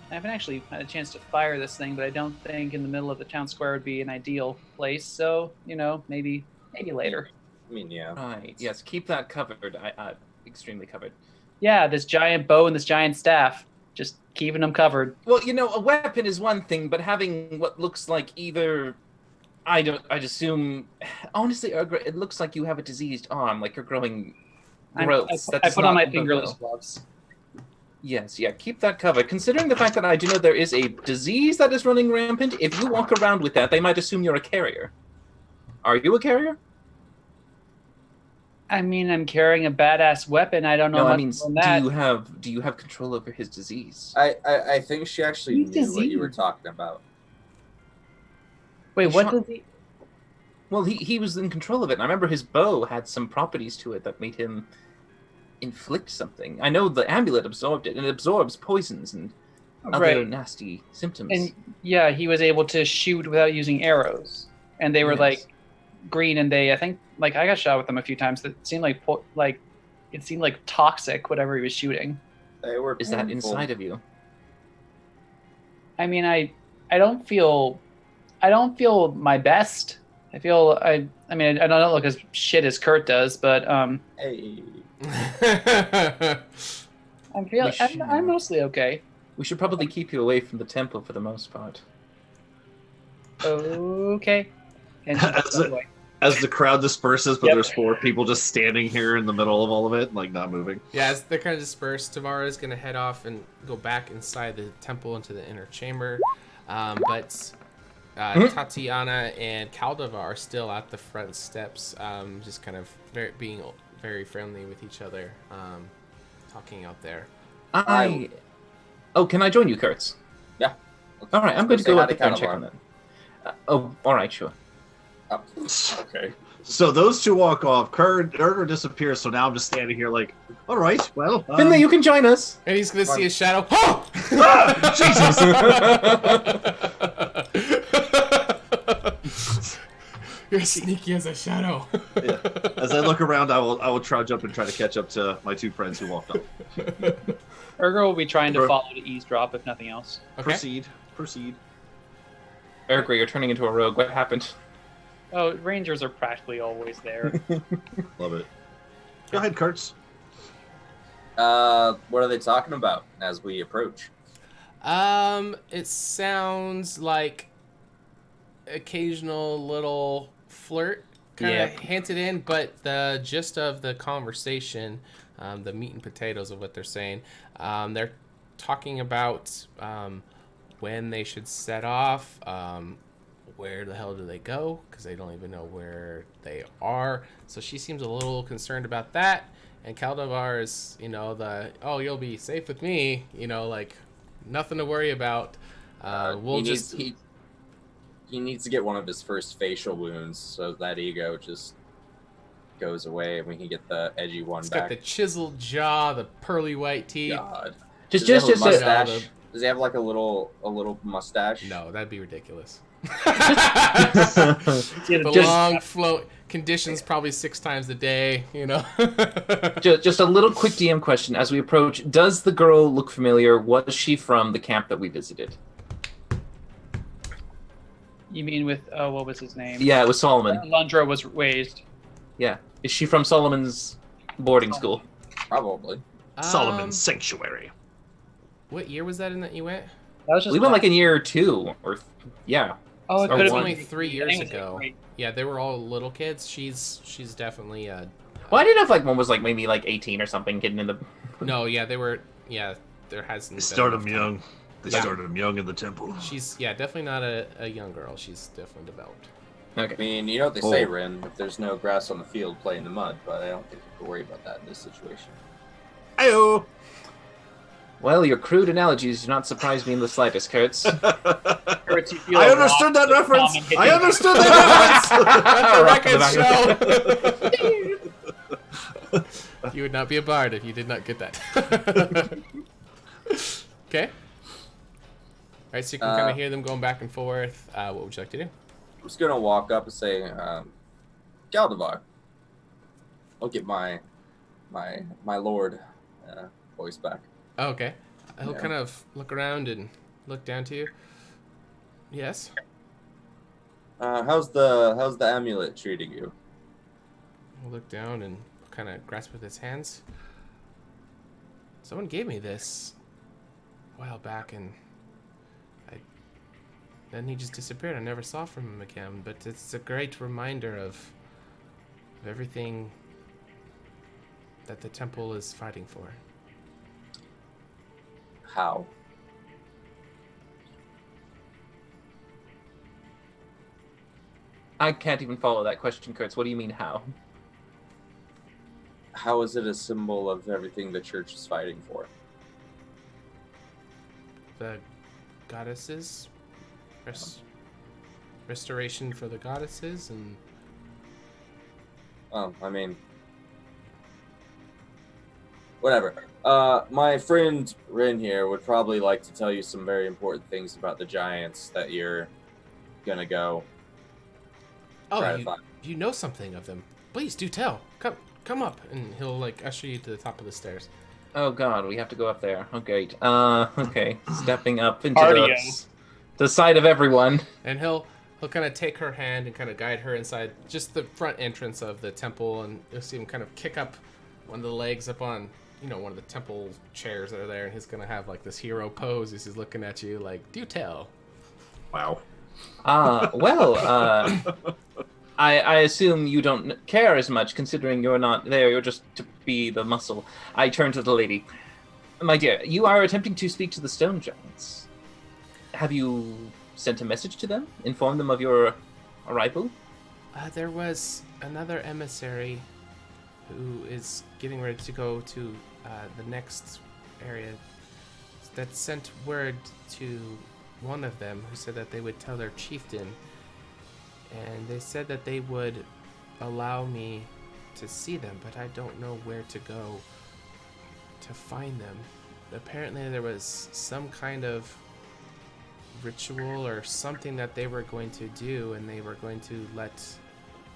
I haven't actually had a chance to fire this thing, but I don't think in the middle of the town square would be an ideal place. So, maybe later. I mean, yeah. Right. Yes. Keep that covered. Extremely covered. Yeah, this giant bow and this giant staff, just keeping them covered. Well, a weapon is one thing, but having what looks like either. I'd assume. Honestly, Urgra, it looks like you have a diseased arm, like you're growing growths. I put on my fingerless gloves. Yes, yeah, keep that covered. Considering the fact that I do know there is a disease that is running rampant, if you walk around with that, they might assume you're a carrier. Are you a carrier? I mean, I'm carrying a badass weapon. I don't know much on that. Do you have control over his disease? I think she actually Whose knew what you were disease? talking about. Wait, what does he... Well, he was in control of it. And I remember his bow had some properties to it that made him inflict something. I know the amulet absorbed it, and it absorbs poisons and other nasty symptoms. And yeah, he was able to shoot without using arrows, and they were Yes. like green. And I think I got shot with them a few times. That seemed like toxic. Whatever he was shooting. They were Is that painful. inside of you? I mean, I don't feel my best. I feel I don't look as shit as Kurt does, but Hey. I'm mostly okay. We should probably keep you away from the temple for the most part. Okay. And she goes that way. As the crowd disperses, but Yep. there's 4 people just standing here in the middle of all of it, like not moving. Yeah, as they're kind of dispersed, Tavara's going to head off and go back inside the temple into the inner chamber. But Tatiana and Caldova are still at the front steps, just kind of being very friendly with each other, talking out there. Oh, can I join you, Kurtz? Yeah. All right, I'm going to Say go hi up to there and check Calabar. on that. All right, sure. Oh, okay. So those two walk off. Erger disappears. So now I'm just standing here like, all right, well. Finley, you can join us. And he's gonna see his shadow. Oh! Jesus! You're sneaky as a shadow. Yeah. As I look around, I will trudge up and try to catch up to my two friends who walked off. Ergo will be trying to follow to eavesdrop, if nothing else. Okay. Proceed. Eric, you're turning into a rogue. What happened? Oh, rangers are practically always there. Love it. Go ahead, Kurtz. What are they talking about as we approach? It sounds like occasional little flirt kind of hinted in, but the gist of the conversation, the meat and potatoes of what they're saying, they're talking about when they should set off, where the hell do they go, because they don't even know where they are. So she seems a little concerned about that. And Caldavar is, you'll be safe with me, like nothing to worry about. He needs to get one of his first facial wounds so that ego just goes away and we can get the edgy one He's back. got the chiseled jaw, the pearly white teeth. God. Just a a mustache. Does he have like a little mustache? No, that'd be ridiculous. The The long float conditions probably 6 times a day, Just a little quick DM question as we approach. Does the girl look familiar? Was she from the camp that we visited? You mean with, what was his name? Yeah, it was Solomon. Lundra was raised. Yeah. Is she from Solomon's boarding school? Probably. Solomon's Sanctuary. What year was that in that you went? That was just We went like in year 2 or yeah. Oh, it Or could It's have only been 3 years I think it was ago. like- Yeah, they were all little kids. She's definitely Well, I didn't know if like one was like maybe like 18 or something, getting in the. No, yeah, they were. Yeah, there hasn't. They been started enough him time. young. They Yeah. started him young in the temple. She's definitely not a young girl. She's definitely developed. Okay. I mean, you know what they say, Oh. Rin. If there's no grass on the field, play in the mud. But I don't think you have to worry about that in this situation. Ayo! Well, your crude analogies do not surprise me in the slightest, Kurtz. Kurtz, you feel I a understood rock that reference. come and hit I you. understood that Let the record show. You would not be a bard if you did not get that. Okay. All right, so you can kind of hear them going back and forth. What would you like to do? I'm just gonna walk up and say, Galdavar. I'll get my lord voice back. Oh, okay. He'll Yeah. kind of look around and look down to you. Yes. How's the amulet treating you? He'll look down and kind of grasp with his hands. Someone gave me this a while back, and then he just disappeared. I never saw from him again. But it's a great reminder of everything that the temple is fighting for. How? I can't even follow that question, Kurtz. What do you mean, how? How is it a symbol of everything the church is fighting for? The goddesses, restoration for the goddesses, and I mean, whatever. My friend Rin here would probably like to tell you some very important things about the giants that you're gonna go try to find. you know something of them. Please do tell. Come up, and he'll like usher you to the top of the stairs. Oh God, we have to go up there. Oh great. Okay. Stepping up into Cardio. the sight of everyone. And he'll kind of take her hand and kind of guide her inside just the front entrance of the temple, and you'll see him kind of kick up one of the legs up on, one of the temple chairs that are there, and he's gonna have like this hero pose as he's looking at you, like, do tell. Wow. I assume you don't care as much, considering you're not there. You're just to be the muscle. I turn to the lady. My dear, you are attempting to speak to the stone giants. Have you sent a message to them? Informed them of your arrival? There was another emissary who is getting ready to go to the next area that sent word to one of them who said that they would tell their chieftain and they said that they would allow me to see them, but I don't know where to go to find them. Apparently there was some kind of ritual or something that they were going to do, and they were going to let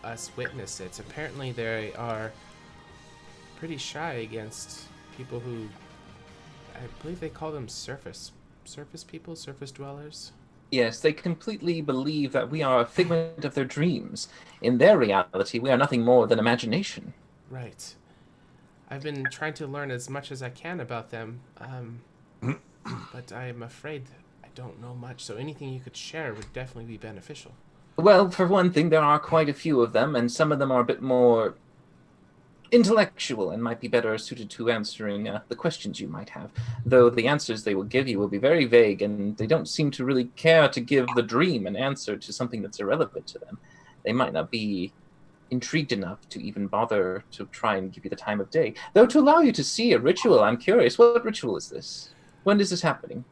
us witness it. Apparently they are pretty shy against people who, I believe they call them surface people, surface dwellers. Yes, they completely believe that we are a figment of their dreams. In their reality, we are nothing more than imagination. Right. I've been trying to learn as much as I can about them, but I am afraid I don't know much, so anything you could share would definitely be beneficial. Well, for one thing, there are quite a few of them, and some of them are a bit more intellectual and might be better suited to answering the questions you might have, though the answers they will give you will be very vague, and they don't seem to really care to give the dream an answer to something that's irrelevant to them. They might not be intrigued enough to even bother to try and give you the time of day. Though to allow you to see a ritual, I'm curious, what ritual is this? When is this happening?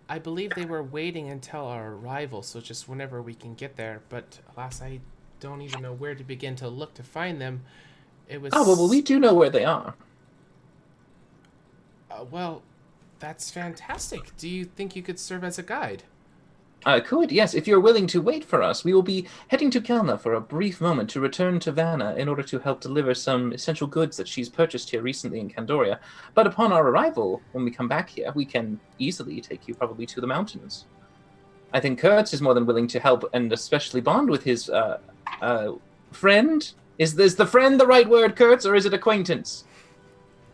I believe they were waiting until our arrival, so just whenever we can get there, but alas, I don't even know where to begin to look to find them. It was... Oh, well, we do know where they are. Well, that's fantastic. Do you think you could serve as a guide? Could, yes. If you're willing to wait for us, we will be heading to Kelna for a brief moment to return to Vanna in order to help deliver some essential goods that she's purchased here recently in Candoria. But upon our arrival, when we come back here, we can easily take you probably to the mountains. I think Kurtz is more than willing to help and especially bond with his friend. Is the friend the right word, Kurtz, or is it acquaintance?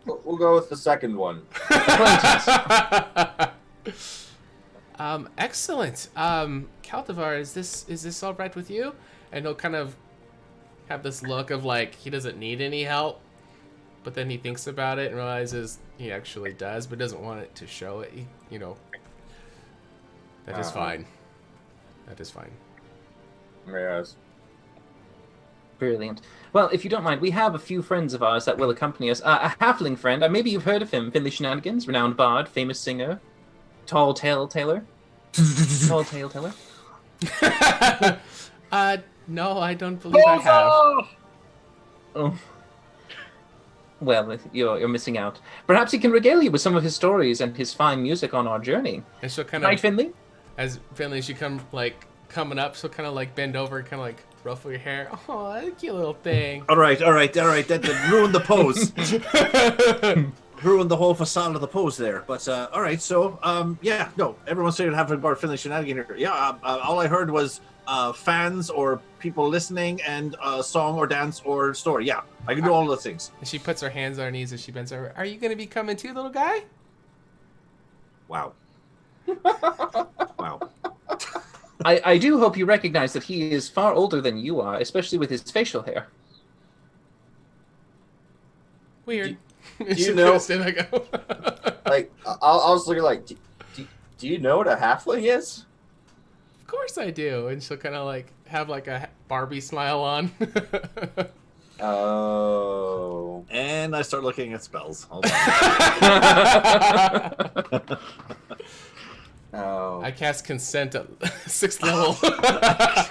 We'll go with the second one. Acquaintance. Excellent. Caldivar, is this all right with you? And he'll kind of have this look of like he doesn't need any help, but then he thinks about it and realizes he actually does, but doesn't want it to show it. That is fine. That is fine. Yes. Brilliant. Well, if you don't mind, we have a few friends of ours that will accompany us. A halfling friend, maybe you've heard of him, Finley Shenanigans, renowned bard, famous singer, Tall Tale Taylor. Tall Tale Taylor? No, I don't believe I have. Oh. Well, you're missing out. Perhaps he can regale you with some of his stories and his fine music on our journey. And she'll kind Right, of, Finley? as Finley, she coming up, she'll kind of like bend over and kind of like ruffle your hair. Oh, that cute little thing. All right. That ruined the pose. Ruined the whole facade of the pose there. But all right. So everyone's saying having bar Finley Shenanigan here. Yeah. All I heard was fans or people listening and song or dance or story. Yeah, I can do all those things. And she puts her hands on her knees as she bends over. Are you going to be coming too, little guy? Wow. Wow. I do hope you recognize that he is far older than you are, especially with his facial hair. Weird. Do you know? I go. Like, I was looking like, do you know what a halfling is? Of course I do. And she'll kind of like have like a Barbie smile on. Oh. And I start looking at spells. Hold on. Oh. I cast consent at 6th level.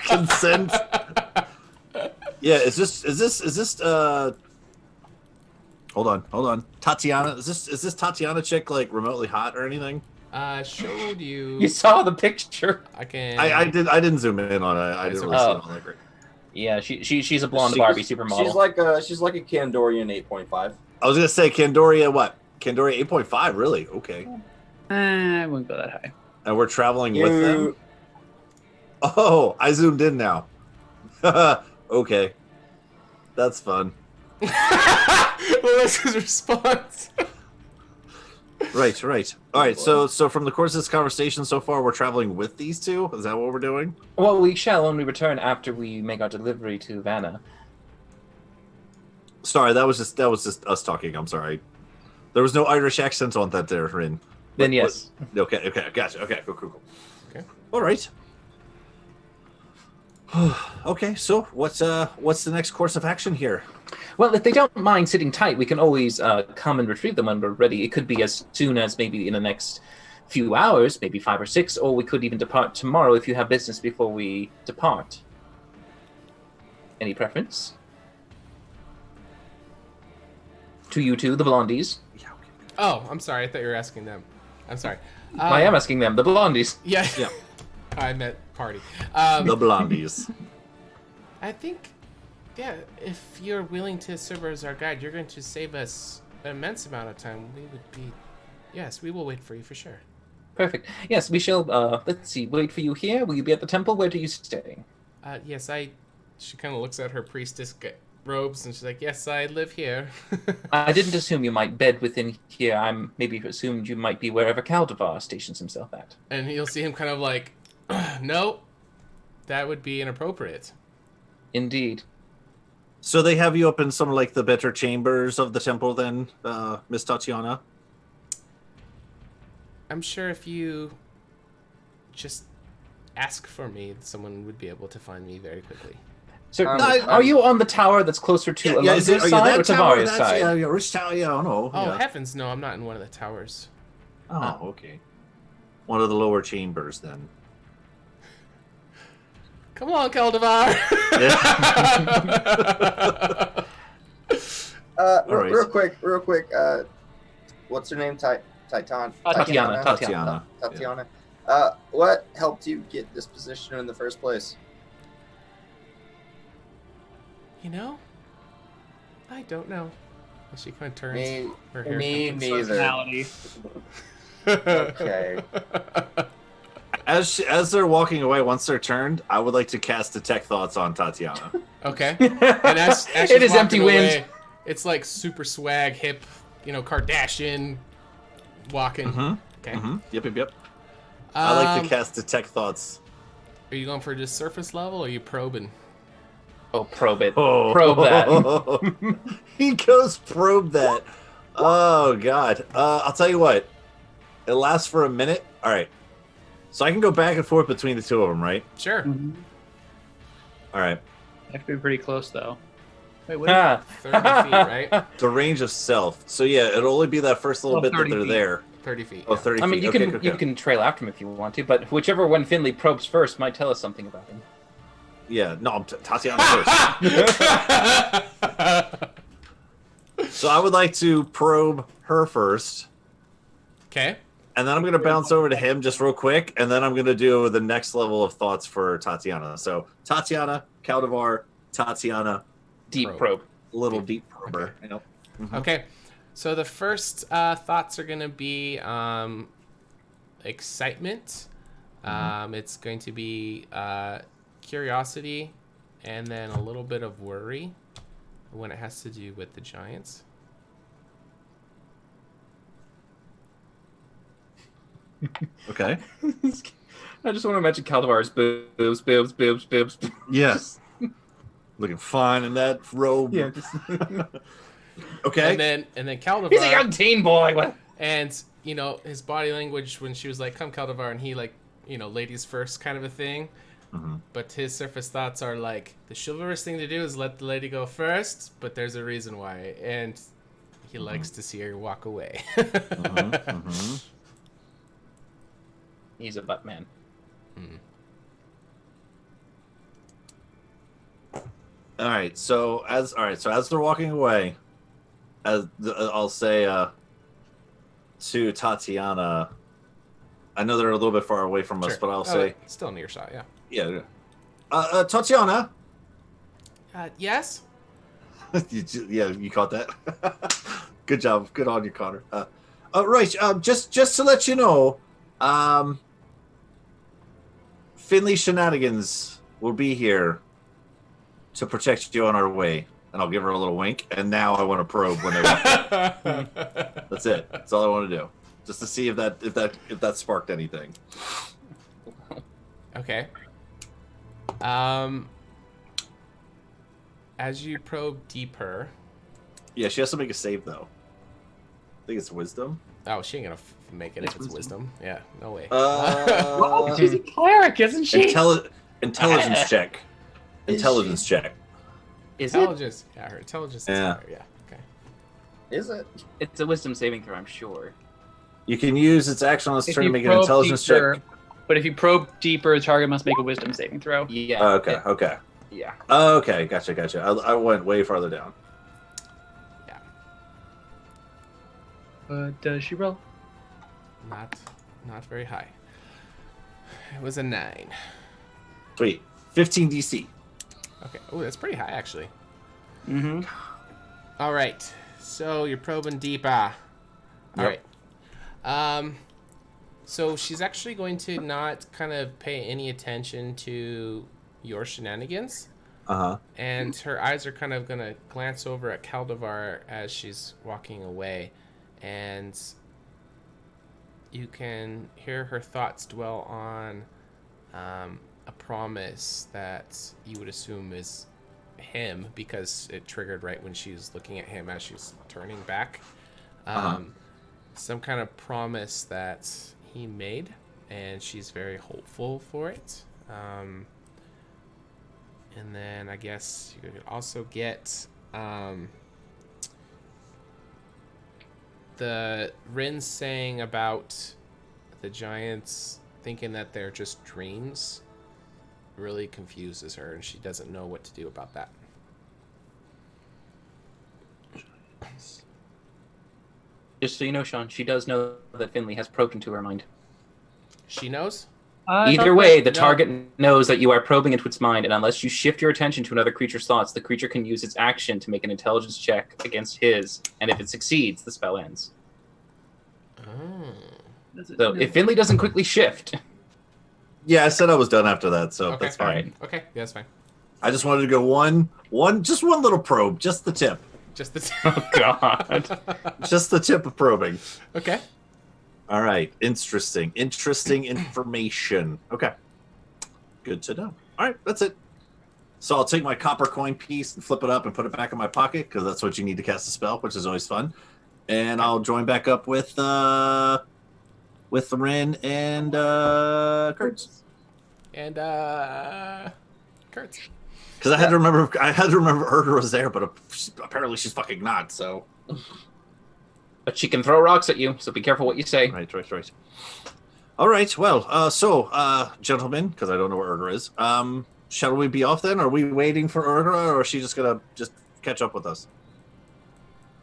Consent. Yeah, is this hold on. Tatiana, is this Tatiana chick like remotely hot or anything? Showed you. You saw the picture. I can. I didn't zoom in on it. I didn't really see it on that great. Yeah, she's a blonde Barbie supermodel. She's like a Kandorian 8.5. I was gonna say Candoria what? Candoria 8.5, really? Okay. I wouldn't go that high. And we're traveling with them? Oh, I zoomed in now. Okay. That's fun. What was his response? Right. All right, so from the course of this conversation so far, we're traveling with these two? Is that what we're doing? Well, we shall only return after we make our delivery to Vanna. Sorry, that was just us talking. I'm sorry. There was no Irish accent on that there, Rin. Then yes. Okay, gotcha. Okay, cool. Okay. All right. Okay, so what's the next course of action here? Well, if they don't mind sitting tight, we can always come and retrieve them when we're ready. It could be as soon as maybe in the next few hours, maybe 5 or 6, or we could even depart tomorrow if you have business before we depart. Any preference? To you two, the blondies. Oh, I'm sorry. I thought you were asking them. I'm sorry. I am asking them, the blondies. Yeah. Yeah. I meant party. The blondies. I think, yeah, if you're willing to serve as our guide, you're going to save us an immense amount of time. We would be, yes, we will wait for you for sure. Perfect. Yes, we shall, let's see, wait for you here. Will you be at the temple? Where do you stay? Yes, she kind of looks at her priestess robes and she's like, yes, I live here. I didn't assume you might bed within here. I'm maybe assumed you might be wherever Caldevar stations himself at. And you'll see him kind of like, no, that would be inappropriate. Indeed. So they have you up in some like the better chambers of the temple then, Miss Tatiana? I'm sure if you just ask for me, someone would be able to find me very quickly. So, are you on the tower that's closer to Alonso's side or Tavaria's side? Yeah, which tower? Yeah, I don't know. Oh, yeah. heavens, no, I'm not in one of the towers. Oh, okay. One of the lower chambers then. Come on, Caldevar! Real quick. What's her name? Tatiana. Tatiana. What helped you get this position in the first place? You know? I don't know. And she kind of turns. Her hair Me comes neither. Personality. Okay. As they're walking away, once they're turned, I would like to cast Detect Thoughts on Tatiana. Okay. And as It she's is empty walking wind. away, it's like super swag, hip, Kardashian walking. Okay. Yep. I like to cast Detect Thoughts. Are you going for just surface level or are you probing? Oh, probe it. Oh. Probe that. He goes probe that. Oh, God. I'll tell you what. It lasts for a minute. All right. So I can go back and forth between the two of them, right? Sure. Mm-hmm. All right. I have to be pretty close, though. Wait, what? Ah. 30 feet, right? The range of self. So, yeah, it'll only be that first little bit that 30 they're feet. there. 30 feet. Oh, 30 I mean, feet. you can trail after him if you want to, but whichever one Finley probes first might tell us something about him. Yeah, no, I'm Tatiana first. So I would like to probe her first. Okay. And then I'm going to bounce over to him just real quick, and then I'm going to do the next level of thoughts for Tatiana. So Tatiana, Caldevar, Tatiana, Deep probe. little deep prober. Okay. I know. Okay. So the first thoughts are going to be excitement. It's going to be curiosity, and then a little bit of worry when it has to do with the giants. Okay. I just want to imagine Caldevar's boobs. Yes. Looking fine in that robe. Yeah. Just... Okay. And then Caldevar. He's a young teen boy. What? And his body language when she was like, "Come, Caldevar," and he like, ladies first kind of a thing. But his surface thoughts are like, the chivalrous thing to do is let the lady go first, but there's a reason why, and he likes to see her walk away. He's a butt man. All right. So as they're walking away, I'll say to Tatiana, I know they're a little bit far away from us, Sure. but I'll say still near shot, yeah. yeah. Tatiana. Yes. You caught that. Good job. Good on you, Connor. Right. Just to let you know, Finley Shenanigans will be here to protect you on our way. And I'll give her a little wink. And now I want to probe when they walk in. That's it. That's all I want to do. Just to see if that sparked anything. Okay. As you probe deeper. Yeah, she has to make a save though. I think it's wisdom. Oh, she ain't gonna make it if it's wisdom. Yeah, no way. Oh, she's a cleric, isn't she? Intelligence check. Intelligence check. Is it? Intelligence. Yeah, her intelligence is Yeah. higher. Yeah. Okay. Is it? It's a wisdom saving throw, I'm sure. You can use its action on this If turn to you make an probe intelligence deeper, check. but if you probe deeper, the target must make a wisdom saving throw. Yeah. Okay, okay. Yeah. Okay, gotcha. I went way farther down. Does she roll? Not very high. It was a 9. Sweet. 15 DC. Okay. Oh, that's pretty high, actually. Mm-hmm. All right. So you're probing deep. All Yep. right. So she's actually going to not kind of pay any attention to your shenanigans. Uh-huh. And her eyes are kind of going to glance over at Caldivar as she's walking away. And you can hear her thoughts dwell on a promise that you would assume is him, because it triggered right when she was looking at him as she's turning back. Some kind of promise that he made, and she's very hopeful for it. And then I guess you could also get the Rin saying about the giants thinking that they're just dreams really confuses her, and she doesn't know what to do about that. Just so you know, Sean, she does know that Finley has probed into her mind. She knows? Either way, the No. target knows that you are probing into its mind, and unless you shift your attention to another creature's thoughts, the creature can use its action to make an intelligence check against his, and if it succeeds, the spell ends. So if Finley doesn't quickly shift... Yeah, I said I was done after that, so Okay. that's fine. Okay, yeah, that's fine. I just wanted to go just one little probe, just the tip. Just the Oh, God. Just the tip of probing. Okay. All right. Interesting information. Okay. Good to know. All right, that's it. So I'll take my copper coin piece and flip it up and put it back in my pocket, because that's what you need to cast a spell, which is always fun. And I'll join back up with Rin and Kurtz. And Kurtz. Because I had to remember Urga was there, but apparently she's fucking not. So. But she can throw rocks at you, so be careful what you say. Right. All right. Well, gentlemen, because I don't know where Urga is. Shall we be off then? Are we waiting for Urga, or is she just gonna catch up with us?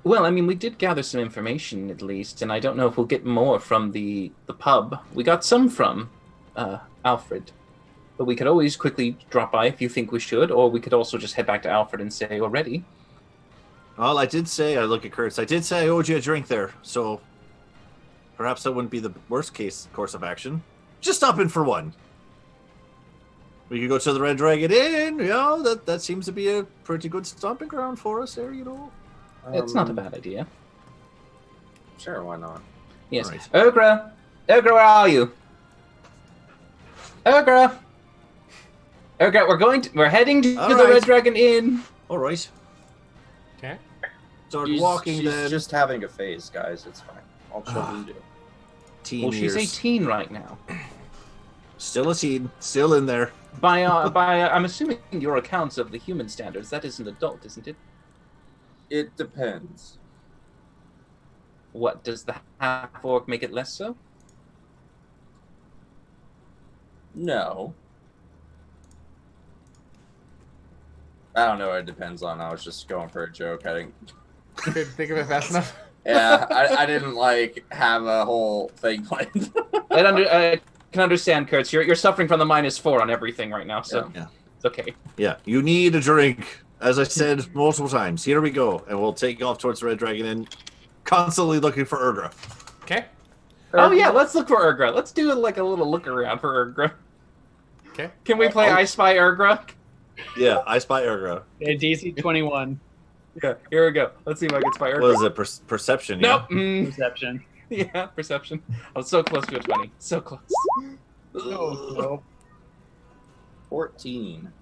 Well, I mean, we did gather some information at least, and I don't know if we'll get more from the pub. We got some from Alfred, but we could always quickly drop by if you think we should, or we could also just head back to Alfred and say we're ready. Well, I look at Kurtz. I did say I owed you a drink there, so perhaps that wouldn't be the worst case course of action. Just stop in for one. We could go to the Red Dragon Inn. That seems to be a pretty good stomping ground for us there. It's not a bad idea. Sure, why not? Yes. Right. Urgra, where are you? Urgra, we're heading to All the right. Red Dragon Inn. All right. Okay. Start walking she's then. just having a phase, guys. It's fine. All children do. Teen Well, she's years. 18 right now. Still a teen. Still in there. By I'm assuming your accounts of the human standards, that is an adult, isn't it? It depends. What, does the half-orc make it less so? No. I don't know what it depends on. I was just going for a joke. I didn't. Couldn't think of it fast enough. Yeah, I didn't have a whole thing planned. I can understand, Kurtz. You're suffering from the -4 on everything right now, so Yeah. it's okay. Yeah, you need a drink. As I said multiple times, here we go, and we'll take off towards the Red Dragon Inn, constantly looking for Urgra. Okay. Oh yeah, let's look for Urgra. Let's do a little look around for Urgra. Okay. Can we play I Spy Urgra? Yeah, I spy Urgra. DC 21. Yeah, here we go. Let's see if I can spy Urgra. What is it? Perception? Nope. Yeah? Perception. Yeah, perception. I was so close to a 20. So close. No. 14.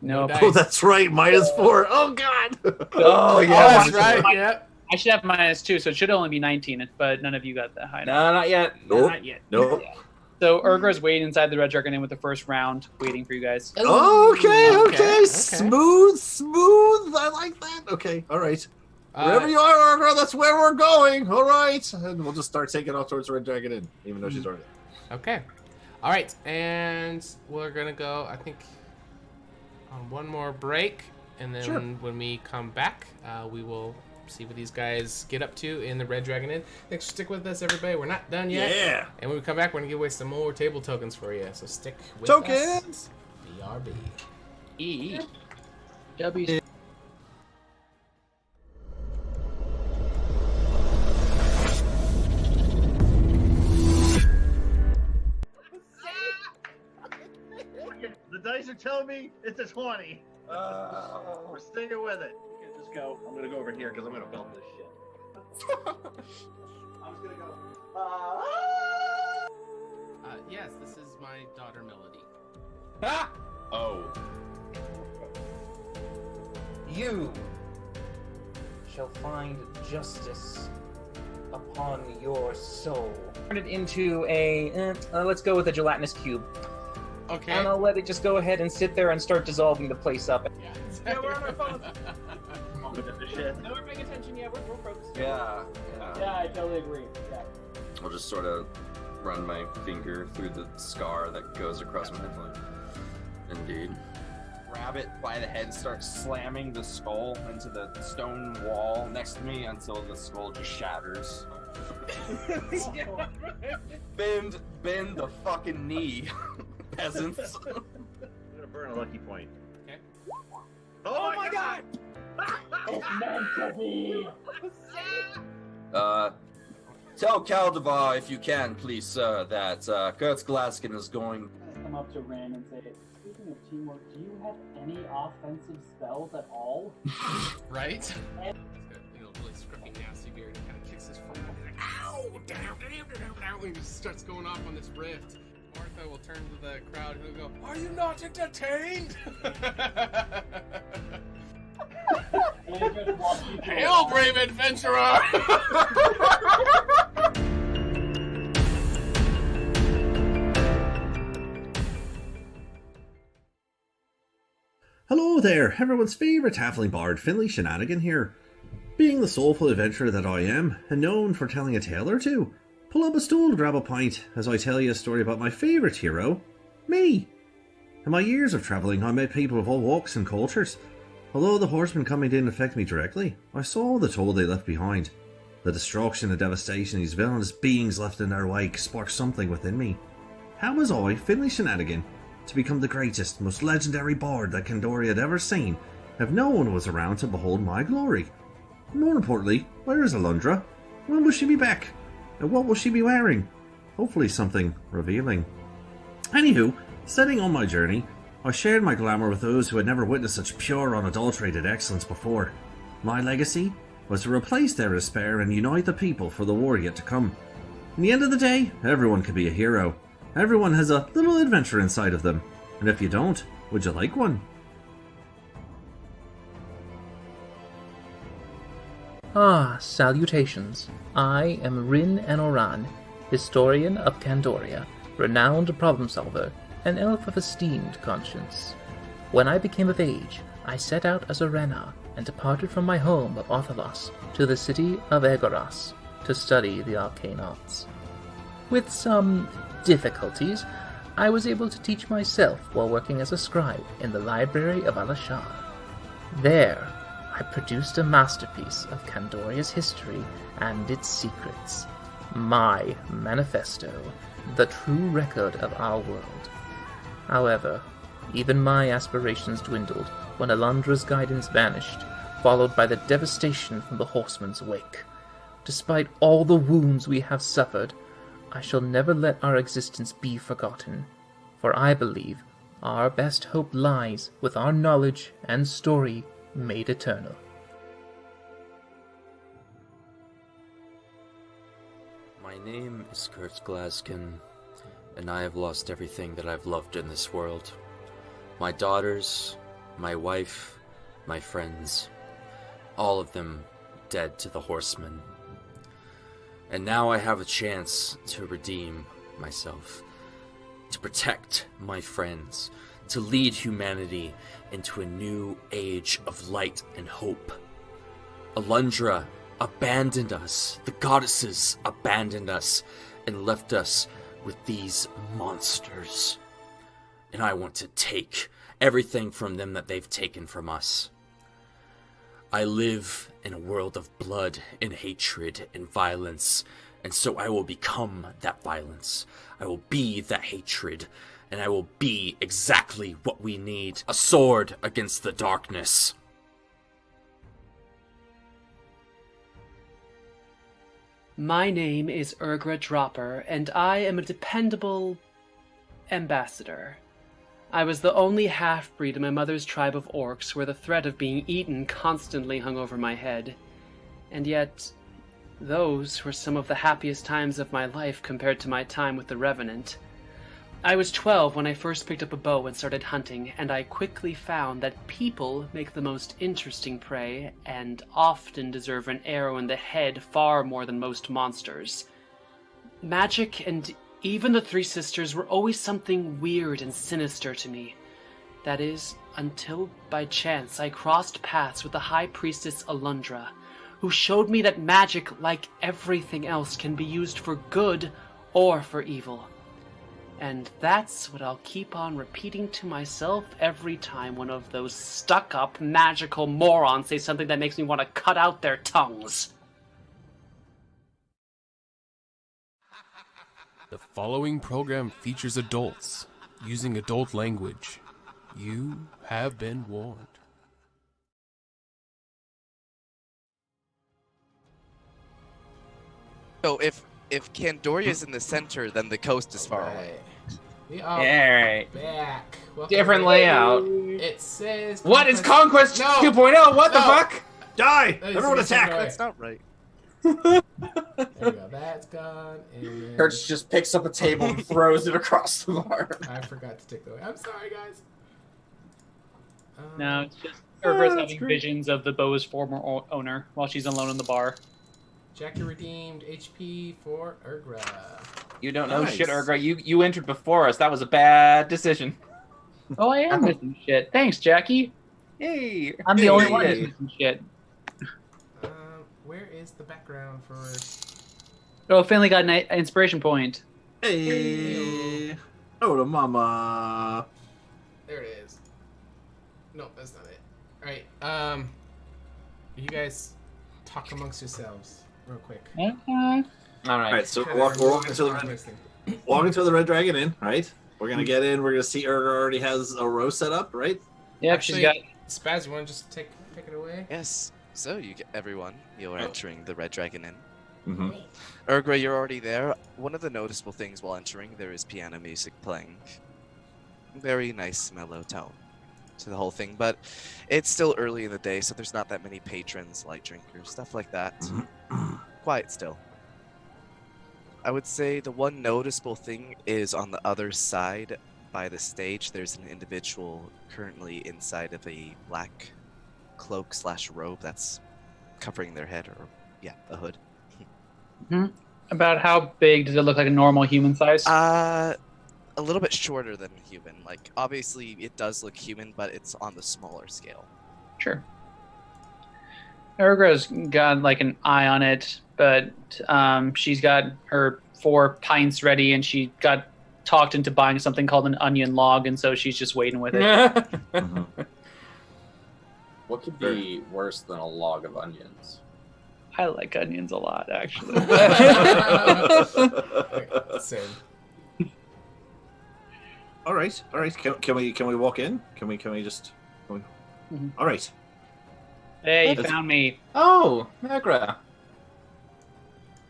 No. Nice. Oh, that's right. -4. Oh God. Oh yeah. Oh, that's right. Yeah. I should have -2, so it should only be 19, but none of you got that high. No, not yet. Nope. Not yet. Nope. So Urgra's waiting inside the Red Dragon Inn with the first round, waiting for you guys. Okay. Okay. Smooth. I like that. Okay. All right. Wherever you are, girl, that's where we're going. All right, and we'll just start taking off towards Red Dragon Inn, even though she's already there. Okay. All right, and we're gonna go, I think, on one more break, and then when we come back, we will see what these guys get up to in the Red Dragon Inn. Thanks for sticking with us, everybody. We're not done yet. Yeah. And when we come back, we're gonna give away some more table tokens for you. So stick with Tokens. us. BRB. E. W. The dice are telling me it's a 20. We're sticking with it. Okay, just go. I'm gonna go over here because I'm gonna belt this shit. I'm just gonna go. Yes, this is my daughter, Melody. Ah! Oh. You shall find justice upon your soul. Turn it into a, let's go with a gelatinous cube. Okay. And I'll let it just go ahead and sit there and start dissolving the place up. Yeah, we're on our phones. I'm gonna get this shit. No, we're paying attention. Yeah, we're focused. Yeah. Yeah, I totally agree. Yeah. I'll just sort of run my finger through the scar that goes across my foot. Indeed. Grab it by the head, start slamming the skull into the stone wall next to me until the skull just shatters. Bend the fucking knee, peasants. I'm gonna burn a lucky point. Okay. Oh my god! It's meant to be. Tell Caldevar, if you can, please, sir, that Kurtz Glaskin is going. Come up to Ren and say, speaking of teamwork, do you have any offensive spells at all? Right? He's got, really scruffy, nasty beard and kind of kicks his foot. Like, ow! Down. And he just starts going off on this rift. Martha will turn to the crowd and he'll go, "Are you not entertained?" Hail, brave adventurer! Hello there, everyone's favourite halfling bard, Finley Shenanigan here. Being the soulful adventurer that I am, and known for telling a tale or two, pull up a stool to grab a pint as I tell you a story about my favourite hero, me. In my years of travelling, I met people of all walks and cultures. Although the horsemen coming didn't affect me directly, I saw the toll they left behind. The destruction and devastation these villainous beings left in their wake sparked something within me. How was I, Finley Shenanigan, to become the greatest, most legendary bard that Candoria had ever seen, if no one was around to behold my glory? More importantly, where is Alundra? When will she be back? And what will she be wearing? Hopefully something revealing. Anywho, setting on my journey, I shared my glamour with those who had never witnessed such pure, unadulterated excellence before. My legacy was to replace their despair and unite the people for the war yet to come. In the end of the day, everyone can be a hero. Everyone has a little adventure inside of them. And if you don't, would you like one? Salutations. I am Rin Enoran, historian of Candoria, renowned problem solver, an elf of esteemed conscience. When I became of age, I set out as a Rena and departed from my home of Othalos to the city of Egoras to study the arcane arts. With some difficulties, I was able to teach myself while working as a scribe in the library of Alashar. There, I produced a masterpiece of Candoria's history and its secrets, my manifesto, the true record of our world. However, even my aspirations dwindled when Alundra's guidance vanished, followed by the devastation from the horseman's wake. Despite all the wounds we have suffered, I shall never let our existence be forgotten, for I believe our best hope lies with our knowledge and story made eternal. My name is Kurtz Glaskin, and I have lost everything that I've loved in this world. My daughters, my wife, my friends, all of them dead to the horsemen. And now I have a chance to redeem myself, to protect my friends, to lead humanity into a new age of light and hope. Alundra abandoned us. The goddesses abandoned us and left us with these monsters. And I want to take everything from them that they've taken from us. I live in a world of blood and hatred and violence, and so I will become that violence. I will be that hatred, and I will be exactly what we need. A sword against the darkness. My name is Urgra Dropper, and I am a dependable ambassador. I was the only half-breed in my mother's tribe of orcs where the threat of being eaten constantly hung over my head. And yet, those were some of the happiest times of my life compared to my time with the Revenant. I was 12 when I first picked up a bow and started hunting, and I quickly found that people make the most interesting prey and often deserve an arrow in the head far more than most monsters. Magic and even the Three Sisters were always something weird and sinister to me. That is, until by chance I crossed paths with the High Priestess Alundra, who showed me that magic, like everything else, can be used for good or for evil. And that's what I'll keep on repeating to myself every time one of those stuck-up magical morons say something that makes me want to cut out their tongues. The following program features adults using adult language. You have been warned. So if Candoria's in the center, then the coast is far away. We are Alright. back. Welcome Different back. layout. It says... What is Conquest No. 2.0? What the fuck? Die! That is Everyone the attack! way. That's not right. There we go. That's gone. And then... Kurtz just picks up a table and throws it across the bar. I forgot to take the way. I'm sorry, guys. No, it's just Urgra's that's having great. visions of the bow's former owner while she's alone in the bar. Jackie redeemed HP for Urgra. You don't know Nice. shit, Urgra. You entered before us. That was a bad decision. Oh, I am missing shit. Thanks, Jackie. Hey. I'm the only Hey. one who's missing shit. Where is the background for... Oh, Finley got an inspiration point. Hey! Oh, the mama. There it is. No, that's not it. Alright, you guys talk amongst yourselves real quick. Okay. All right. Alright, so we're walking to the Red Dragon Inn, right? We're gonna get in, we're gonna see Urga already has a row set up, right? Yep, Actually, she's got... Spaz, you want to just take it away? Yes. So you're entering the Red Dragon Inn. Mm-hmm. Urgra, you're already there. One of the noticeable things while entering, there is piano music playing. Very nice, mellow tone to the whole thing, but it's still early in the day, so there's not that many patrons, light drinkers, stuff like that. Quiet still. I would say the one noticeable thing is on the other side by the stage, there's an individual currently inside of a black cloak / robe that's covering their head, or a hood. About how big does it look, like a normal human size? A little bit shorter than human. Like, obviously it does look human, but it's on the smaller scale. Sure. Urgra's got like an eye on it, but she's got her 4 pints ready, and she got talked into buying something called an onion log, and so she's just waiting with it. What could be worse than a log of onions? I like onions a lot, actually. Same. All right. Can we walk in? Can we just? Mhm. All right. Hey, you found me. Oh, Urgra.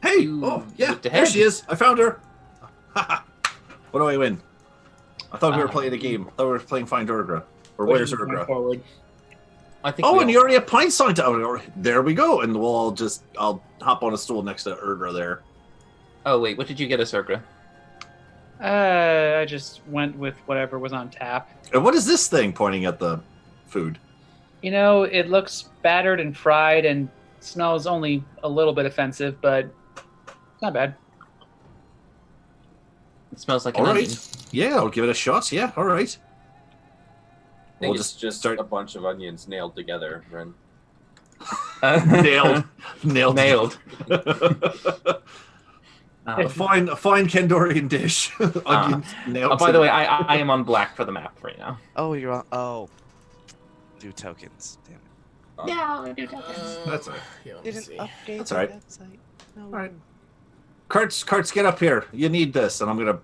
Hey! You Oh, yeah, looked there ahead. she is. I found her. Haha. What do I win? I thought we were Um, playing a game. I thought we were playing Find Urgra. Or Push Where's it Urgra? forward. I think. Oh, we and all- you already have pint signed out. There we go. And I'll hop on a stool next to Urgra there. Oh wait, what did you get us, Urgra? I just went with whatever was on tap. And what is this thing pointing at the food? You know, it looks battered and fried and smells only a little bit offensive, but not bad. It smells like All an right. onion. Yeah, I'll give it a shot. Yeah, all right. I think We'll it's just a bunch of onions nailed together, Ren. Nailed. Nailed. A fine Kandorian dish. Onions, nailed. By the way, I am on black for the map right now. Oh, you're on. Oh, do tokens. Damn it. Yeah, do tokens. That's all right. Yeah, let me Didn't see. upgrade That's the all right. website. No. All right. Kurtz, get up here. You need this, and I'm gonna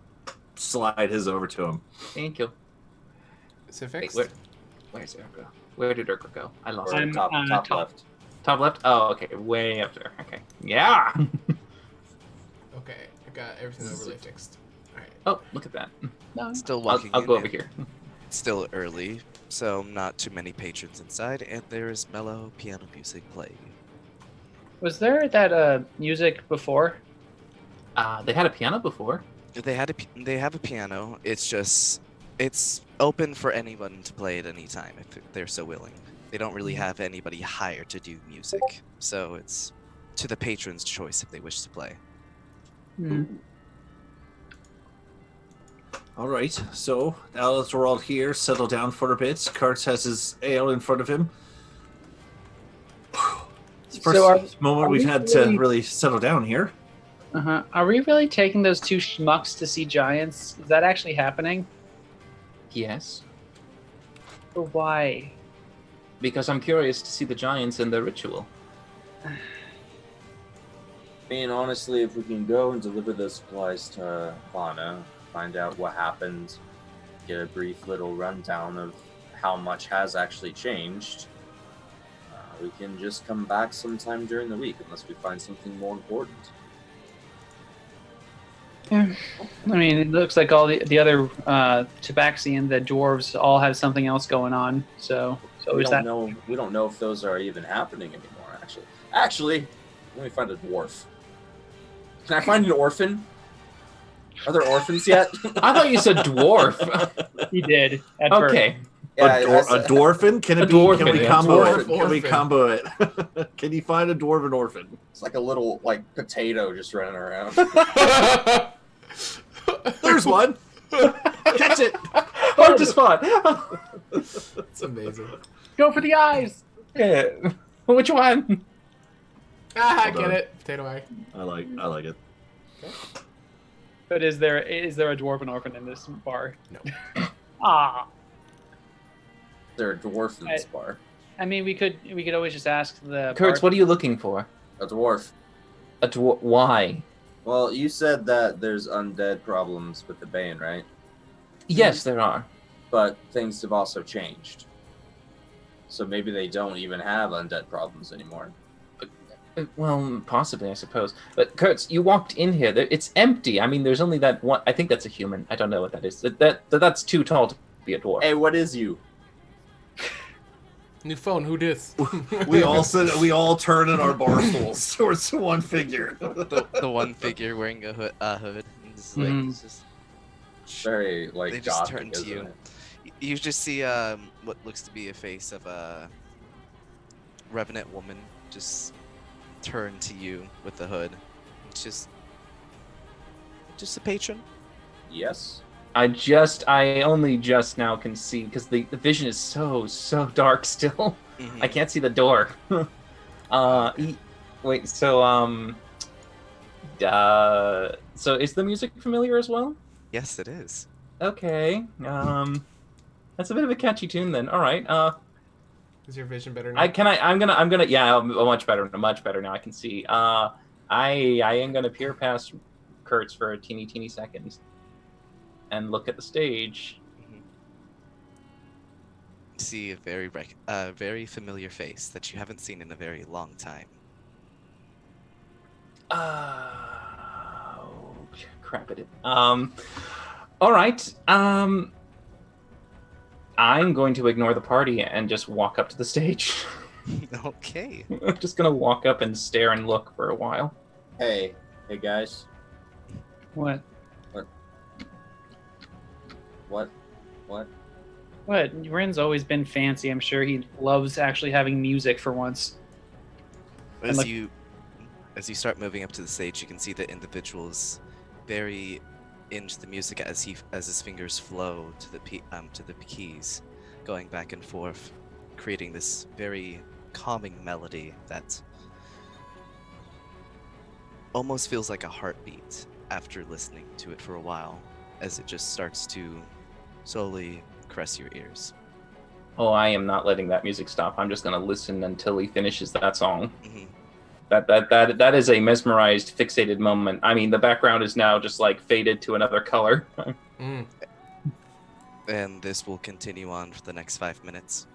slide his over to him. Thank you. Is it fixed? Where's Urgra? Where did Urgra go? I lost Or him. top left. Top left? Oh, okay. Way up there. Okay. Yeah! Okay, I got everything overlay fixed. Alright. Oh, look at that. Still walking. I'll in go and over here. It's still early, so not too many patrons inside, and there is mellow piano music playing. Was there that music before? They had a piano before. They have a piano. It's open for anyone to play at any time if they're so willing. They don't really have anybody hired to do music, so it's to the patron's choice if they wish to play. All right, so now that we're all here, settle down for a bit. Kurtz has his ale in front of him. It's the first moment we've had to really settle down here. Are we really taking those two schmucks to see giants? Is that actually happening? Yes. Or why? Because I'm curious to see the giants and their ritual. I mean, honestly, if we can go and deliver those supplies to Fauna, find out what happened, get a brief little rundown of how much has actually changed, we can just come back sometime during the week, unless we find something more important. Yeah. I mean, it looks like all the other Tabaxi and the dwarves all have something else going on. So we is don't that? know. We don't know if those are even happening anymore. Actually, let me find a dwarf. Can I find an orphan? Are there orphans yet? I thought you said dwarf. He did. At Okay. Yeah, a dwarfin? Can it be? dwarfin, Can we yeah. combo Dwarf it? Can we orphan. combo it? Can you find a dwarven orphan? It's like a little potato just running around. There's one. Catch it. Hard to spot. That's amazing. Go for the eyes. Yeah. Which one? Ah, I Hold get on. it. Potato eye. I like it. But is there a dwarven orphan in this bar? No. Ah. They're a dwarf in this bar. I mean, we could always just ask the. Kurtz, what are you looking for? A dwarf. A dwarf? Why? Well, you said that there's undead problems with the Bane, right? Yes, there are. But things have also changed. So maybe they don't even have undead problems anymore. Well, possibly, I suppose. But Kurtz, you walked in here. It's empty. I mean, there's only that one. I think that's a human. I don't know what that is. That's too tall to be a dwarf. Hey, what is you? New phone. Who dis? We all turn in our bar stools towards one figure. The one figure wearing a hood. It's like, it's just, Very they just gothic, turn to isn't you. it? You just see what looks to be a face of a revenant woman just turn to you with the hood. It's just a patron. Yes. I only just now can see because the vision is so dark still. Mhm. I can't see the door. Wait, so is the music familiar as well? Yes, it is. Okay. That's a bit of a catchy tune then. All right. Is your vision better now? I'm gonna yeah, much better now. I can see. I am gonna peer past Kurtz for a teeny second and look at the stage. You see a very familiar face that you haven't seen in a very long time. Oh, crap it. All right. I'm going to ignore the party and just walk up to the stage. Okay. I'm just gonna walk up and stare and look for a while. Hey guys. What? What? What? Rin's always been fancy. I'm sure he loves actually having music for once. As you start moving up to the stage, you can see the individual's very into the music as his fingers flow to the keys, going back and forth, creating this very calming melody that almost feels like a heartbeat after listening to it for a while, as it just starts to slowly caress your ears. Oh, I am not letting that music stop. I'm just going to listen until he finishes that song. Mhm. That is a mesmerized, fixated moment. I mean, the background is now just like faded to another color. And this will continue on for the next 5 minutes.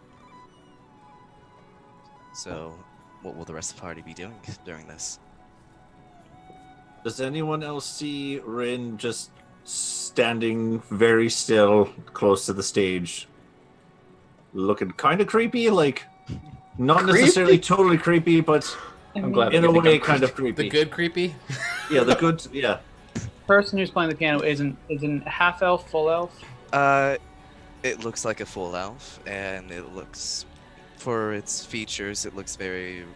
So, what will the rest of the party be doing during this? Does anyone else see Rin just standing very still close to the stage, looking kind of creepy? Like, not necessarily totally creepy, but I'm glad in that a you think way I'm kind of creepy. The good creepy? Yeah, the good, yeah. Person who's playing the piano isn't half elf, full elf. It looks like a full elf, and it looks, for its features, it looks very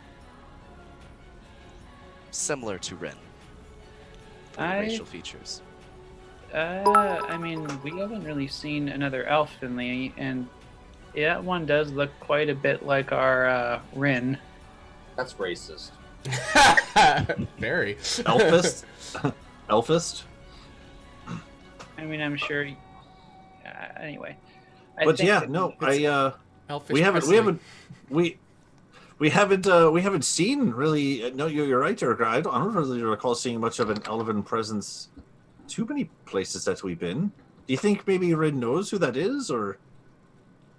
similar to Ren. For the racial features. I mean, we haven't really seen another elf Finley, and that one does look quite a bit like our Rin. That's racist. Very. Elfist? Elfist? I mean, I'm sure. Anyway. But yeah, no, we haven't seen really. No, you're right, Dirk. I don't really recall seeing much of an elven presence. Too many places that we've been. Do you think maybe Rin knows who that is, or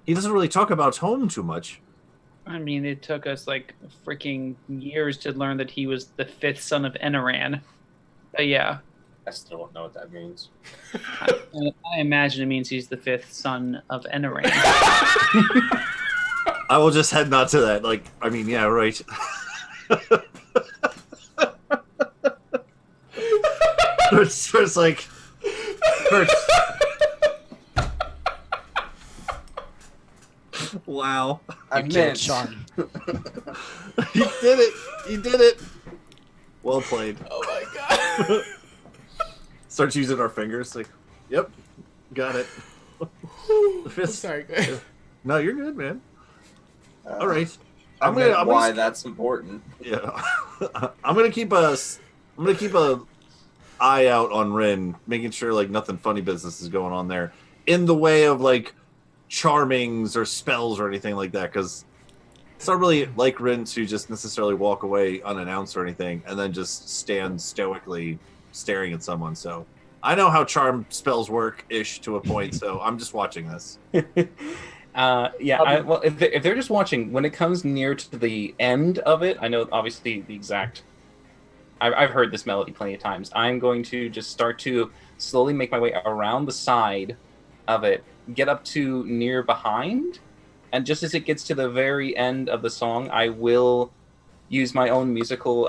he doesn't really talk about home too much? I mean, it took us like freaking years to learn that he was the 5th son of Enaran. But yeah. I still don't know what that means. I imagine it means he's the 5th son of Enaran. I will just head nod to that. Like, I mean, yeah, right. It's like, wow. I meant Sean. You did it. You did it. Well played. Oh my god. Starts using our fingers. Like, yep, got it. I'm sorry. Go ahead. No, you're good, man. All right. I'm why that's important. Yeah. I'm gonna keep a eye out on Rin, making sure like nothing funny business is going on there in the way of like charmings or spells or anything like that, because it's not really like Rin to just necessarily walk away unannounced or anything and then just stand stoically staring at someone. So I know how charm spells work ish to a point, so I'm just watching this. Well, if they're just watching, when it comes near to the end of it, I know obviously the exact. I've heard this melody plenty of times. I'm going to just start to slowly make my way around the side of it, get up to near behind, and just as it gets to the very end of the song, I will use my own musical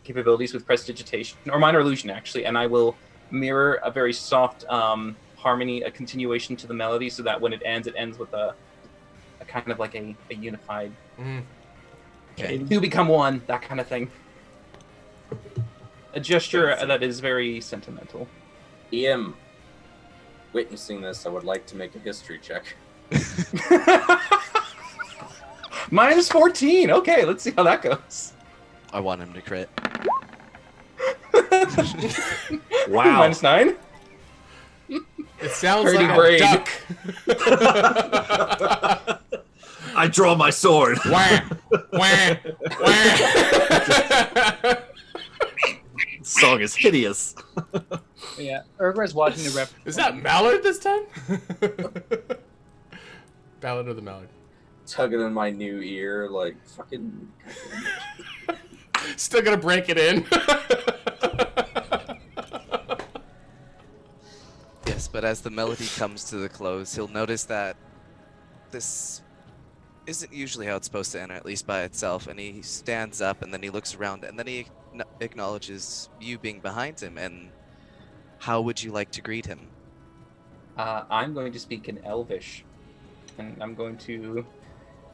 capabilities with prestidigitation, or minor illusion actually, and I will mirror a very soft harmony, a continuation to the melody, so that when it ends with a kind of like a unified two become one, that kind of thing. A gesture that is very sentimental. EM, witnessing this, I would like to make a history check. Minus 14. Okay, let's see how that goes. I want him to crit. Wow. Minus 9. It sounds Pretty like brave. a duck. I draw my sword. Wham! Wham! Wham! This song is hideous. Yeah, Urgra's watching the rep. Is that Mallard this time? Ballad of the Mallard. Tugging in my new ear, like fucking. Still gonna break it in. Yes, but as the melody comes to the close, he'll notice that this isn't usually how it's supposed to enter, at least by itself, and he stands up and then he looks around and then he acknowledges you being behind him. And how would you like to greet him? I'm going to speak in Elvish, and I'm going to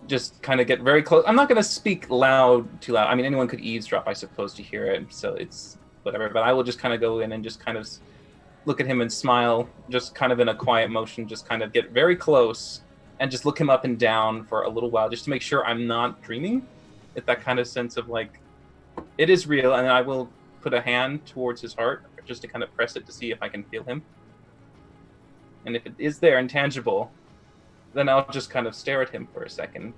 just kind of get very close. I'm not going to speak too loud. I mean, anyone could eavesdrop, I suppose, to hear it, so it's whatever. But I will just kind of go in and just kind of look at him and smile, just kind of in a quiet motion, just kind of get very close, and just look him up and down for a little while, just to make sure I'm not dreaming. With that kind of sense of like, it is real, and I will put a hand towards his heart just to kind of press it to see if I can feel him. And if it is there and tangible, then I'll just kind of stare at him for a second.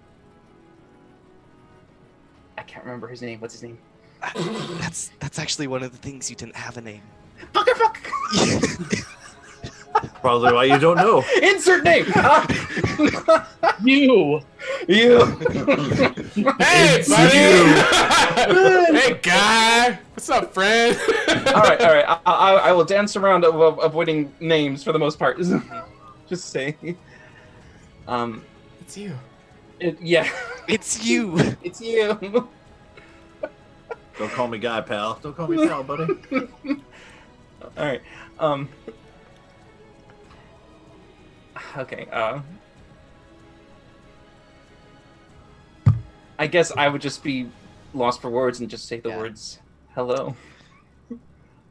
I can't remember his name. What's his name? That's actually one of the things you didn't have a name. Fuck! Probably why you don't know. Insert name! You! Hey, buddy! Hey, guy! What's up, friend? all right. I will dance around avoiding names for the most part. Just say. It's you. Yeah. It's you. It's you. Don't call me guy, pal. Don't call me pal, buddy. All right. Okay. I guess I would just be lost for words and just say the words hello.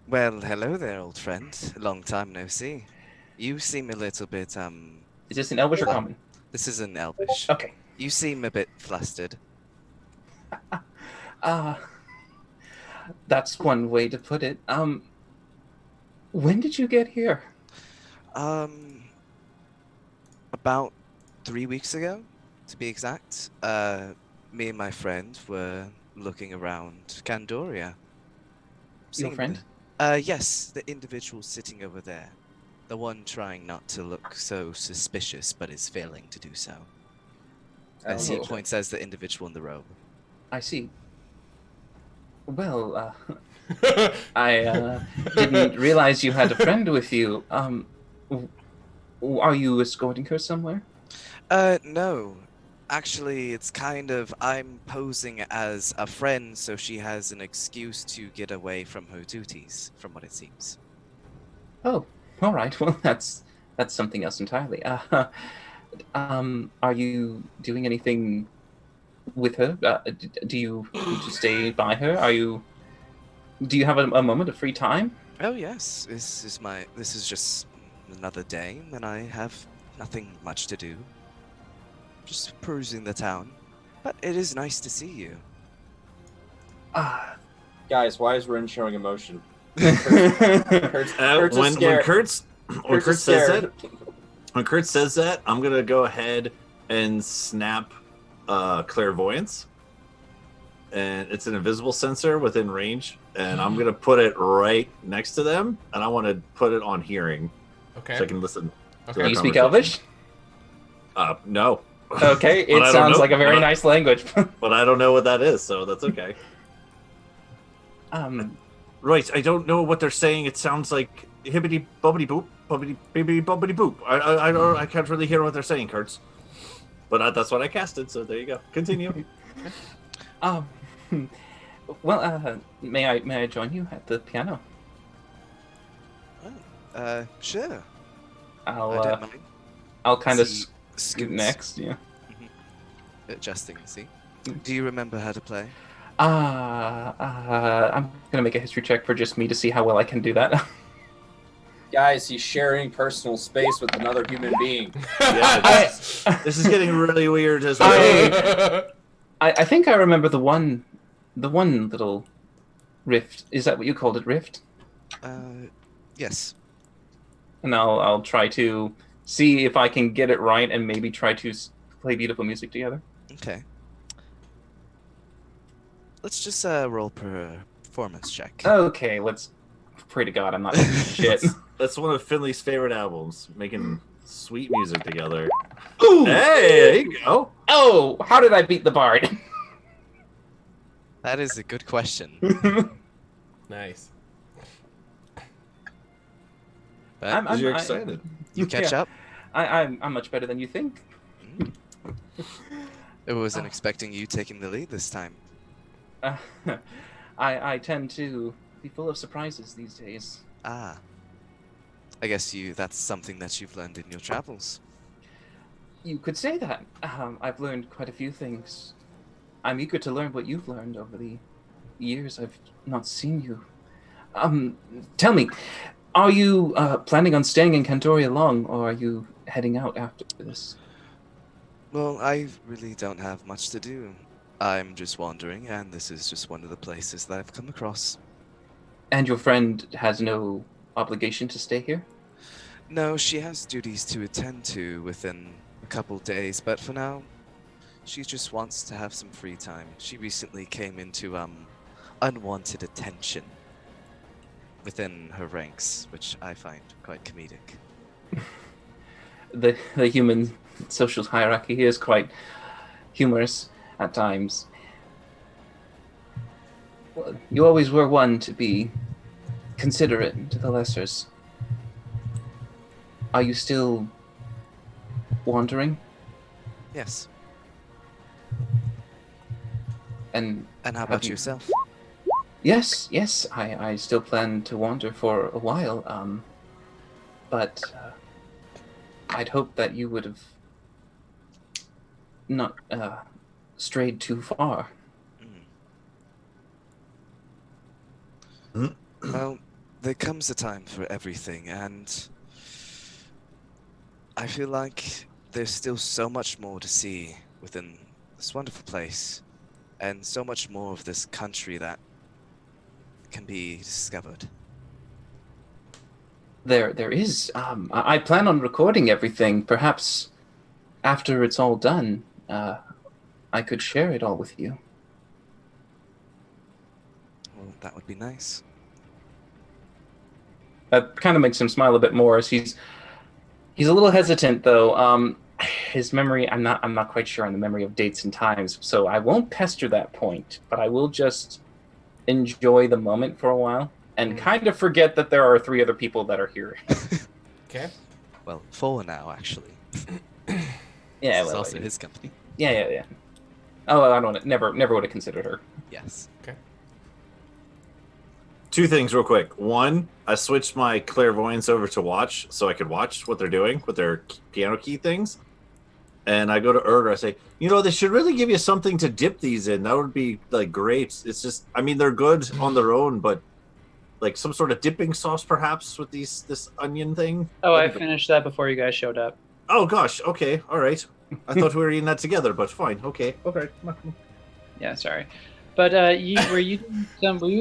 Well, hello there, old friend. Long time no see. You seem a little bit Is this an Elvish or common? This is an Elvish. Okay. You seem a bit flustered. That's one way to put it. When did you get here? About 3 weeks ago, to be exact. Me and my friend were looking around Candoria. Your friend? Yes, the individual sitting over there. The one trying not to look so suspicious, but is failing to do so. As he points as the individual in the robe. I see. Well, I didn't realize you had a friend with you. Are you escorting her somewhere? No. Actually, it's kind of, I'm posing as a friend so she has an excuse to get away from her duties, from what it seems. Oh, all right. Well, that's something else entirely. Are you doing anything with her? Do you need to stay by her? Do you have a moment of free time? Oh yes, this is just another day, and I have nothing much to do. Just perusing the town, but it is nice to see you. Guys, why is Rin showing emotion? When Kurt says that, I'm gonna go ahead and snap clairvoyance, and it's an invisible sensor within range, and I'm gonna put it right next to them, and I want to put it on hearing, Okay. so I can listen. Okay. Do you speak Elvish? No. Okay, it sounds like a very nice language. But I don't know what that is, so that's okay. Right, I don't know what they're saying. It sounds like hibbity bobbity boop, bobbity bibbity bobbity boop. I can't really hear what they're saying, Kurtz. But that's what I casted, so there you go. Continue. Well, may I join you at the piano? Sure. I'll kind of scoot next. Yeah. Adjusting. See. Do you remember how to play? I'm gonna make a history check for just me to see how well I can do that. Guys, he's sharing personal space with another human being. Yeah, this is getting really weird as well. I think I remember the one little rift. Is that what you called it, rift? Yes. And I'll try to see if I can get it right and maybe try to play beautiful music together. Okay. Let's just roll performance check. Okay, let's pray to God I'm not doing shit. That's one of Finley's favorite albums, making sweet music together. Ooh! Hey, there you go. Oh, how did I beat the bard? That is a good question. Nice. You're excited. You catch up? I'm much better than you think. I wasn't expecting you taking the lead this time. I tend to be full of surprises these days. Ah. I guess that's something that you've learned in your travels. You could say that. I've learned quite a few things. I'm eager to learn what you've learned over the years I've not seen you. Tell me, are you planning on staying in Candoria long, or are you heading out after this? Well, I really don't have much to do. I'm just wandering, and this is just one of the places that I've come across. And your friend has no obligation to stay here? No, she has duties to attend to within a couple days, but for now, she just wants to have some free time. She recently came into unwanted attention within her ranks, which I find quite comedic. The human social hierarchy is quite humorous at times. Well, you always were one to be considerate to the lessers. Are you still wandering? Yes. And how about yourself? Yes, I still plan to wander for a while, but I'd hoped that you would have not strayed too far. Well, there comes a time for everything, and I feel like there's still so much more to see within this wonderful place, and so much more of this country that can be discovered. There is. I plan on recording everything. Perhaps after it's all done, I could share it all with you. Well, that would be nice. That kind of makes him smile a bit more as he's a little hesitant though. His memory, I'm not quite sure on the memory of dates and times, so I won't pester that point, but I will just enjoy the moment for a while and kind of forget that there are 3 other people that are here. Okay. Well, 4 now, actually. Yeah, It's also his company. Yeah. Oh, I don't never would have considered her. Yes. Okay. 2 things real quick. One, I switched my clairvoyance over to watch so I could watch what they're doing with their piano key things. And I go to Erder, I say, they should really give you something to dip these in. That would be like great. It's just, I mean, they're good on their own, but like some sort of dipping sauce perhaps with this onion thing. Oh, I finished that before you guys showed up. Oh gosh, okay, all right. I thought we were eating that together, but fine, okay. Yeah, sorry. But were you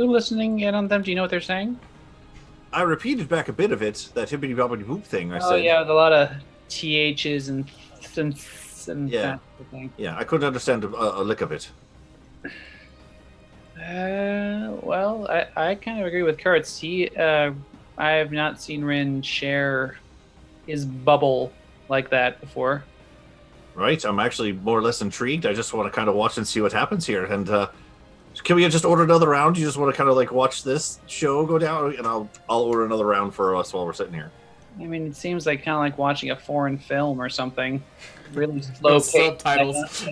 listening in on them? Do you know what they're saying? I repeated back a bit of it, that hibbity bobbity boop thing I said. Oh yeah, with a lot of THs and yeah. that sort of thing. Yeah, I couldn't understand a lick of it. Well, I kind of agree with Kurtz. I have not seen Rin share his bubble like that before. Right, I'm actually more or less intrigued. I just want to kind of watch and see what happens here. And can we just order another round? You just want to kind of like watch this show go down, and I'll order another round for us while we're sitting here. I mean, it seems like kind of like watching a foreign film or something. Really slow subtitles.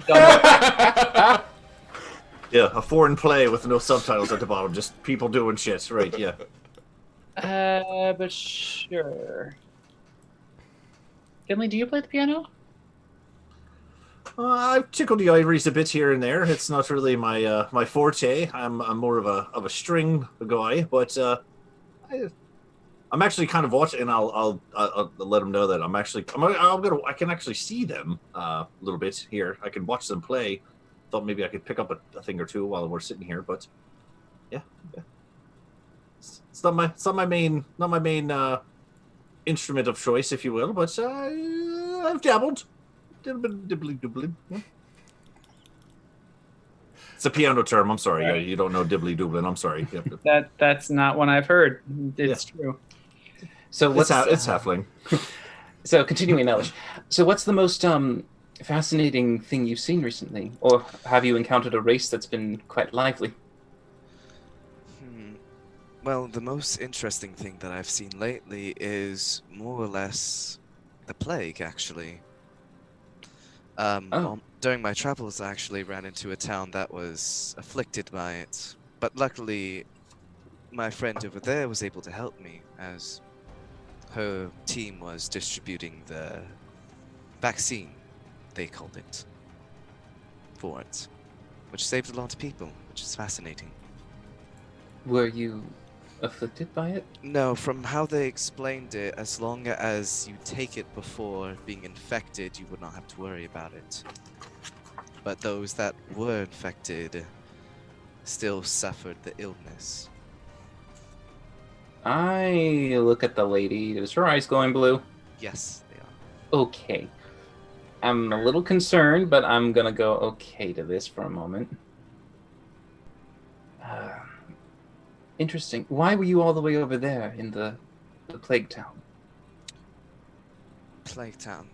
Yeah, a foreign play with no subtitles at the bottom, just people doing shit. Right, yeah. But sure. Finley, do you play the piano? I've tickled the ivories a bit here and there. It's not really my my forte. I'm more of a string guy, but I'm actually kind of watching, and I'll let them know that I can actually see them a little bit here. I can watch them play. Thought maybe I could pick up a thing or two while we're sitting here, but yeah. It's not my main instrument of choice, if you will, but I've dabbled. Dibbly. Yeah. It's a piano term. I'm sorry. Right. You don't know dibbly dooblin. I'm sorry. Yep. That's not one I've heard. It's true. So what's it's halfling. So continuing, Elish. So what's the most fascinating thing you've seen recently, or have you encountered a race that's been quite lively? Well, the most interesting thing that I've seen lately is more or less the plague, actually. During my travels, I actually ran into a town that was afflicted by it. But luckily, my friend over there was able to help me, as her team was distributing the vaccine, they called it, for it, which saved a lot of people, which is fascinating. Were you afflicted by it? No, from how they explained it, as long as you take it before being infected, you would not have to worry about it. But those that were infected still suffered the illness. I look at the lady. Is her eyes glowing blue? Yes, they are. Okay. I'm a little concerned, but I'm gonna go okay to this for a moment. Interesting. Why were you all the way over there in the plague town? Plague Town.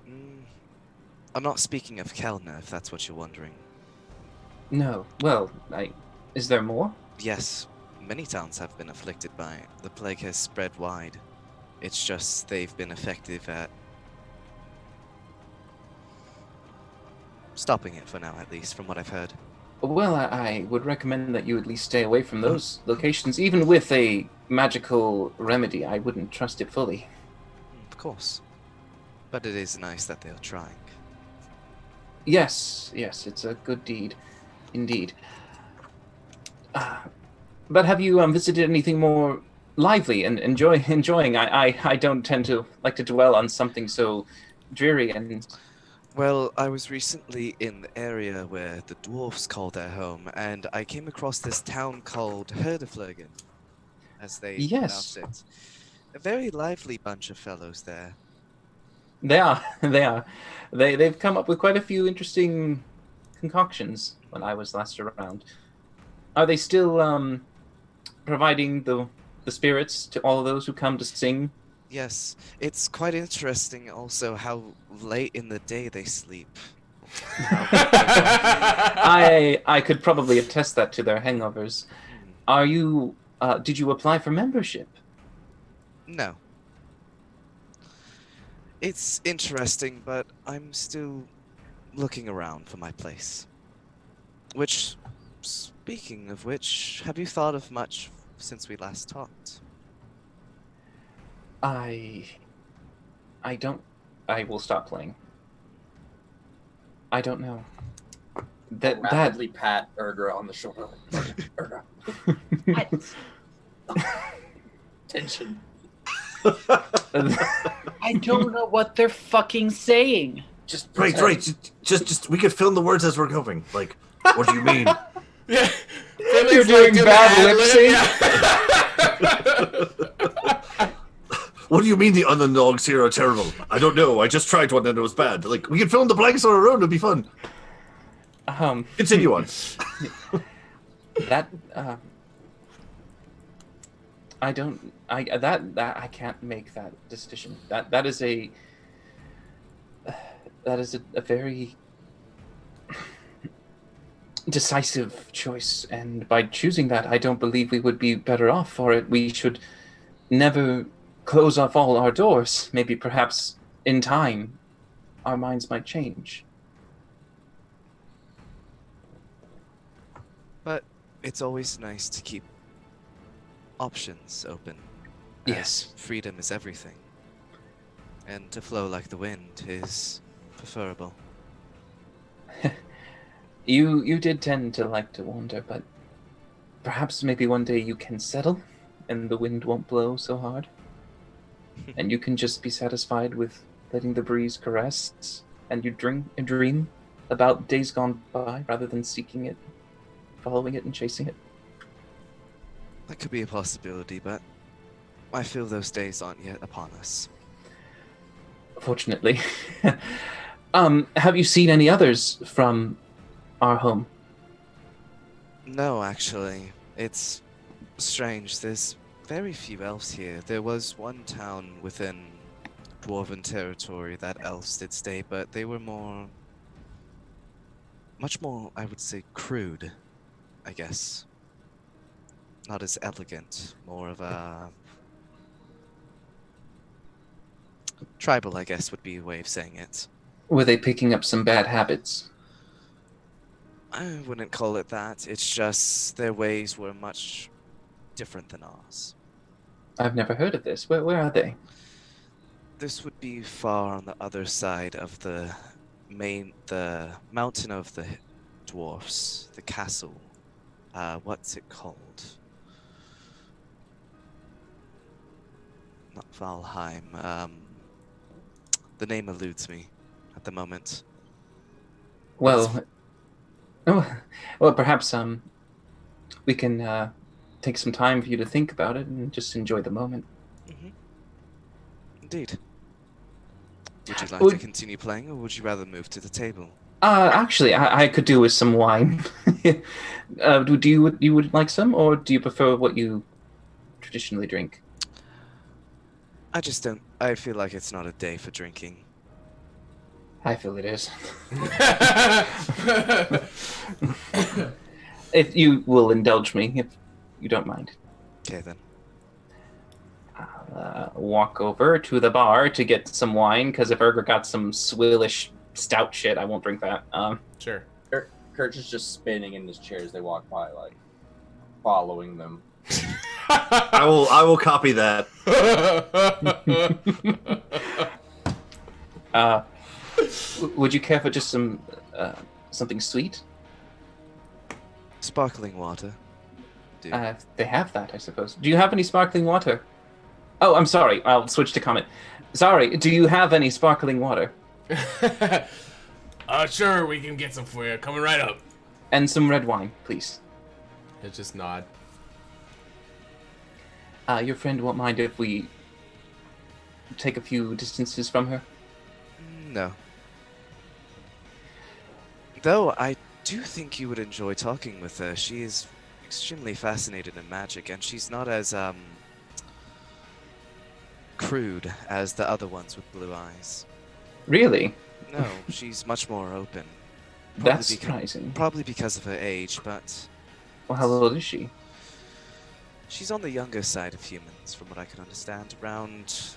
I'm not speaking of Kelna, if that's what you're wondering. No. Well, is there more? Yes, many towns have been afflicted by it. The plague has spread wide. It's just they've been effective at stopping it for now, at least, from what I've heard. Well, I would recommend that you at least stay away from those locations. Even with a magical remedy, I wouldn't trust it fully. Of course. But it is nice that they're trying. Yes, it's a good deed, indeed. But have you visited anything more lively and enjoying? I don't tend to like to dwell on something so dreary and... Well, I was recently in the area where the dwarfs call their home, and I came across this town called HotA, as they pronounce it. A very lively bunch of fellows there. They are. They've come up with quite a few interesting concoctions when I was last around. Are they still providing the spirits to all of those who come to sing? Yes, it's quite interesting also how late in the day they sleep. I could probably attest that to their hangovers. Are you? Did you apply for membership? No. It's interesting, but I'm still looking around for my place. Which, speaking of which, have you thought of much since we last talked? I don't. I will stop playing. I don't know. I'll rapidly pat Urgra on the shoulder. Urgra. Tension. I don't know what they're fucking saying. Just right. Just we could film the words as we're going. Like, what do you mean? Yeah. You're doing bad lip sync. What do you mean the underdogs here are terrible? I don't know. I just tried one and it was bad. Like, we could film the blanks on our own. It'd be fun. Continue on. That I don't. I can't make that decision. That is a very decisive choice, and by choosing that, I don't believe we would be better off for it. We should never close off all our doors. Maybe perhaps in time our minds might change. But it's always nice to keep options open. Yes. Freedom is everything. And to flow like the wind is preferable. You did tend to like to wander, but perhaps maybe one day you can settle and the wind won't blow so hard. And you can just be satisfied with letting the breeze caress, and you dream about days gone by rather than seeking it, following it, and chasing it. That could be a possibility, but I feel those days aren't yet upon us. Fortunately. Have you seen any others from our home? No, actually. It's strange. There's very few elves here. There was one town within Dwarven territory that elves did stay, but they were much more, I would say, crude, I guess. Not as elegant, more of a tribal, I guess, would be a way of saying it. Were they picking up some bad habits? I wouldn't call it that. It's just their ways were much different than ours. I've never heard of this. Where are they? This would be far on the other side of the mountain of the dwarfs, the castle. What's it called? not Valheim. The name eludes me at the moment. Well, well, perhaps we can take some time for you to think about it and just enjoy the moment. Mm-hmm. Indeed. Would you like to continue playing, or would you rather move to the table? Actually, I could do with some wine. Do you would like some, or do you prefer what you traditionally drink? I just don't. I feel like it's not a day for drinking. I feel it is. If you will indulge me, if you don't mind. Okay, then. I'll walk over to the bar to get some wine, because if Erger got some swillish stout shit, I won't drink that. Sure. Kurt is just spinning in his chair as they walk by, like, following them. I will copy that. Would you care for just some something sweet? Sparkling water. They have that, I suppose. Do you have any sparkling water? Oh, I'm sorry. I'll switch to comment. Sorry, do you have any sparkling water? Sure, we can get some for you. Coming right up. And some red wine, please. It's just nod. Your friend won't mind if we take a few distances from her? No. Though I do think you would enjoy talking with her. She is extremely fascinated in magic, and she's not as crude as the other ones with blue eyes. Really? No, she's much more open. That's surprising. Probably because of her age, but... Well, how old is she? She's on the younger side of humans, from what I can understand. Around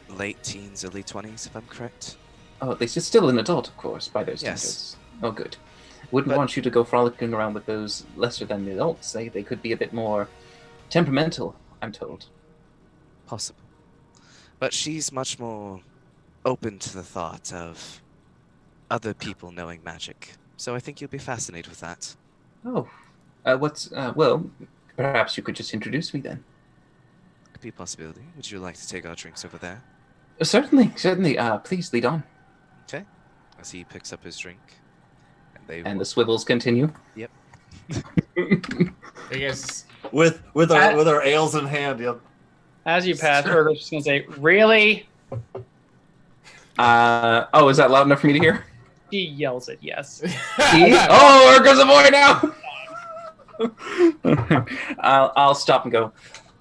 late teens, early 20s, if I'm correct. Oh, at least it's still an adult, of course, by those Yes. standards. Oh, good. Wouldn't want you to go frolicking around with those lesser than adults. They could be a bit more temperamental, I'm told. Possible. But she's much more open to the thought of other people knowing magic. So I think you'll be fascinated with that. Oh. Well, perhaps you could just introduce me then. Could be a possibility. Would you like to take our drinks over there? Certainly. Please lead on. Okay. As he picks up his drink. And the swivels continue. Yep. I guess with our ales in hand. Yep. As you pass, Ergo's just gonna say, "Really?" Oh, is that loud enough for me to hear? He yells it. Yes. Oh, Ergo's a boy now. I'll stop and go.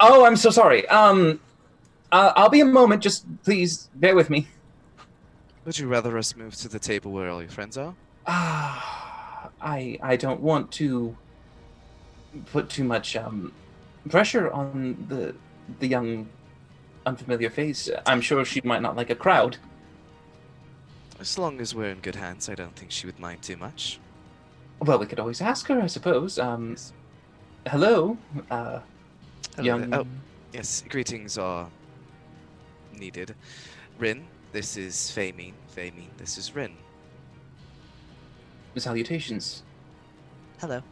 Oh, I'm so sorry. I'll be a moment. Just please bear with me. Would you rather us move to the table where all your friends are? I don't want to put too much pressure on the young, unfamiliar face. I'm sure she might not like a crowd. As long as we're in good hands, I don't think she would mind too much. Well, we could always ask her, I suppose. Hello, Hello young. there. Oh, yes. Greetings are needed. Rin, this is Feimine. Feimine, this is Rin. Salutations. Hello.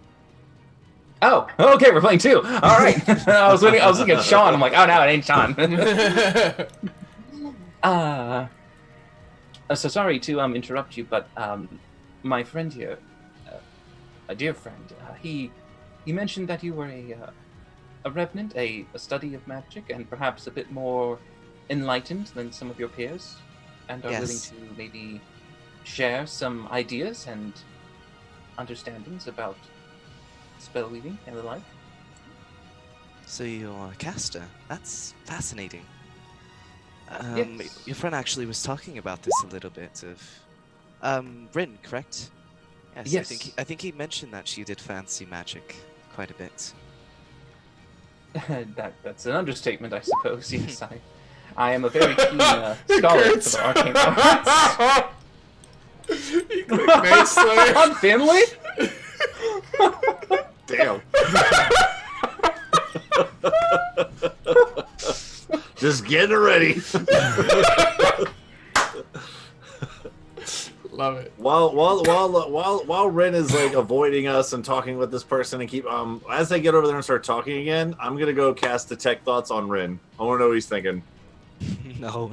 Oh, okay, we're playing two. All right. I was looking at Sean. I'm like, oh no, it ain't Sean. So sorry to interrupt you, but my friend here, a dear friend, he mentioned that you were a revenant, a study of magic, and perhaps a bit more enlightened than some of your peers, and are willing to maybe share some ideas and understandings about spell weaving and the like. So you're a caster. That's fascinating. Yes. Your friend actually was talking about this a little bit of Rin, correct? Yes. I think he mentioned that she did fancy magic quite a bit. That's an understatement, I suppose. Yes, I am a very keen scholar for the arcane arts. You click Night Slayer. On Finley? Damn. Just getting ready. Love it. While Rin is like avoiding us and talking with this person and keep as they get over there and start talking again, I'm gonna go cast Detect Thoughts on Rin. I want to know what he's thinking. No.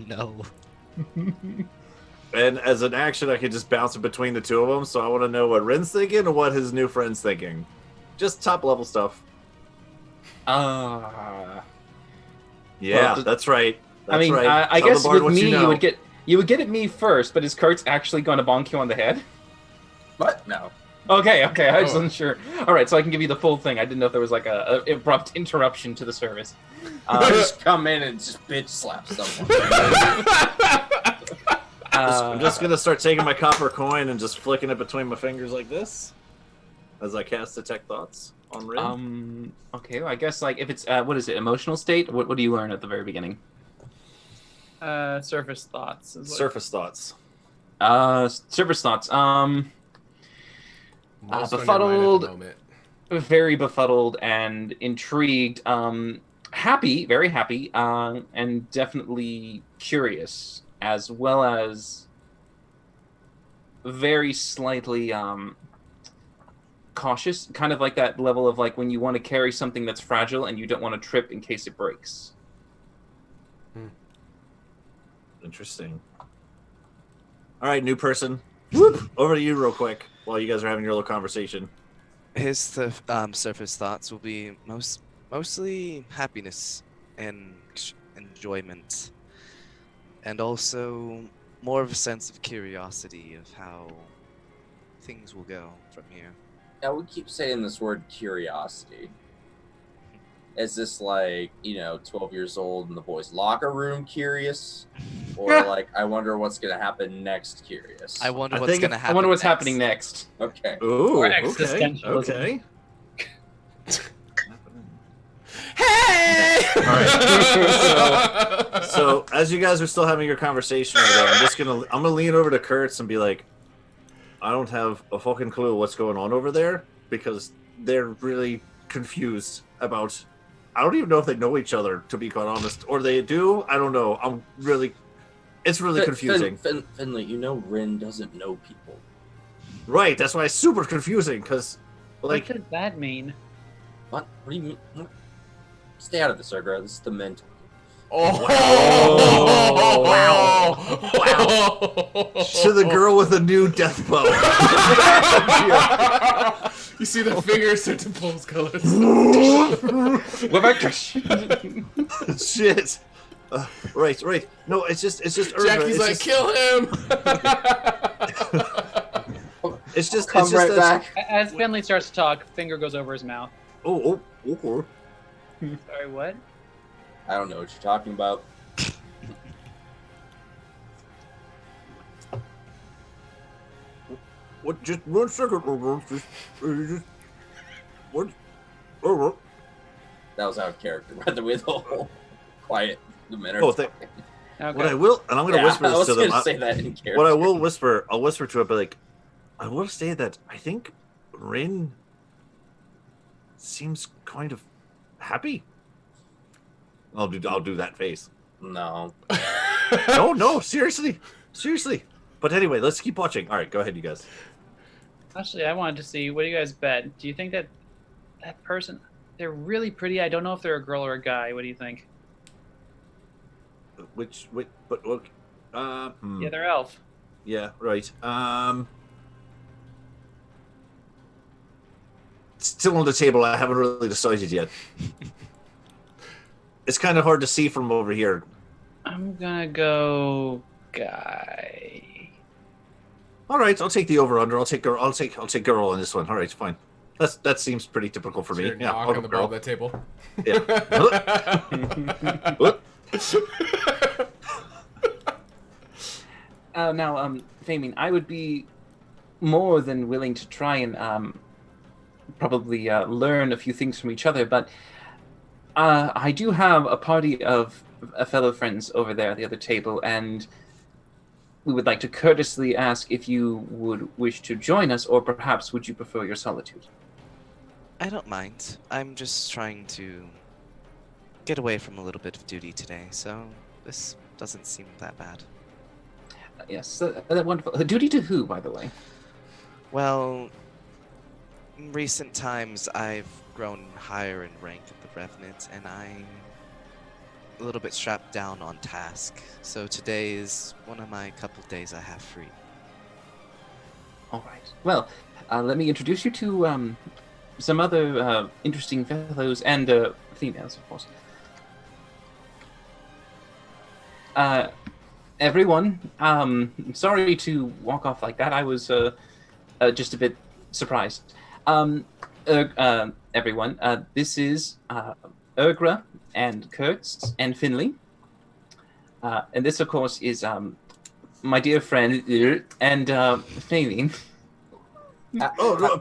And as an action, I can just bounce it between the two of them. So I want to know what Rin's thinking and what his new friend's thinking. Just top level stuff. Yeah, Well, that's right. That's right. I Tell guess the bard with what me, you know. you would get at me first, but is Kurtz actually going to bonk you on the head? What? No. Okay, I wasn't sure. All right, so I can give you the full thing. I didn't know if there was like a abrupt interruption to the service. Just come in and just bitch slap someone. I'm just gonna start taking my copper coin and just flicking it between my fingers like this, as I cast Detect Thoughts on Rin. Okay, well, I guess like if it's what is it? Emotional state? What do you learn at the very beginning? Surface thoughts. Surface thoughts. Surface thoughts. Most on your mind at the Befuddled, moment. very befuddled and intrigued. Happy, very happy, and definitely curious, as well as very slightly cautious, kind of like that level of like when you want to carry something that's fragile and you don't want to trip in case it breaks. Interesting. All right, new person. Whoop! Over to you real quick while you guys are having your little conversation. His surface thoughts will be mostly happiness and enjoyment, and also more of a sense of curiosity of how things will go from here. Now we keep saying this word curiosity. Is this like, 12 years old in the boys' locker room curious? Or like, I wonder what's going to happen next curious? I wonder what's going to happen. I wonder what's happening next. Okay. Ooh, Or okay. existentialism. Okay. Hey! All right. So as you guys are still having your conversation over there, I'm gonna lean over to Kurtz and be like, I don't have a fucking clue what's going on over there because they're really confused about. I don't even know if they know each other, to be quite honest, or they do. I don't know. It's really confusing. Finley, Rin doesn't know people. Right. That's why it's super confusing because, like, what does that mean? What do you mean? Stay out of this, Ergra. This is the men talking. Wow. To the girl with a new death bow. You see the fingers start to pulse colors. We're back to shit. Right. No, it's just Ergra. Jackie's like, kill him. It's just right back. As Finley starts to talk, finger goes over his mouth. Oh. Sorry, what? I don't know what you're talking about. What? Just 1 second. What? That was out of character, by the way. The whole quiet. The men are Okay. What I will, and I'm going to whisper I this was to them. gonna say that in character. What I will whisper, I'll whisper to it, but like, I will say that I think Rin seems kind of happy. I'll do that face. No. No, seriously. But anyway, let's keep watching. All right, go ahead, you guys. Actually, I wanted to see, what do you guys bet? Do you think that person, they're really pretty? I don't know if they're a girl or a guy. What do you think? But look, Yeah, they're elf. Yeah, right. Still on the table. I haven't really decided yet. It's kind of hard to see from over here. I'm gonna go guy. All right, I'll take the over under. I'll take girl. I'll take girl on this one. All right, fine. That seems pretty typical for So me. you're Yeah, I'll knocking go the ball girl. at that table. Yeah. Now, Famine, I would be more than willing to try and probably learn a few things from each other, but I do have a party of fellow friends over there at the other table, and we would like to courteously ask if you would wish to join us, or perhaps would you prefer your solitude? I don't mind. I'm just trying to get away from a little bit of duty today, so this doesn't seem that bad. Yes, that wonderful. Duty to who, by the way? Well, in recent times, I've grown higher in rank at the Revenant, and I'm a little bit strapped down on task. So today is one of my couple days I have free. All right. Well, let me introduce you to some other interesting fellows and females, of course. Everyone, sorry to walk off like that. I was just a bit surprised. Everyone, this is Ergra and Kurtz and Finley. And this, of course, is my dear friend and Flaming.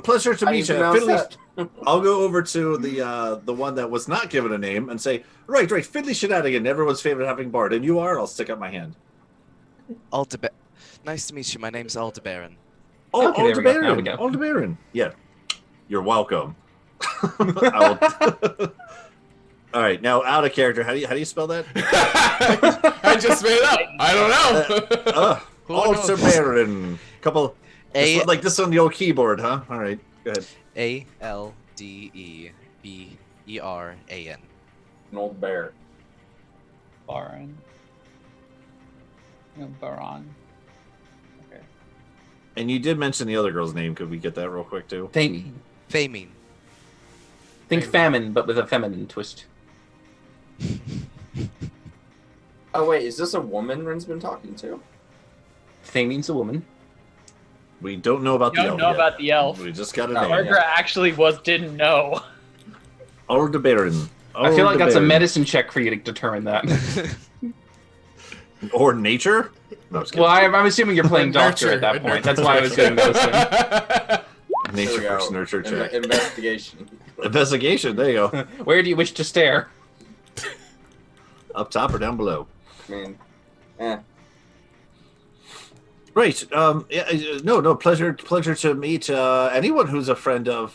Pleasure to how do meet you you. pronounce Finley, that? I'll go over to the one that was not given a name and say, right, Finley Shenanigan, everyone's favorite having bard, and you are. I'll stick up my hand. Nice to meet you. My name's Aldebaran. Oh, Okay, there we go. Aldebaran. Yeah, you're welcome. All right, now out of character. How do you spell that? I just made it up. I don't know. Aldebaran. Couple. Like this on the old keyboard, huh? All right, go ahead. Aldeberan. An old bear. Baron. No, Baron. Okay. And you did mention the other girl's name. Could we get that real quick too? Famine. Famine. Think famine, but with a feminine twist. Oh wait, is this a woman Rin's been talking to? Famine's a woman. We don't know about the elf. Don't know about the elf. We just got a Oh, name. Ergra actually didn't know. Aldebaran. I feel like that's a medicine check for you to determine that. Or nature? No, I was kidding. Well, I'm assuming you're playing doctor at that point. That's why I was doing medicine. Nature There we versus go. nurture check. Investigation. Investigation. There you go. Where do you wish to stare? Up top or down below? I mean, eh. Right. No. Pleasure to meet anyone who's a friend of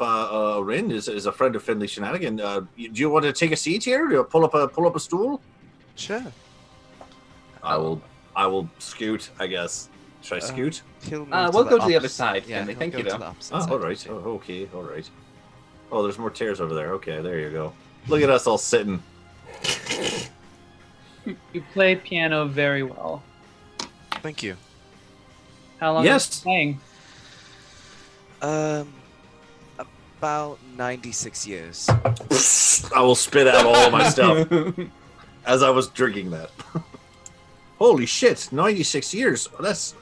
Rin is a friend of Finley Shenanigan. Do you want to take a seat here? Do you pull up a stool? Sure. I will scoot. I guess. Should I scoot? He'll We'll go to the other side, Yeah, Finley. he'll Thank go you, to though. the opposite Oh, side. all right. Oh, okay. All right. Oh, there's more chairs over there. Okay, there you go. Look at us all sitting. You play piano very well. Thank you. How long Yes. have you been playing? About 96 years. I will spit out all of my stuff as I was drinking that. Holy shit! 96 years. That's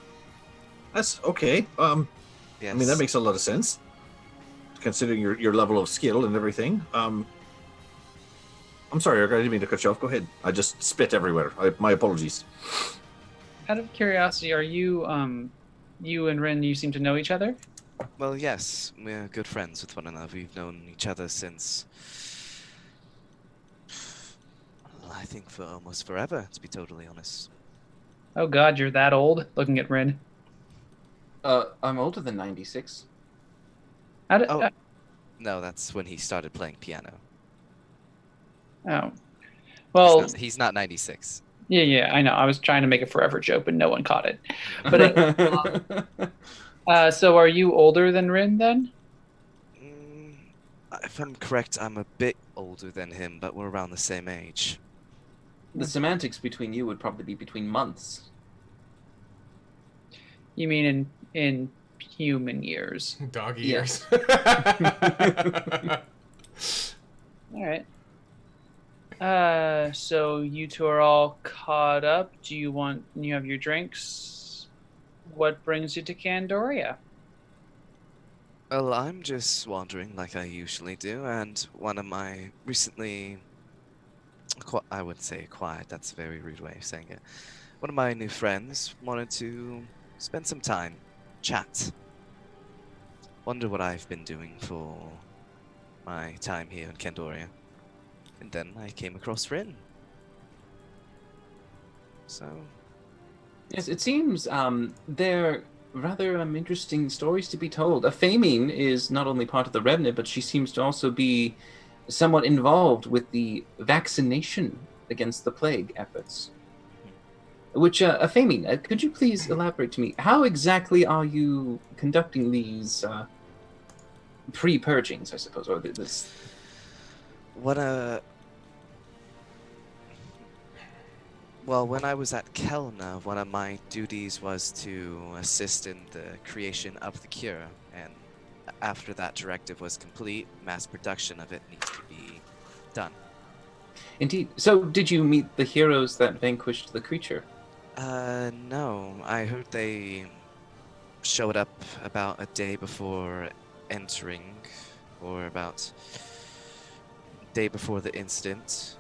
okay. Yes. I mean that makes a lot of sense, considering your level of skill and everything. I'm sorry, Eric, I didn't mean to cut you off. Go ahead. I just spit everywhere. My apologies. Out of curiosity, are you you and Rin, you seem to know each other? Well, yes, we're good friends with one another. We've known each other since, I think, for almost forever, to be totally honest. Oh God, you're that old. Looking at Rin. I'm older than 96. No, that's when he started playing piano. Oh, well, he's not 96. yeah, I know. I was trying to make a forever joke, but no one caught it. But so are you older than Rin then? If I'm correct, I'm a bit older than him, but we're around the same age. The semantics between you would probably be between months. You mean in human years? Dog years. All right. So you two are all caught up. You have your drinks? What brings you to Candoria? Well, I'm just wandering like I usually do, and one of my recently, I would say acquired, that's a very rude way of saying it. One of my new friends wanted to spend some time, chat. Wonder what I've been doing for my time here in Candoria. And then I came across Rin. So... Yes, it seems they're rather interesting stories to be told. Famine is not only part of the Revenant, but she seems to also be somewhat involved with the vaccination against the plague efforts. Which, Famine, could you please elaborate to me? How exactly are you conducting these pre-purgings, I suppose, or this? Well, when I was at Kelna, one of my duties was to assist in the creation of the cure, and after that directive was complete, mass production of it needs to be done. Indeed. So, did you meet the heroes that vanquished the creature? No. I heard they showed up about a day before entering, or about a day before the incident.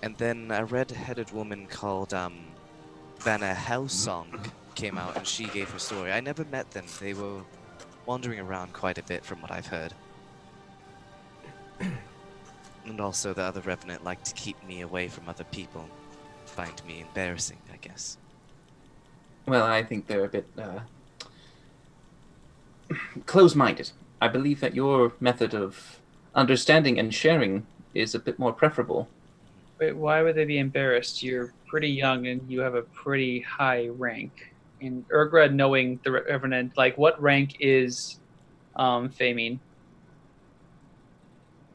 And then a red-headed woman called Vanna Hellsong came out and she gave her story. I never met them. They were wandering around quite a bit from what I've heard. And also the other Revenant liked to keep me away from other people. Find me embarrassing, I guess. Well, I think they're a bit close-minded. I believe that your method of understanding and sharing is a bit more preferable. Wait, why would they be embarrassed? You're pretty young and you have a pretty high rank. And Urgra, knowing the Revenant, like, what rank is Famine?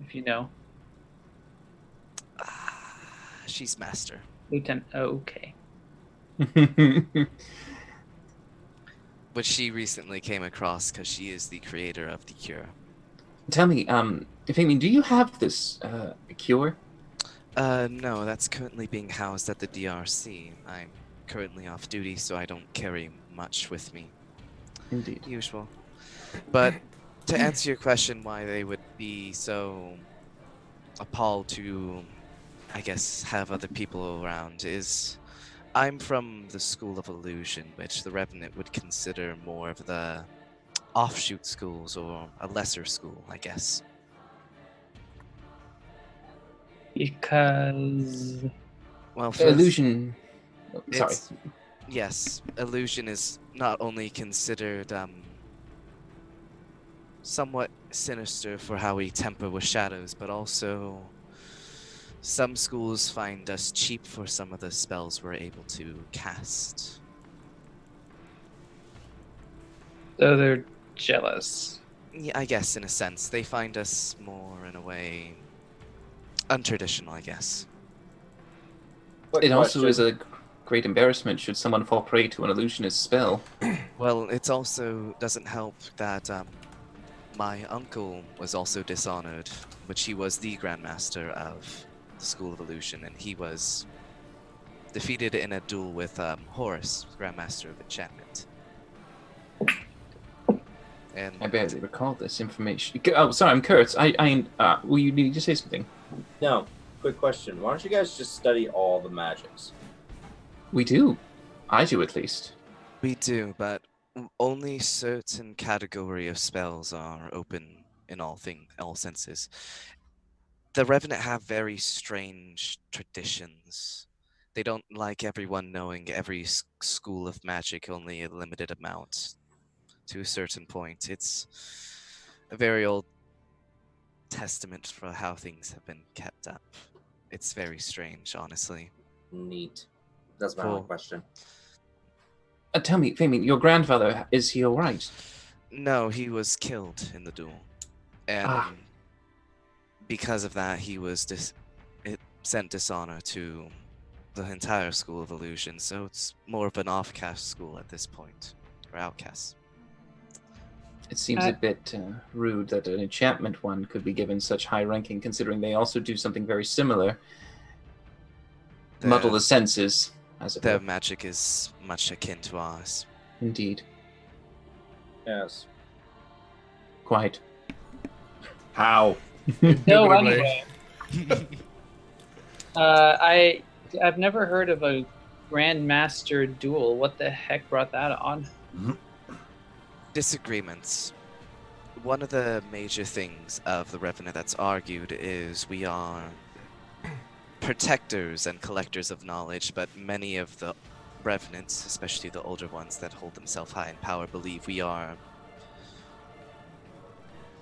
If you know. She's master. Lieutenant. Oh, okay. Which she recently came across because she is the creator of the cure. Tell me, Famine, do you have this cure? No, that's currently being housed at the DRC. I'm currently off duty, so I don't carry much with me. Indeed. Usual. But to answer your question, why they would be so appalled to, I guess, have other people around is I'm from the School of Illusion, which the Revenant would consider more of the offshoot schools or a lesser school, I guess. Because... Well, Illusion... sorry. Yes, Illusion is not only considered somewhat sinister for how we temper with shadows, but also some schools find us cheap for some of the spells we're able to cast. So they're jealous. Yeah, I guess in a sense. They find us more, in a way, untraditional, I guess. It also is a great embarrassment should someone fall prey to an illusionist spell. Well, it also doesn't help that my uncle was also dishonored, which he was the Grandmaster of the School of Illusion, and he was defeated in a duel with Horus, Grandmaster of Enchantment. And I barely recall this information. Oh, sorry, I'm Kurt. Will you need to say something? No. Quick question. Why don't you guys just study all the magics? We do. I do, at least. We do, but only certain category of spells are open in all senses. The Revenant have very strange traditions. They don't like everyone knowing every school of magic, only a limited amount to a certain point. It's a very old testament for how things have been kept up. It's very strange, honestly. Neat. That's my only question. Tell me, Famine, your grandfather, is he alright? No, he was killed in the duel. And because of that, he was sent dishonor to the entire School of Illusion, so it's more of an off-cast school at this point, or outcast. It seems a bit rude that an enchantment one could be given such high ranking, considering they also do something very similar. Muddle the senses, as it were. Their magic is much akin to ours. Indeed. Yes. Quite. How? No, anyway. I've never heard of a Grandmaster duel. What the heck brought that on? Disagreements. One of the major things of the Revenant that's argued is we are protectors and collectors of knowledge, but many of the Revenants, especially the older ones that hold themselves high in power, believe we are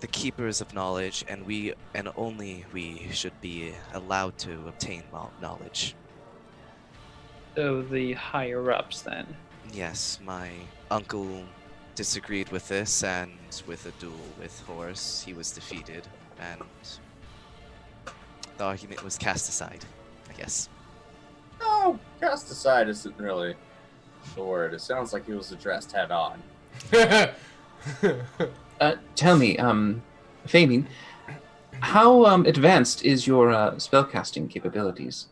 the keepers of knowledge, and only we should be allowed to obtain knowledge. So the higher ups then. Yes, my uncle disagreed with this, and with a duel with Horus, he was defeated, and the argument was cast aside, I guess. No, cast aside isn't really the word. It sounds like he was addressed head on. Tell me, Fabian, how advanced is your spellcasting capabilities?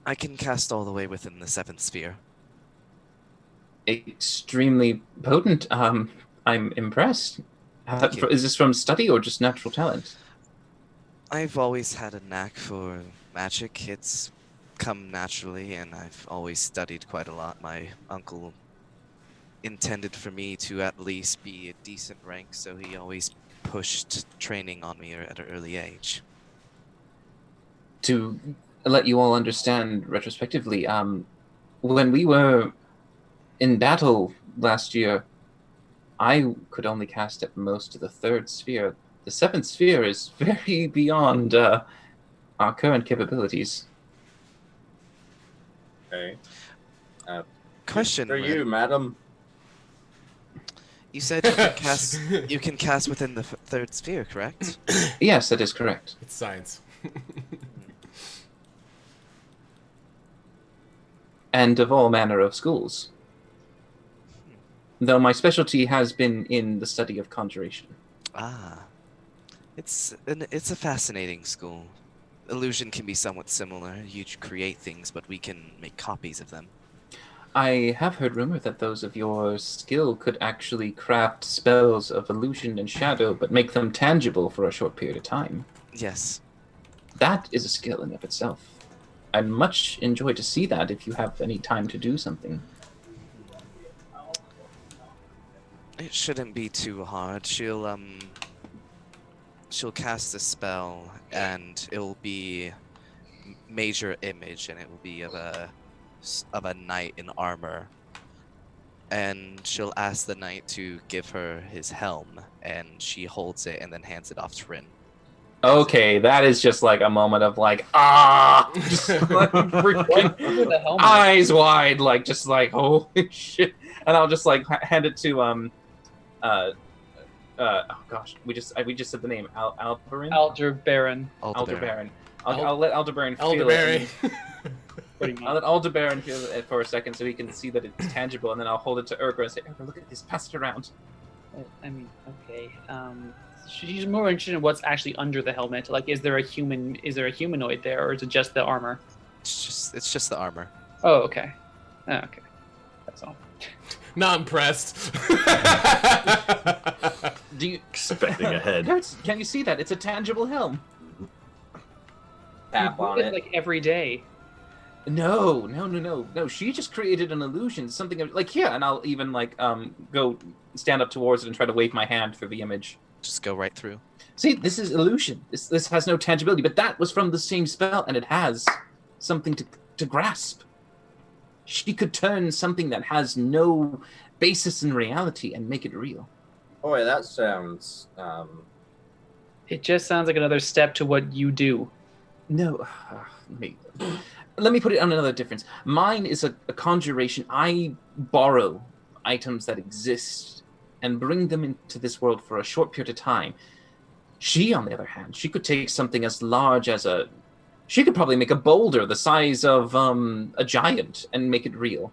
I can cast all the way within the 7th sphere. Extremely potent. I'm impressed. Thank you. Is this from study or just natural talent? I've always had a knack for magic. It's come naturally, and I've always studied quite a lot. My uncle intended for me to at least be a decent rank, so he always pushed training on me at an early age. To let you all understand retrospectively, when we were in battle last year, I could only cast at most to the 3rd sphere. The 7th sphere is very beyond our current capabilities. Okay. Question for you, madam. You said you can cast. You can cast within the 3rd sphere, correct? Yes, that is correct. It's science. And of all manner of schools. Though my specialty has been in the study of conjuration. Ah, it's a fascinating school. Illusion can be somewhat similar. You create things, but we can make copies of them. I have heard rumor that those of your skill could actually craft spells of illusion and shadow, but make them tangible for a short period of time. Yes. That is a skill in of itself. I'd much enjoy to see that if you have any time to do something. It shouldn't be too hard. She'll cast a spell, and it'll be major image, and it will be of a knight in armor. And she'll ask the knight to give her his helm, and she holds it and then hands it off to Rin. Okay, that is just like a moment of like, just like freaking eyes wide, like just like holy shit, and I'll just like hand it to oh gosh, we just said the name Aldebaran. Aldebaran. Aldebaran. I'll let Aldebaran feel Elderberry. it. I'll let Aldebaran feel it for a second so he can see that it's tangible, and then I'll hold it to Urgra and say, Urgra, look at this, pass it around. I mean, okay. She's more interested in what's actually under the helmet. Like, is there a humanoid there, or is it just the armor? It's just the armor. Oh, okay. Oh, okay. That's all. Not impressed. Do you expecting a head? Can you see that? It's a tangible helm. Tap on it. Like every day. No. She just created an illusion, something like here, and I'll even like go stand up towards it and try to wave my hand through the image. Just go right through. See, this is illusion. This has no tangibility, but that was from the same spell, and it has something to grasp. She could turn something that has no basis in reality and make it real. Boy, that sounds. It just sounds like another step to what you do. No, let me put it on another difference. Mine is a conjuration. I borrow items that exist and bring them into this world for a short period of time. She, on the other hand, she could take something as large as she could probably make a boulder the size of a giant and make it real.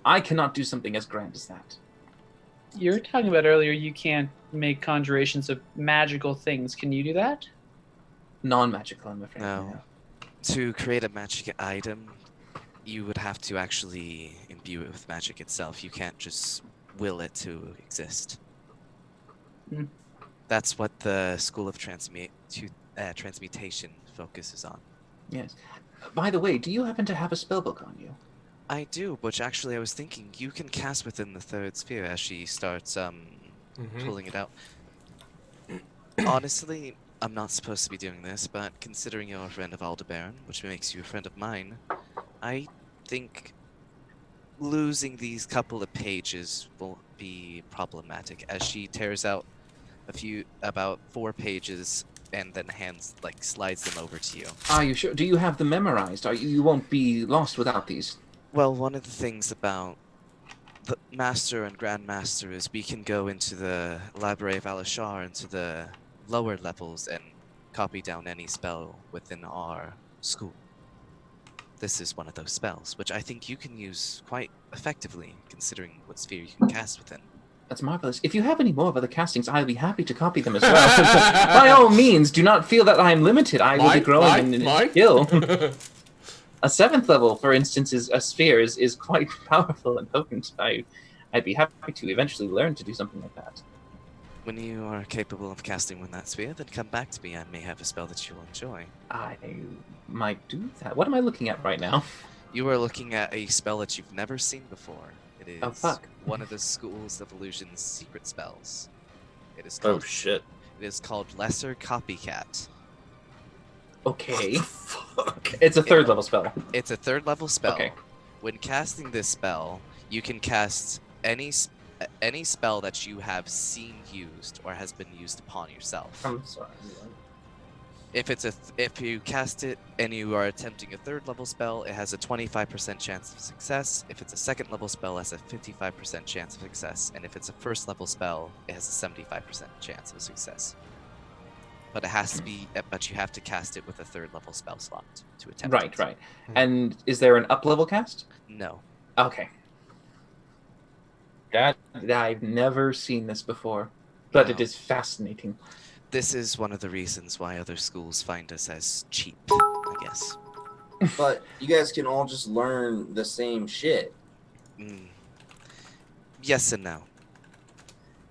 I cannot do something as grand as that. You were talking about earlier you can't make conjurations of magical things. Can you do that? Non-magical, I'm afraid. No. To create a magic item, you would have to actually imbue it with magic itself. You can't just will it to exist. Mm. That's what the School of Transmutation focuses on. Yes. By the way, do you happen to have a spellbook on you? I do, but actually I was thinking you can cast within the 3rd sphere as she starts pulling it out. Honestly, I'm not supposed to be doing this, but considering you're a friend of Aldebaran, which makes you a friend of mine, I think losing these couple of pages will be problematic as she tears out about 4 pages and then slides them over to you. Are you sure? Do you have them memorized? You won't be lost without these. Well, one of the things about the Master and Grandmaster is we can go into the Library of Alashar, into the lower levels, and copy down any spell within our school. This is one of those spells, which I think you can use quite effectively, considering what sphere you can cast within. That's marvelous. If you have any more of other castings, I'll be happy to copy them as well. By all means, do not feel that I am limited. I will be growing in skill. A 7th level, for instance, a sphere is quite powerful and potent. I'd be happy to eventually learn to do something like that. When you are capable of casting with that sphere, then come back to me. I may have a spell that you will enjoy. I might do that. What am I looking at right now? You are looking at a spell that you've never seen before. It is one of the Schools of Illusion's secret spells. It is called, shit. It is called Lesser Copycat. Okay. It's a 3rd level spell. It's a 3rd level spell. Okay. When casting this spell, you can cast any spell that you have seen used or has been used upon yourself. I'm sorry. If you cast it and you are attempting a 3rd level spell, it has a 25% chance of success. If it's a 2nd level spell, it has a 55% chance of success. And if it's a 1st level spell, it has a 75% chance of success. But it has to be. But you have to cast it with a 3rd level spell slot to attempt it. Right. And is there an up level cast? No. Okay. I've never seen this before, but it is fascinating. This is one of the reasons why other schools find us as cheap, I guess. But you guys can all just learn the same shit. Yes and no.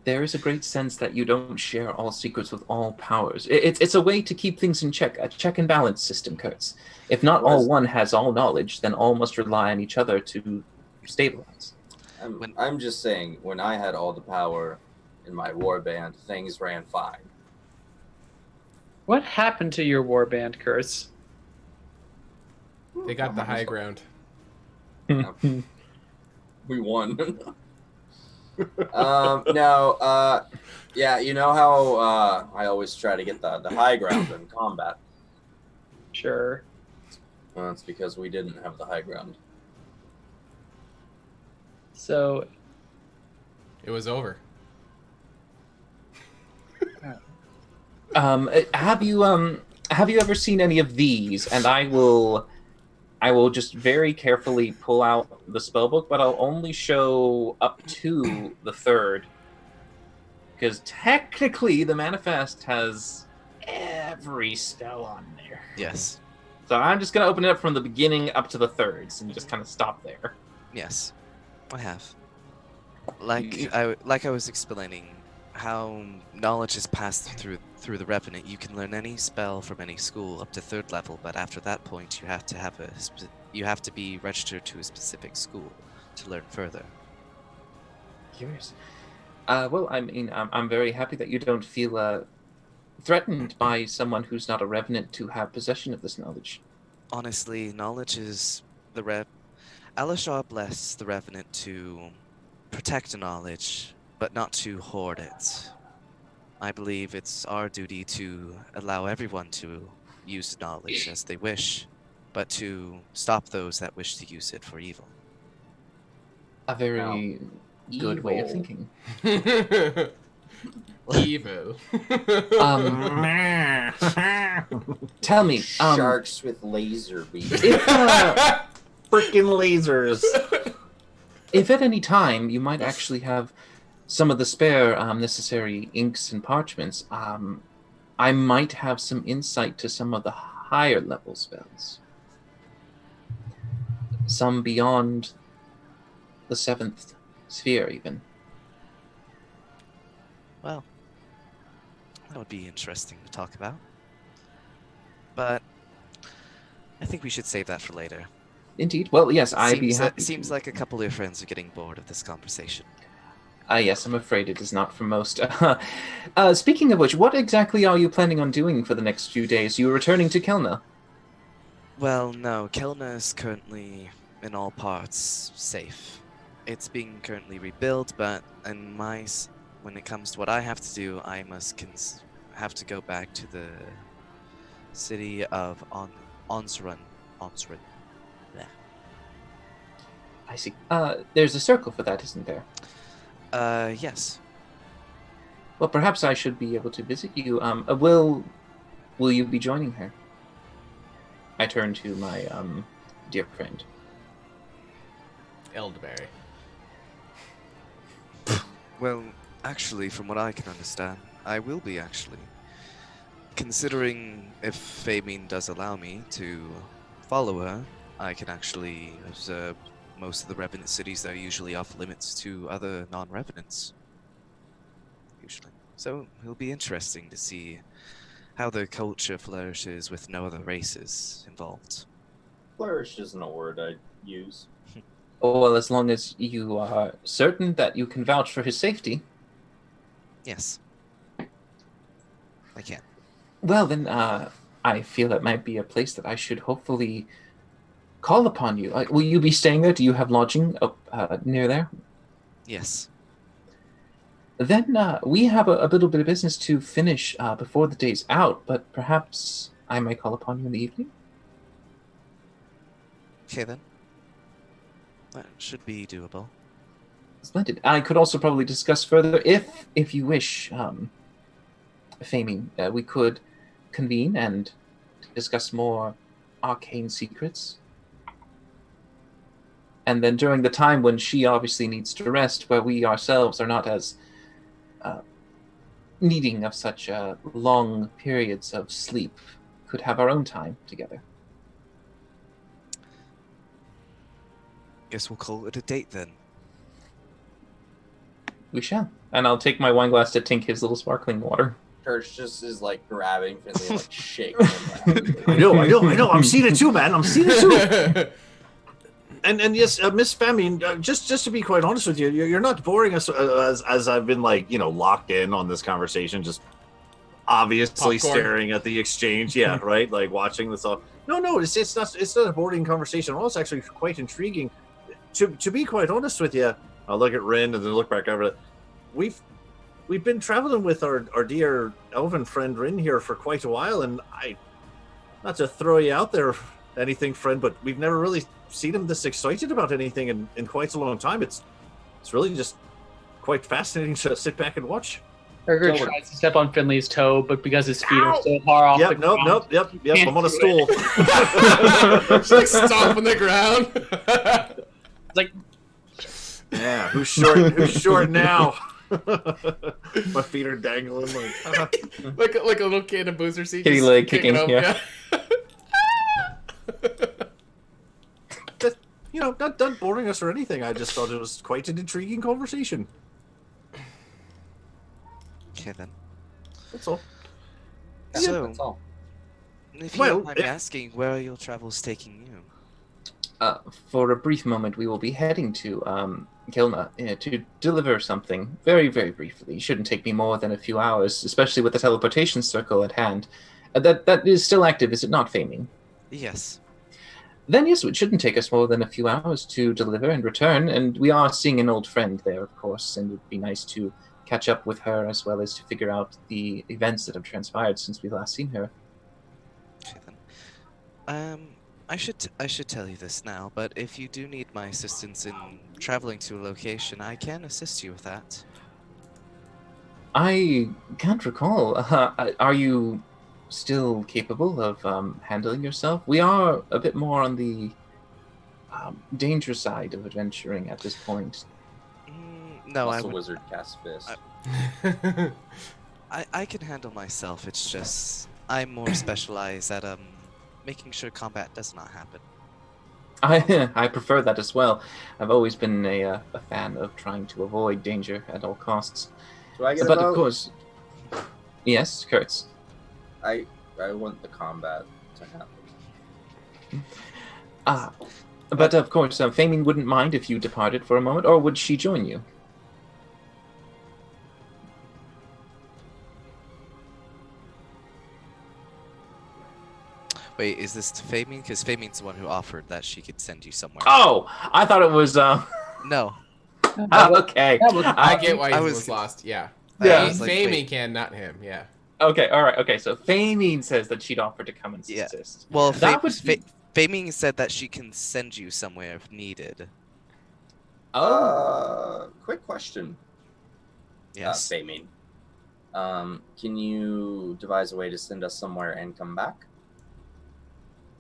There is a great sense that you don't share all secrets with all powers. It's a way to keep things in check, a check and balance system, Kurtz. If not all one has all knowledge, then all must rely on each other to stabilize. I'm just saying, when I had all the power in my warband, things ran fine. What happened to your warband, Kurtz? They got the high ground. We won. Yeah, you know how I always try to get the high ground in combat? Sure. Well, it's because we didn't have the high ground. So... It was over. Have you ever seen any of these? And I will just very carefully pull out the spellbook, but I'll only show up to the 3rd. Because technically the manifest has every spell on there. Yes. So I'm just gonna open it up from the beginning up to the 3rds and just kind of stop there. Yes. I have. Like I was explaining, how knowledge is passed through the Revenant. You can learn any spell from any school up to 3rd level, but after that point, you have to be registered to a specific school to learn further. Curious. Well, I mean, I'm very happy that you don't feel threatened by someone who's not a Revenant to have possession of this knowledge. Honestly, knowledge is Alashar blessed the Revenant to protect knowledge, but not to hoard it. I believe it's our duty to allow everyone to use knowledge as they wish, but to stop those that wish to use it for evil. A very good way of thinking. Evil. Tell me, Sharks with laser beams. Freaking lasers. If at any time you might actually have some of the spare necessary inks and parchments, I might have some insight to some of the higher level spells. Some beyond the 7th sphere, even. Well, that would be interesting to talk about. But I think we should save that for later. Indeed. Well, yes, I'd be happy. Seems like a couple of your friends are getting bored of this conversation. Yes, I'm afraid it is not for most. Speaking of which, what exactly are you planning on doing for the next few days? You are returning to Kelna? Well, no. Kelna is currently, in all parts, safe. It's being currently rebuilt, but when it comes to what I have to do, I must have to go back to the city of Onsrun. Onsrun. Yeah. I see. There's a circle for that, isn't there? Yes. Well, perhaps I should be able to visit you. Will you be joining her? I turn to my dear friend. Elderberry. Well, actually, from what I can understand, I will be actually. Considering if Famine does allow me to follow her, I can actually observe most of the Revenant cities that are usually off limits to other non-Revenants. Usually. So it'll be interesting to see how the culture flourishes with no other races involved. Flourish isn't a word I'd use. Well, as long as you are certain that you can vouch for his safety. Yes. I can. Well, then, I feel it might be a place that I should hopefully call upon you. Will you be staying there? Do you have lodging up near there? Yes. Then we have a little bit of business to finish before the day's out, but perhaps I might call upon you in the evening? Okay, then. That should be doable. Splendid. I could also probably discuss further, if you wish, Faming, we could convene and discuss more arcane secrets. And then during the time when she obviously needs to rest, where we ourselves are not as needing of such long periods of sleep, could have our own time together. Guess we'll call it a date then. We shall. And I'll take my wine glass to tink his little sparkling water. Church just is like grabbing Finley, like shaking him. I know. I'm seeing it too, man. I'm seeing it too. And yes, Miss Famine, just to be quite honest with you, you're not boring us as I've been like, locked in on this conversation, just obviously Popcorn. staring at the exchange. Yeah, right. Like watching this all. No, it's not a boring conversation. Well, it's actually quite intriguing. To be quite honest with you, I'll look at Rin and then look back over it. We've been traveling with our dear elven friend Rin here for quite a while, and not to throw you out there anything, friend, but we've never really seen him this excited about anything in quite a long time. It's really just quite fascinating to sit back and watch. Urger tries to step on Finley's toe, but because his feet are so far off the ground... Yep, I'm on a stool. She's like stomping the ground. It's like... Yeah, who's short now? My feet are dangling like a little kid in a booster seat. Kitty just leg kicking, up, yeah. Not boring us or anything. I just thought it was quite an intriguing conversation. Okay, then. That's all. So, that's all. if you don't mind me asking, where are your travels taking you? For a brief moment, we will be heading to Kilna to deliver something very, very briefly. It shouldn't take me more than a few hours, especially with the teleportation circle at hand. That is still active, is it not, Faming? Yes. Then yes, it shouldn't take us more than a few hours to deliver and return, and we are seeing an old friend there, of course, and it would be nice to catch up with her as well as to figure out the events that have transpired since we last seen her. Okay, then. I should tell you this now, but if you do need my assistance in traveling to a location, I can assist you with that. I can't recall. Are you still capable of handling yourself? We are a bit more on the danger side of adventuring at this point. No, Muscle wizard cast fist. I can handle myself. It's just I'm more specialized at making sure combat does not happen. I prefer that as well. I've always been a fan of trying to avoid danger at all costs. Do I get But a vote? of course, yes, Kurtz. I want the combat to happen. But of course, Famine wouldn't mind if you departed for a moment, or would she join you? Wait, is this to Famine? Because Famine's the one who offered that she could send you somewhere. Oh, I thought it was. No. Oh, okay. I get why he was lost. Yeah. Yeah. Famine can, not him. Yeah. Okay, all right, okay. So Famine says that she'd offer to come and assist. Well, that would be... Faming said that she can send you somewhere if needed. Quick question. Yes. Famine. Can you devise a way to send us somewhere and come back?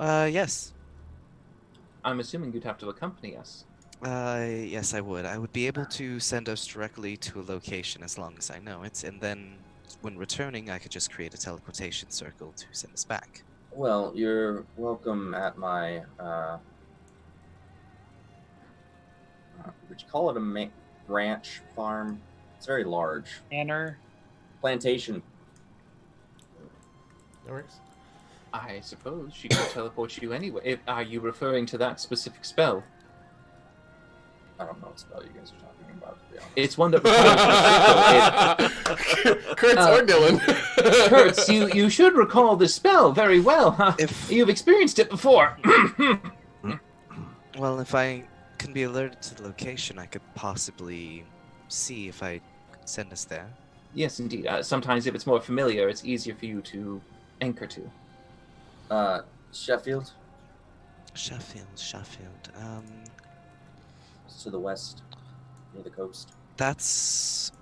Yes. I'm assuming you'd have to accompany us. Yes, I would. I would be able to send us directly to a location as long as I know it, and then when returning, I could just create a teleportation circle to send us back. Well, you're welcome at my, would you call it a ranch, farm? It's very large. Manor. Plantation. That works. I suppose she could teleport you anyway. Are you referring to that specific spell? I don't know what spell you guys are talking about, to be honest. It's one that Kurtz or Dylan. Kurtz, you should recall this spell very well. Huh? If you've experienced it before. Well, if I can be alerted to the location, I could possibly see if I could send us there. Yes, indeed. Sometimes if it's more familiar, it's easier for you to anchor to. Sheffield? Sheffield. It's to the west, near the coast. That's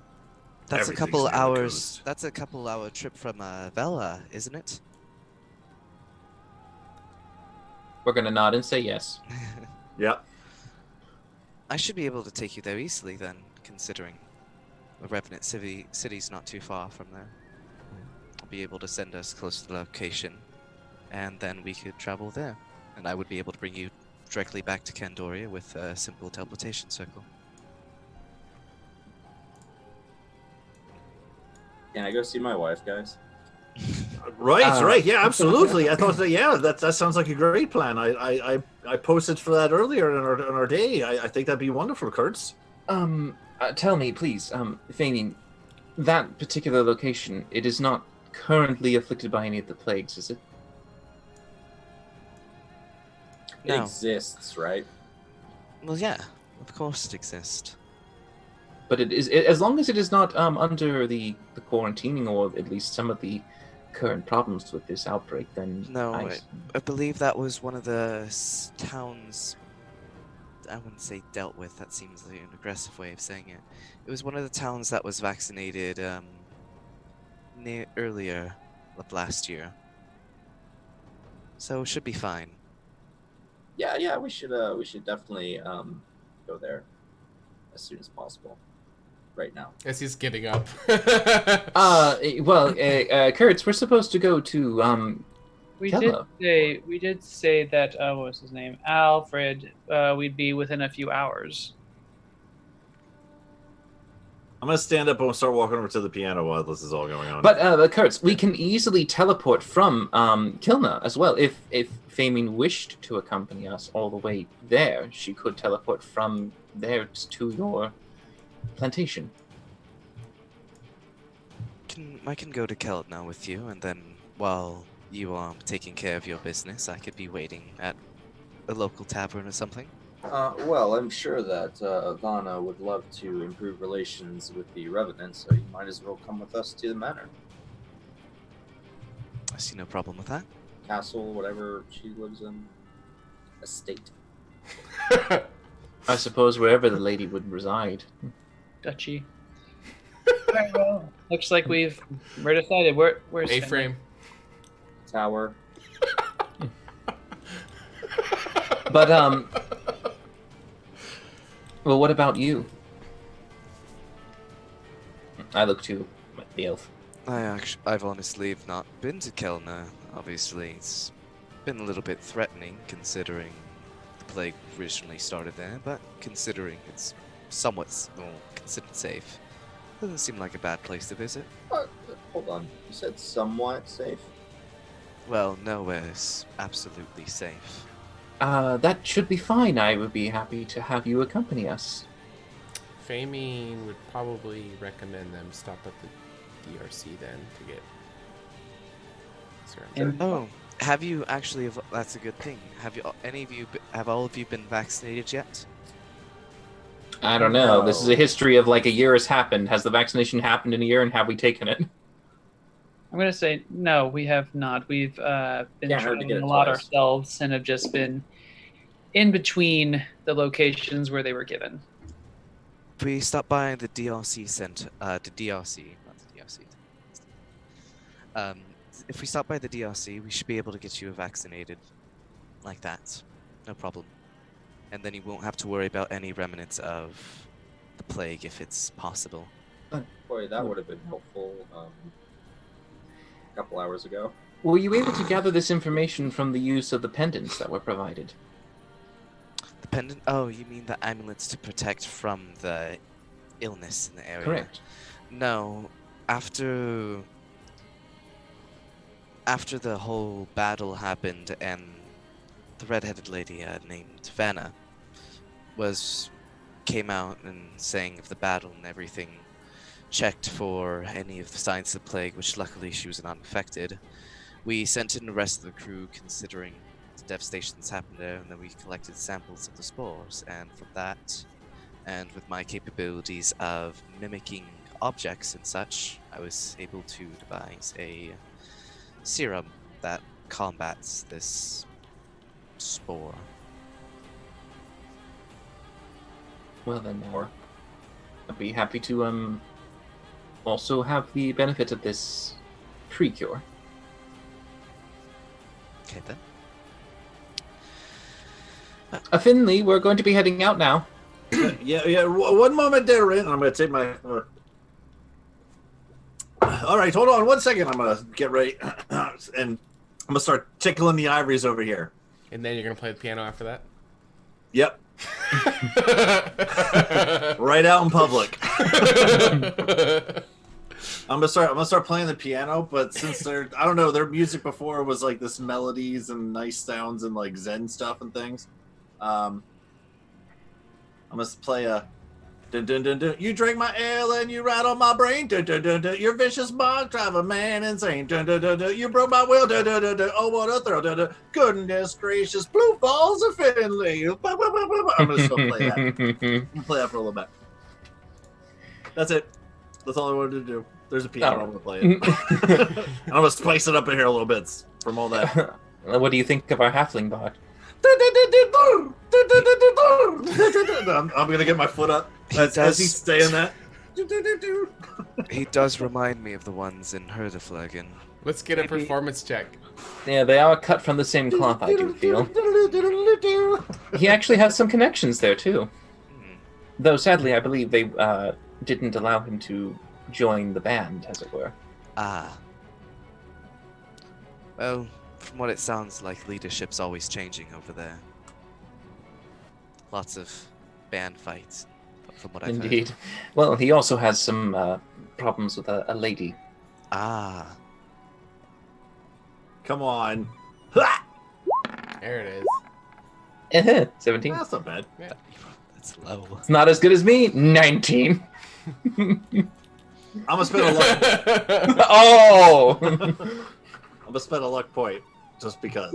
a Everything's couple near the hours. coast. That's a couple-hour trip from Vela, isn't it? We're gonna nod and say yes. Yep. I should be able to take you there easily then, considering the Revenant city's not too far from there. I'll be able to send us close to the location, and then we could travel there. And I would be able to bring you directly back to Candoria with a simple teleportation circle. Can I go see my wife, guys? Right. Yeah, absolutely. I thought that sounds like a great plan. I posted for that earlier in our day. I think that'd be wonderful, Kurtz. Tell me, please, Famine, that particular location, it is not currently afflicted by any of the plagues, is it? It exists, right? Well, yeah, of course it exists. But as long as it is not under the quarantining, or at least some of the current problems with this outbreak, then no, I believe that was one of the towns. I wouldn't say dealt with. That seems like an aggressive way of saying it. It was one of the towns that was vaccinated earlier of last year, so it should be fine. Yeah, we should definitely go there as soon as possible. Right now. As he's getting up. Kurtz, we're supposed to go to We Kella. did say that what was his name? Alfred. We'd be within a few hours. I'm gonna stand up and start walking over to the piano while this is all going on. But Kurtz, we can easily teleport from Kilna as well. If Famine wished to accompany us all the way there, she could teleport from there to your plantation. I can go to Kelt now with you, and then while you are taking care of your business, I could be waiting at a local tavern or something. Well, I'm sure that Vanna would love to improve relations with the Revenant, so you might as well come with us to the manor. I see no problem with that. Castle, whatever she lives in. Estate. I suppose wherever the lady would reside. Duchy. Alright, well, looks like we're decided. Where's A-frame. Tower. But well, what about you? I look to the elf. I've honestly not been to Kelna. Obviously, it's been a little bit threatening considering the plague originally started there, but considering it's somewhat considered safe, doesn't seem like a bad place to visit. Hold on. You said somewhat safe? Well, nowhere is absolutely safe. That should be fine. I would be happy to have you accompany us. Famine would probably recommend them stop at the DRC then to get. Oh, have you actually? That's a good thing. Have all of you been vaccinated yet? I don't know. This is a history of like a year has happened. Has the vaccination happened in a year, and have we taken it? I'm gonna say no. We have not. We've been Can't hurt to get traveling it a lot twice. ourselves and have just been in between the locations where they were given. If we stop by the DRC center, not the DRC. If we stop by the DRC, we should be able to get you vaccinated, like that, no problem. And then you won't have to worry about any remnants of the plague if it's possible. Boy, that would have been helpful a couple hours ago. Were you able to gather this information from the use of the pendants that were provided? The pendant? Oh, you mean the amulets to protect from the illness in the area? Correct. No, after the whole battle happened and the red-headed lady named Vanna came out and saying of the battle and everything, checked for any of the signs of the plague, which luckily she was not infected. We sent in the rest of the crew considering the devastations happened there, and then we collected samples of the spores, and from that, and with my capabilities of mimicking objects and such, I was able to devise a serum that combats this spore. Well then, I'd be happy to also have the benefit of this pre-cure. Okay then. Finley, we're going to be heading out now. Yeah. One moment there, Rin. I'm gonna take my. All right, hold on 1 second. I'm gonna get ready, and I'm gonna start tickling the ivories over here. And then you're gonna play the piano after that. Yep. Right out in public. I'm gonna start playing the piano, but since their music before was like this melodies and nice sounds and like Zen stuff and things. I'm gonna play a dun dun dun dun. You drink my ale and you rattle my brain. Dun dun dun dun. Your vicious bog drive a man insane. Dun dun dun dun. You broke my will. Dun dun dun dun. Oh what a throw. Dun dun. Goodness gracious, blue balls of Finley. I'm gonna still play that. I'm gonna play that for a little bit. That's it. That's all I wanted to do. There's a piano. I'm gonna play it. I'm gonna spice it up in here a little bit from all that. What do you think of our halfling bard? I'm gonna get my foot up as he's saying that. He does remind me of the ones in Herdeflagen. Let's get a performance check. Yeah, they are cut from the same cloth, I do feel. He actually has some connections there, too. Though, sadly, I believe they didn't allow him to join the band, as it were. Ah. Well, from what it sounds like, leadership's always changing over there. Lots of band fights, from what I've Indeed. heard. Well, he also has some problems with a lady. Ah. Come on. There it is. 17. That's not bad. Yeah. That's low. It's not as good as me. 19. I'm gonna spend a luck. Oh! I'm gonna spend a luck point just because.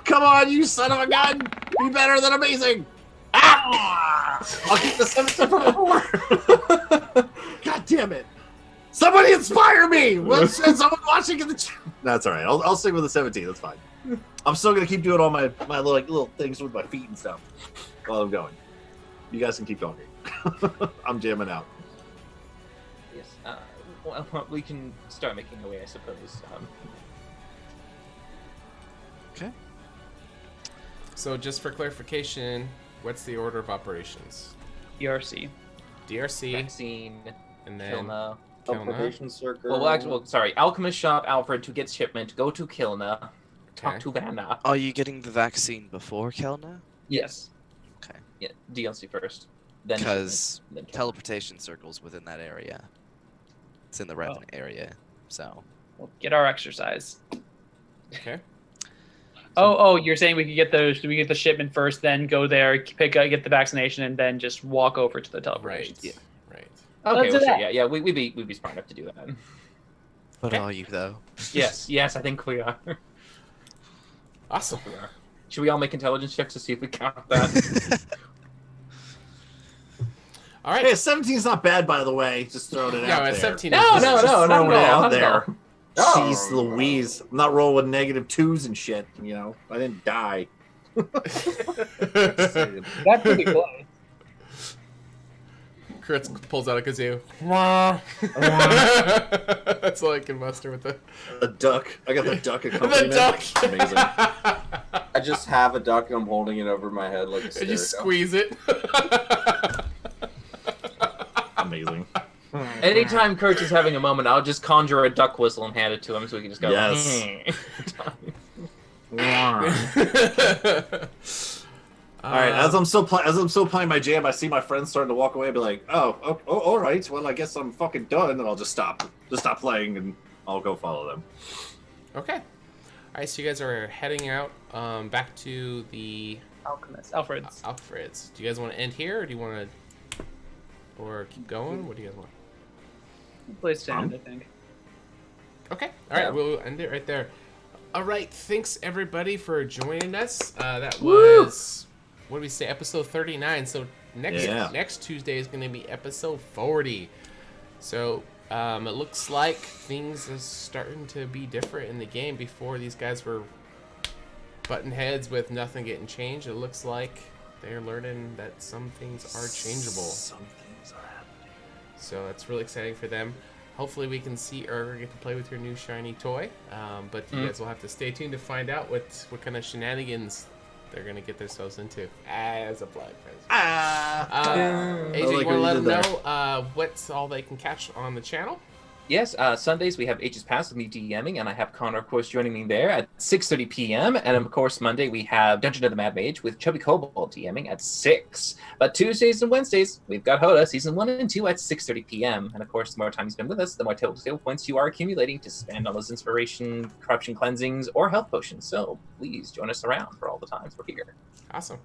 Come on, you son of a gun! Be better than amazing! Ah! I'll keep the 17 for 4. God damn it! Somebody inspire me! What's someone watching in the chat? That's all right. I'll stick with the 17. That's fine. I'm still gonna keep doing all my little things with my feet and stuff while I'm going. You guys can keep going. I'm jamming out. Yes. Well, we can start making our way, I suppose. Okay. So, just for clarification, what's the order of operations? DRC. DRC, Vaccine, and then Kilna. Teleportation circle. Sorry. Alchemist shop, Alfred, to get shipment. Go to Kilna. Talk Okay. to Vanna. Are you getting the vaccine before Kelna? Yes. Okay. Yeah, DLC first. Then Because shipment, then Kilna. teleportation circles within that area. It's in the Revenant area, so. We'll get our exercise. Okay. Oh, you're saying we could get the shipment first, then go there, get the vaccination, and then just walk over to the teleportation. Right. Right. Okay, Let's do well, sure, that. yeah, we'd be smart enough to do that. But Okay. are you, though? Yes, I think we are. Awesome. We are. Should we all make intelligence checks to see if we count that? All right. Hey, 17's not bad, by the way. Just throwing it out there. 17 No, is no, just no, not throwing at it all, out not at there. all. Jeez Louise. I'm not rolling with -2s and shit, you know? I didn't die. That's pretty close. Kurtz pulls out a kazoo. That's all I can muster with the duck. I got the duck the accompaniment. duck. Amazing. I just have a duck and I'm holding it over my head like a And you stereo. squeeze it. Amazing. Anytime Kurtz is having a moment, I'll just conjure a duck whistle and hand it to him so he can just go. Yes. All right, as I'm still playing my jam, I see my friends starting to walk away. Be like, oh, all right. Well, I guess I'm fucking done, and I'll just stop playing, and I'll go follow them. Okay. All right, so you guys are heading out back to the Alfred's. Alfred's. Do you guys want to end here, or do you want to, or keep going? What do you guys want? Place to end, I think. Okay. All right, we'll end it right there. All right, thanks everybody for joining us. That was what did we say? Episode 39. So next Tuesday is going to be episode 40. So it looks like things are starting to be different in the game. Before, these guys were button heads with nothing getting changed. It looks like they're learning that some things are changeable. Some things are happening. So that's really exciting for them. Hopefully we can see Urger get to play with your new shiny toy. But you guys will have to stay tuned to find out what kind of shenanigans they're going to get themselves into as a Black Prince. AJ, you want to let them know what's all they can catch on the channel? Yes, Sundays we have H's Pass with me DMing, and I have Connor, of course, joining me there at 6:30 p.m. And of course, Monday we have Dungeon of the Mad Mage with Chubby Cobalt DMing at 6. But Tuesdays and Wednesdays we've got HotA Season 1 and 2 at 6:30 p.m. And of course, the more time you spend with us, the more table points you are accumulating to spend on those inspiration, corruption cleansings, or health potions. So please join us around for all the times we're here. Awesome.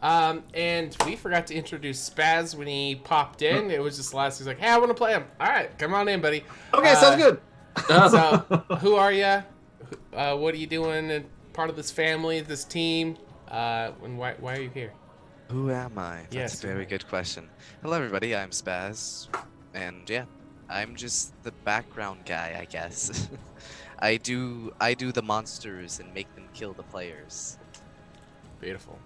And we forgot to introduce Spaz when he popped in. It was just last. He's like, "Hey, I want to play him." All right, come on in, buddy. Okay, sounds good. So, who are you? What are you doing? And part of this family, this team? And why are you here? Who am I? That's Yes, a very good question. Hello, everybody. I'm Spaz, and yeah, I'm just the background guy, I guess. I do the monsters and make them kill the players. Beautiful.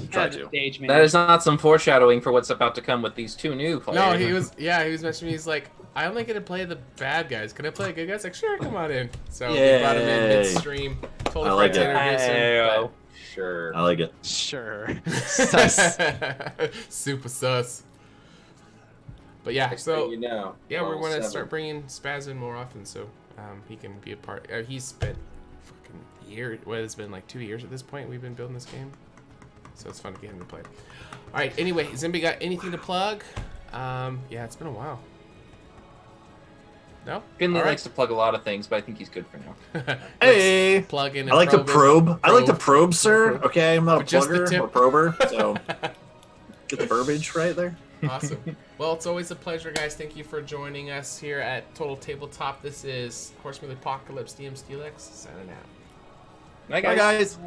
Try to. That is not some foreshadowing for what's about to come with these two new players. No, he was mentioning, he's like, I only get to play the bad guys. Can I play the good guys? Like, sure, come on in. So we brought him in midstream. Totally I like forgot to it. introduce him. Sure. I like it. Sure. But super sus. But yeah, Next so thing you know, yeah, we level want to 7. start bringing Spaz in more often, so he can be a part. He's spent fucking year. Well, it's been like 2 years at this point. We've been building this game. So it's fun to get him to play. All right. Anyway, Zimby got anything to plug? Yeah, it's been a while. No. Finley likes to plug a lot of things, but I think he's good for now. Hey, plug in. I like to probe. I like to probe, sir. Okay, I'm not a Just the plugger tip. or prober, so get the verbiage right there. Awesome. Well, it's always a pleasure, guys. Thank you for joining us here at Total Tabletop. This is Horseman Apocalypse DM Steelex signing out. Bye, Bye, guys.